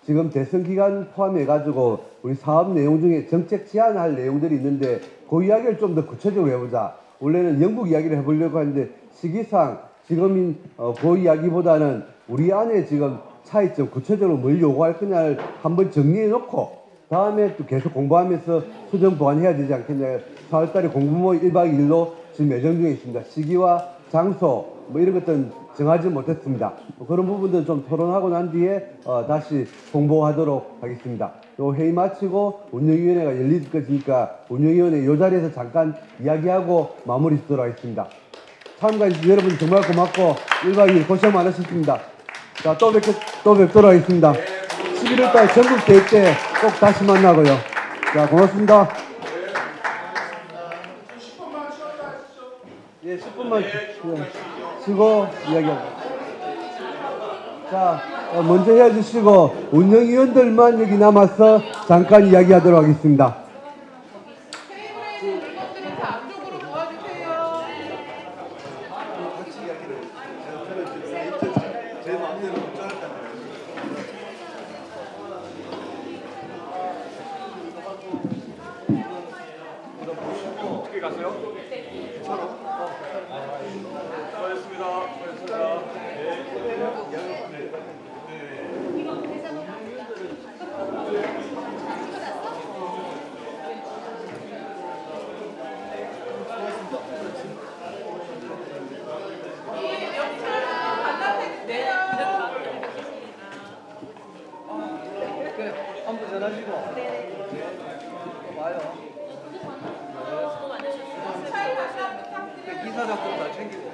S11: 지금 대선 기간 포함해 가지고 우리 사업 내용 중에 정책 제안할 내용들이 있는데 그 이야기를 좀 더 구체적으로 해보자. 원래는 영국 이야기를 해보려고 하는데 시기상 지금 그 이야기보다는 우리 안에 지금 차이점 구체적으로 뭘 요구할 거냐를 한번 정리해 놓고 다음에 또 계속 공부하면서 수정 보완해야 되지 않겠냐. 4월달에 공부모임 1박 2일로 지금 예정 중에 있습니다. 시기와 장소 뭐 이런 것들은 정하지 못했습니다. 그런 부분들 좀 토론하고 난 뒤에 다시 공보하도록 하겠습니다. 요 회의 마치고 운영위원회가 열릴 것이니까 운영위원회 요 자리에서 잠깐 이야기하고 마무리 짓도록 하겠습니다. 참가해주신 여러분 정말 고맙고 1박 2일 고생 많으셨습니다. 자, 또 뵙도록 하겠습니다. 11월달 전국 대회 때 꼭 다시 만나고요. 자, 고맙습니다. 예, 10분만 쉬고 이야기하고. 자, 먼저 헤어지시고 운영위원들만 여기 남아서 잠깐 이야기하도록 하겠습니다.
S12: 어떻게 가세요?
S11: 한번 전화주고 와요. 이사장도 다 챙기고.